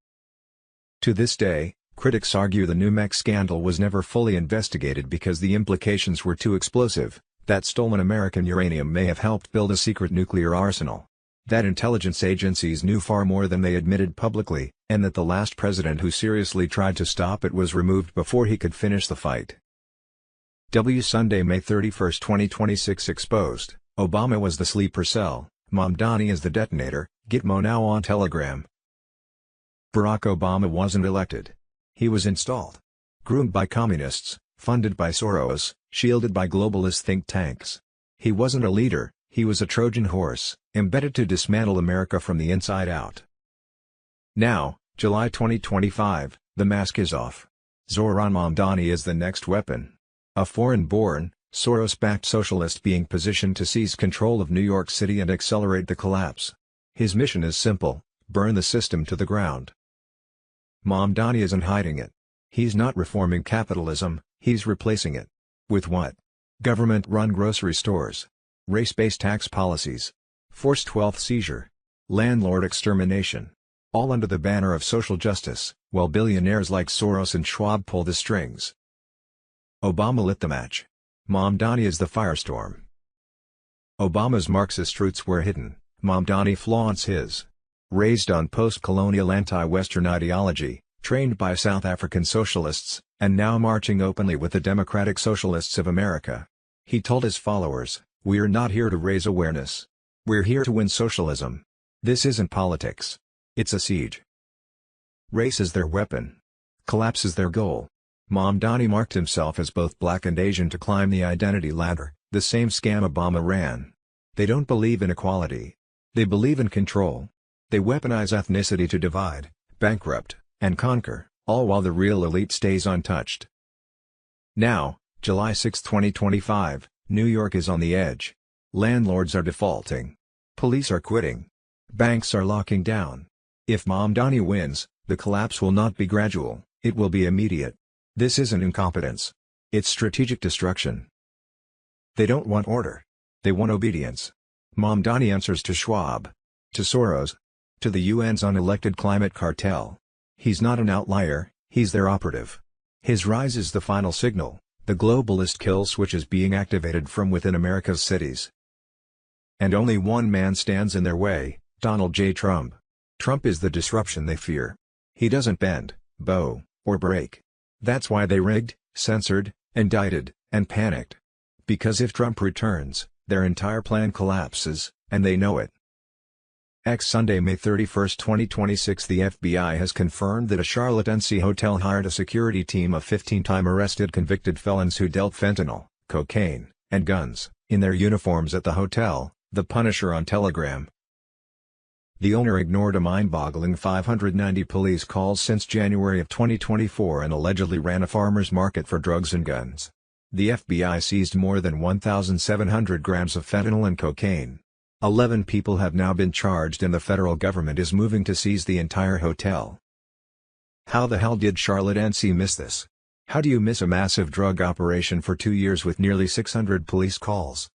To this day, critics argue the NUMEC scandal was never fully investigated because the implications were too explosive, that stolen American uranium may have helped build a secret nuclear arsenal, that intelligence agencies knew far more than they admitted publicly, and that the last president who seriously tried to stop it was removed before he could finish the fight. Sunday, May 31, 2026 exposed. Obama was the sleeper cell, Mamdani is the detonator, Gitmo now on Telegram. Barack Obama wasn't elected. He was installed. Groomed by communists, funded by Soros, shielded by globalist think tanks. He wasn't a leader, he was a Trojan horse, embedded to dismantle America from the inside out. Now, July 2025, the mask is off. Zoran Mamdani is the next weapon. A foreign-born, Soros-backed socialist being positioned to seize control of New York City and accelerate the collapse. His mission is simple: burn the system to the ground. Mamdani isn't hiding it. He's not reforming capitalism, he's replacing it. With what? Government-run grocery stores. Race-based tax policies. Forced wealth seizure. Landlord extermination. All under the banner of social justice, while billionaires like Soros and Schwab pull the strings. Obama lit the match. Mamdani is the firestorm. Obama's Marxist roots were hidden, Mamdani flaunts his. Raised on post-colonial anti-Western ideology, trained by South African socialists, and now marching openly with the Democratic Socialists of America. He told his followers, "We're not here to raise awareness. We're here to win socialism. This isn't politics. It's a siege." Race is their weapon. Collapse is their goal. Mamdani marked himself as both black and Asian to climb the identity ladder, the same scam Obama ran. They don't believe in equality. They believe in control. They weaponize ethnicity to divide, bankrupt, and conquer, all while the real elite stays untouched. Now, July 6, 2025, New York is on the edge. Landlords are defaulting. Police are quitting. Banks are locking down. If Mamdani wins, the collapse will not be gradual, it will be immediate. This isn't incompetence. It's strategic destruction. They don't want order. They want obedience. Mamdani answers to Schwab. To Soros. To the UN's unelected climate cartel. He's not an outlier, he's their operative. His rise is the final signal, the globalist kill switch is being activated from within America's cities. And only one man stands in their way, Donald J. Trump. Trump is the disruption they fear. He doesn't bend, bow, or break. That's why they rigged, censored, indicted, and panicked. Because if Trump returns, their entire plan collapses, and they know it. Sunday, May 31, 2026, the FBI has confirmed that a Charlotte, NC hotel hired a security team of 15-time arrested convicted felons who dealt fentanyl, cocaine, and guns, in their uniforms at the hotel, the Punisher on Telegram. The owner ignored a mind-boggling 590 police calls since January of 2024 and allegedly ran a farmer's market for drugs and guns. The FBI seized more than 1,700 grams of fentanyl and cocaine. 11 people have now been charged and the federal government is moving to seize the entire hotel. How the hell did Charlotte, NC miss this? How do you miss a massive drug operation for 2 years with nearly 600 police calls?